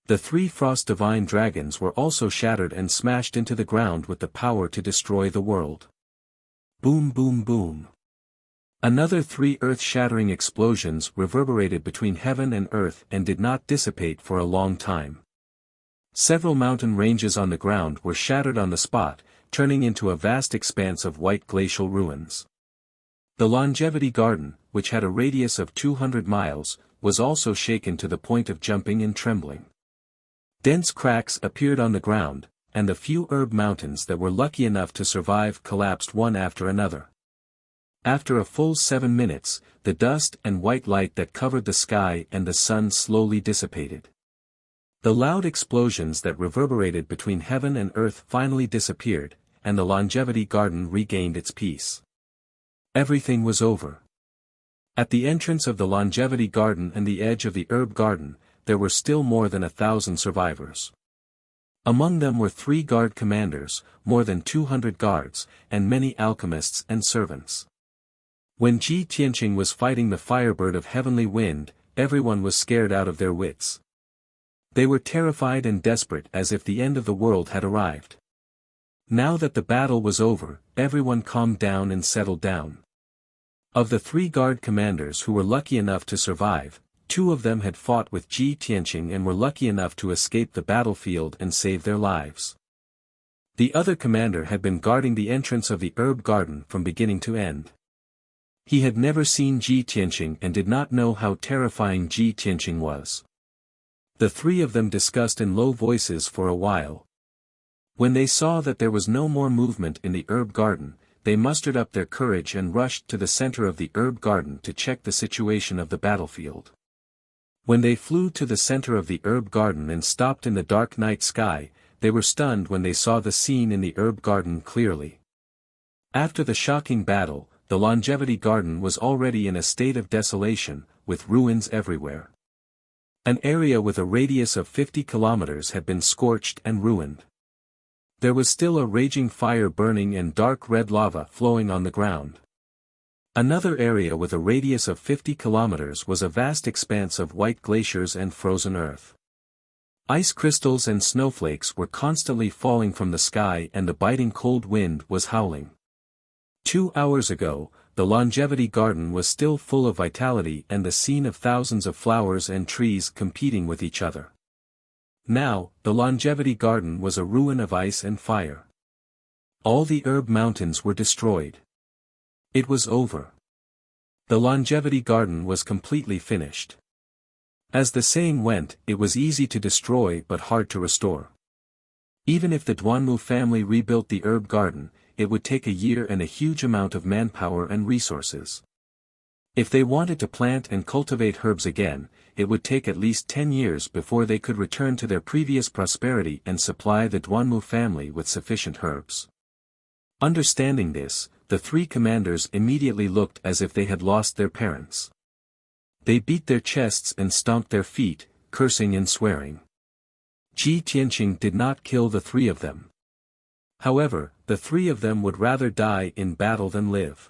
The 3 frost divine dragons were also shattered and smashed into the ground with the power to destroy the world. Boom boom boom. Another 3 earth-shattering explosions reverberated between heaven and earth and did not dissipate for a long time. Several mountain ranges on the ground were shattered on the spot, turning into a vast expanse of white glacial ruins. The Longevity Garden, which had a radius of 200 miles, was also shaken to the point of jumping and trembling. Dense cracks appeared on the ground, and the few herb mountains that were lucky enough to survive collapsed one after another. After a full 7 minutes, the dust and white light that covered the sky and the sun slowly dissipated. The loud explosions that reverberated between heaven and earth finally disappeared, and the Longevity Garden regained its peace. Everything was over. At the entrance of the Longevity Garden and the edge of the Herb Garden, there were still more than 1,000 survivors. Among them were 3 guard commanders, more than 200 guards, and many alchemists and servants. When Ji Tianqing was fighting the Firebird of Heavenly Wind, everyone was scared out of their wits. They were terrified and desperate as if the end of the world had arrived. Now that the battle was over, everyone calmed down and settled down. Of the 3 guard commanders who were lucky enough to survive, 2 of them had fought with Ji Tianqing and were lucky enough to escape the battlefield and save their lives. The other commander had been guarding the entrance of the Herb Garden from beginning to end. He had never seen Ji Tianqing and did not know how terrifying Ji Tianqing was. The 3 of them discussed in low voices for a while. When they saw that there was no more movement in the Herb Garden, they mustered up their courage and rushed to the center of the Herb Garden to check the situation of the battlefield. When they flew to the center of the Herb Garden and stopped in the dark night sky, they were stunned when they saw the scene in the Herb Garden clearly. After the shocking battle, the Longevity Garden was already in a state of desolation, with ruins everywhere. An area with a radius of 50 kilometers had been scorched and ruined. There was still a raging fire burning and dark red lava flowing on the ground. Another area with a radius of 50 kilometers was a vast expanse of white glaciers and frozen earth. Ice crystals and snowflakes were constantly falling from the sky and the biting cold wind was howling. 2 hours ago, the Longevity Garden was still full of vitality and the scene of thousands of flowers and trees competing with each other. Now, the Longevity Garden was a ruin of ice and fire. All the herb mountains were destroyed. It was over. The Longevity Garden was completely finished. As the saying went, it was easy to destroy but hard to restore. Even if the Duanmu family rebuilt the herb garden, it would take a year and a huge amount of manpower and resources. If they wanted to plant and cultivate herbs again, it would take at least 10 years before they could return to their previous prosperity and supply the Duanmu family with sufficient herbs. Understanding this, the 3 commanders immediately looked as if they had lost their parents. They beat their chests and stomped their feet, cursing and swearing. Ji Tianqing did not kill the 3 of them. However, the 3 of them would rather die in battle than live.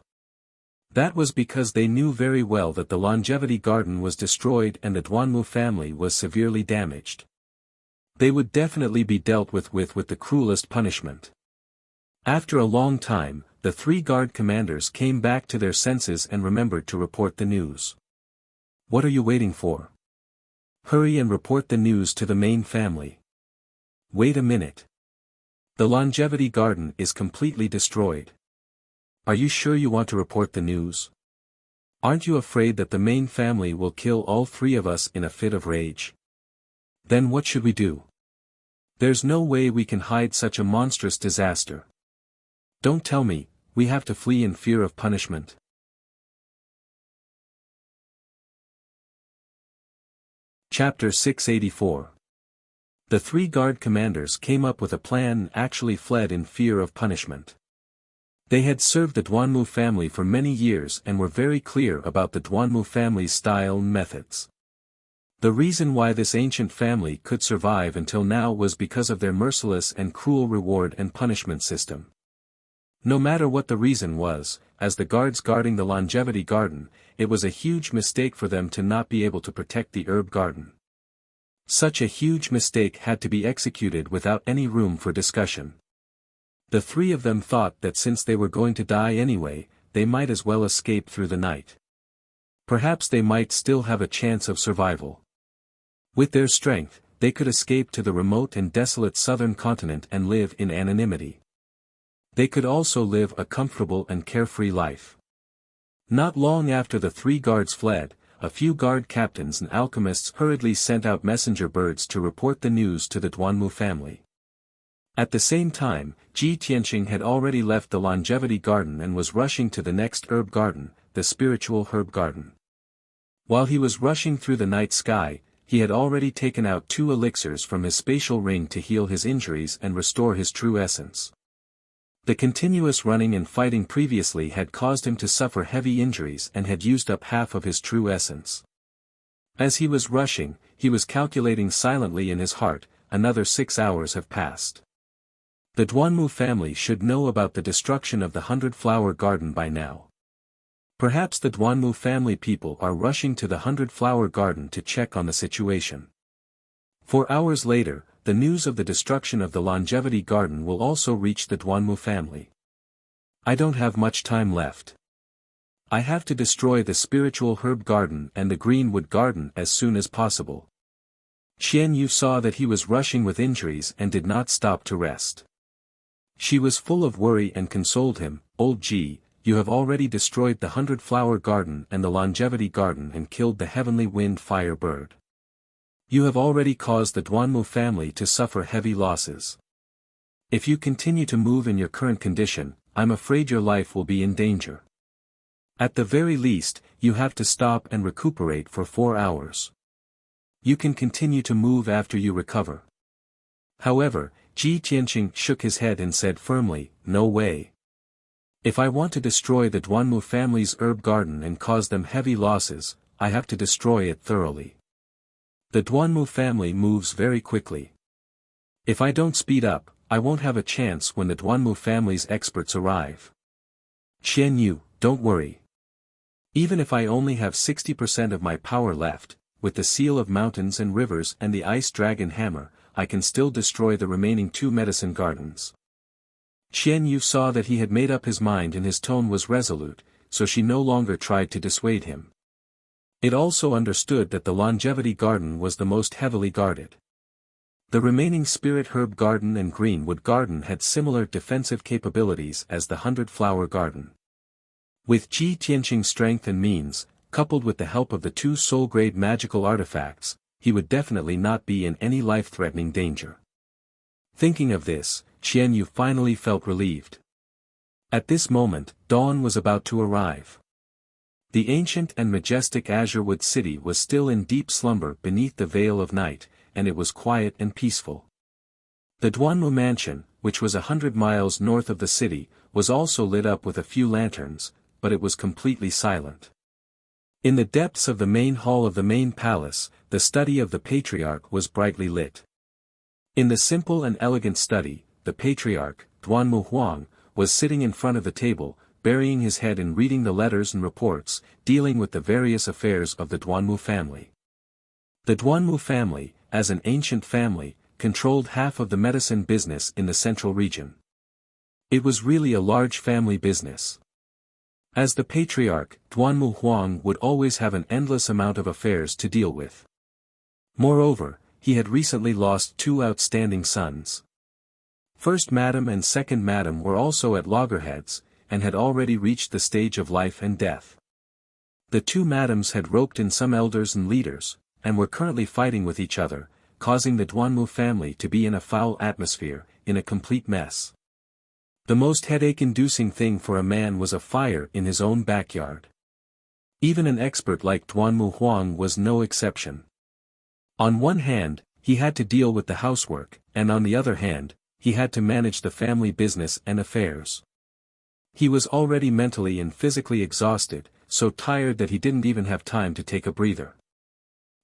That was because they knew very well that the Longevity Garden was destroyed and the Duanmu family was severely damaged. They would definitely be dealt with the cruelest punishment. After a long time, the 3 guard commanders came back to their senses and remembered to report the news. What are you waiting for? Hurry and report the news to the main family. Wait a minute. The Longevity Garden is completely destroyed. Are you sure you want to report the news? Aren't you afraid that the main family will kill all 3 of us in a fit of rage? Then what should we do? There's no way we can hide such a monstrous disaster. Don't tell me, we have to flee in fear of punishment. Chapter 684. The 3 guard commanders came up with a plan and actually fled in fear of punishment. They had served the Duanmu family for many years and were very clear about the Duanmu family's style and methods. The reason why this ancient family could survive until now was because of their merciless and cruel reward and punishment system. No matter what the reason was, as the guards guarding the Longevity Garden, it was a huge mistake for them to not be able to protect the herb garden. Such a huge mistake had to be executed without any room for discussion. The 3 of them thought that since they were going to die anyway, they might as well escape through the night. Perhaps they might still have a chance of survival. With their strength, they could escape to the remote and desolate southern continent and live in anonymity. They could also live a comfortable and carefree life. Not long after the 3 guards fled, a few guard captains and alchemists hurriedly sent out messenger birds to report the news to the Duanmu family. At the same time, Ji Tianqing had already left the longevity garden and was rushing to the next herb garden, the spiritual herb garden. While he was rushing through the night sky, he had already taken out 2 elixirs from his spatial ring to heal his injuries and restore his true essence. The continuous running and fighting previously had caused him to suffer heavy injuries and had used up half of his true essence. As he was rushing, he was calculating silently in his heart, another 6 hours have passed. The Duanmu family should know about the destruction of the 100-flower garden by now. Perhaps the Duanmu family people are rushing to the 100-flower garden to check on the situation. 4 hours later, the news of the destruction of the longevity garden will also reach the Duanmu family. I don't have much time left. I have to destroy the spiritual herb garden and the greenwood garden as soon as possible. Qian Yu saw that he was rushing with injuries and did not stop to rest. She was full of worry and consoled him, "Old Ji, you have already destroyed the 100-flower garden and the longevity garden and killed the heavenly wind fire bird. You have already caused the Duanmu family to suffer heavy losses. If you continue to move in your current condition, I'm afraid your life will be in danger. At the very least, you have to stop and recuperate for 4 hours. You can continue to move after you recover." However, Ji Tianqing shook his head and said firmly, "No way. If I want to destroy the Duanmu family's herb garden and cause them heavy losses, I have to destroy it thoroughly. The Duanmu family moves very quickly. If I don't speed up, I won't have a chance when the Duanmu family's experts arrive. Qian Yu, don't worry. Even if I only have 60% of my power left, with the seal of mountains and rivers and the ice dragon hammer, I can still destroy the remaining 2 medicine gardens." Qian Yu saw that he had made up his mind and his tone was resolute, so she no longer tried to dissuade him. It also understood that the longevity garden was the most heavily guarded. The remaining spirit herb garden and greenwood garden had similar defensive capabilities as the 100-flower garden. With Ji Tianqing's strength and means, coupled with the help of the 2 soul-grade magical artifacts, he would definitely not be in any life-threatening danger. Thinking of this, Qian Yu finally felt relieved. At this moment, dawn was about to arrive. The ancient and majestic Azurewood city was still in deep slumber beneath the veil of night, and it was quiet and peaceful. The Duanmu mansion, which was 100 miles north of the city, was also lit up with a few lanterns, but it was completely silent. In the depths of the main hall of the main palace, the study of the patriarch was brightly lit. In the simple and elegant study, the patriarch, Duanmu Huang, was sitting in front of the table, burying his head in reading the letters and reports, dealing with the various affairs of the Duanmu family. The Duanmu family, as an ancient family, controlled half of the medicine business in the central region. It was really a large family business. As the patriarch, Duanmu Huang would always have an endless amount of affairs to deal with. Moreover, he had recently lost 2 outstanding sons. First Madam and Second Madam were also at loggerheads, and had already reached the stage of life and death. The 2 madams had roped in some elders and leaders, and were currently fighting with each other, causing the Duanmu family to be in a foul atmosphere, in a complete mess. The most headache-inducing thing for a man was a fire in his own backyard. Even an expert like Duanmu Huang was no exception. On one hand, he had to deal with the housework, and on the other hand, he had to manage the family business and affairs. He was already mentally and physically exhausted, so tired that he didn't even have time to take a breather.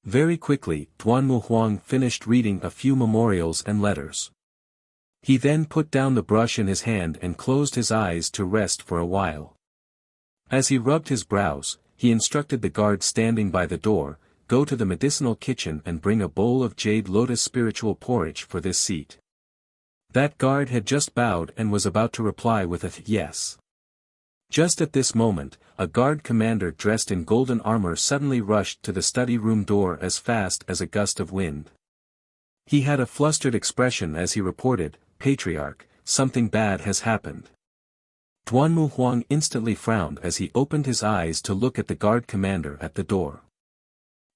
Very quickly, Duanmu Huang finished reading a few memorials and letters. He then put down the brush in his hand and closed his eyes to rest for a while. As he rubbed his brows, he instructed the guard standing by the door, "Go to the medicinal kitchen and bring a bowl of jade lotus spiritual porridge for this seat." That guard had just bowed and was about to reply with a yes. Just at this moment, a guard commander dressed in golden armor suddenly rushed to the study room door as fast as a gust of wind. He had a flustered expression as he reported, "Patriarch, something bad has happened." Duanmu Huang instantly frowned as he opened his eyes to look at the guard commander at the door.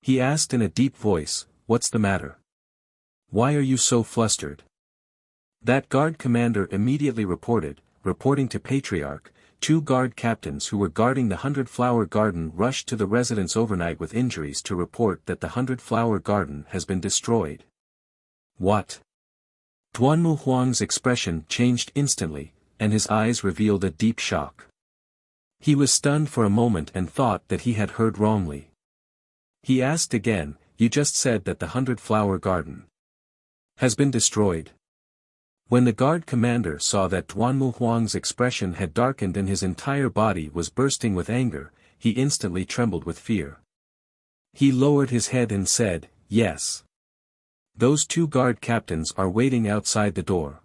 He asked in a deep voice, "What's the matter? Why are you so flustered?" That guard commander immediately reporting to Patriarch, 2 guard captains who were guarding the 100-flower garden rushed to the residence overnight with injuries to report that the 100-flower garden has been destroyed. What? Duanmu Huang's expression changed instantly, and his eyes revealed a deep shock. He was stunned for a moment and thought that he had heard wrongly. He asked again, "You just said that the 100-flower garden has been destroyed?" When the guard commander saw that Duanmu Huang's expression had darkened and his entire body was bursting with anger, he instantly trembled with fear. He lowered his head and said, "Yes. Those 2 guard captains are waiting outside the door."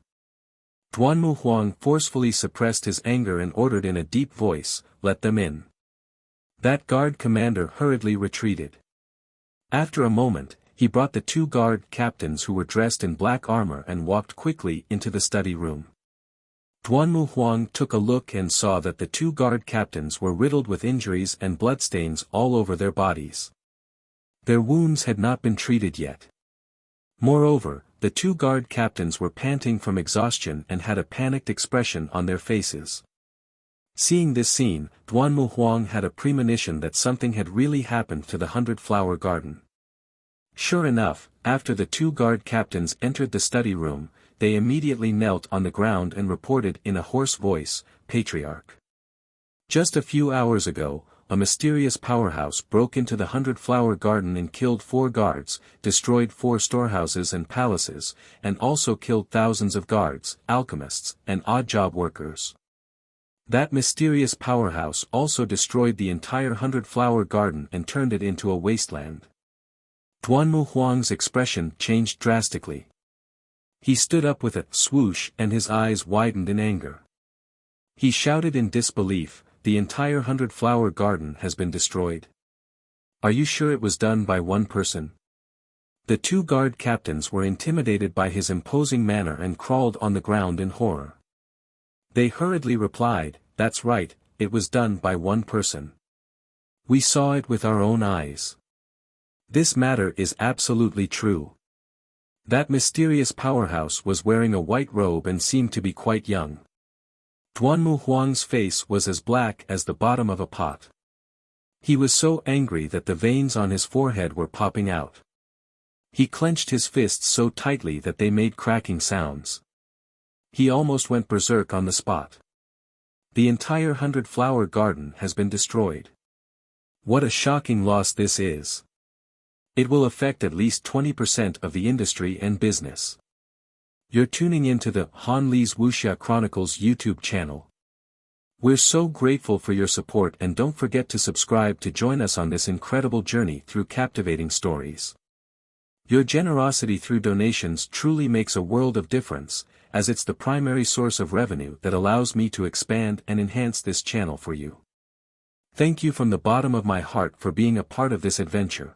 Duanmu Huang forcefully suppressed his anger and ordered in a deep voice, "Let them in." That guard commander hurriedly retreated. After a moment, he brought the 2 guard captains who were dressed in black armor and walked quickly into the study room. Duanmu Huang took a look and saw that the 2 guard captains were riddled with injuries and bloodstains all over their bodies. Their wounds had not been treated yet. Moreover, the 2 guard captains were panting from exhaustion and had a panicked expression on their faces. Seeing this scene, Duanmu Huang had a premonition that something had really happened to the 100-flower garden. Sure enough, after the 2 guard captains entered the study room, they immediately knelt on the ground and reported in a hoarse voice, "Patriarch. Just a few hours ago, a mysterious powerhouse broke into the 100-flower garden and killed 4 guards, destroyed 4 storehouses and palaces, and also killed thousands of guards, alchemists, and odd-job workers. That mysterious powerhouse also destroyed the entire 100-flower garden and turned it into a wasteland." Duanmu Huang's expression changed drastically. He stood up with a swoosh and his eyes widened in anger. He shouted in disbelief, "The entire 100-flower garden has been destroyed? Are you sure it was done by one person?" The 2 guard captains were intimidated by his imposing manner and crawled on the ground in horror. They hurriedly replied, "That's right, it was done by one person. We saw it with our own eyes. This matter is absolutely true. That mysterious powerhouse was wearing a white robe and seemed to be quite young." Duanmu Huang's face was as black as the bottom of a pot. He was so angry that the veins on his forehead were popping out. He clenched his fists so tightly that they made cracking sounds. He almost went berserk on the spot. The entire 100-flower garden has been destroyed. What a shocking loss this is. It will affect at least 20% of the industry and business. You're tuning into the Han Li's Wuxia Chronicles YouTube channel. We're so grateful for your support and don't forget to subscribe to join us on this incredible journey through captivating stories. Your generosity through donations truly makes a world of difference, as it's the primary source of revenue that allows me to expand and enhance this channel for you. Thank you from the bottom of my heart for being a part of this adventure.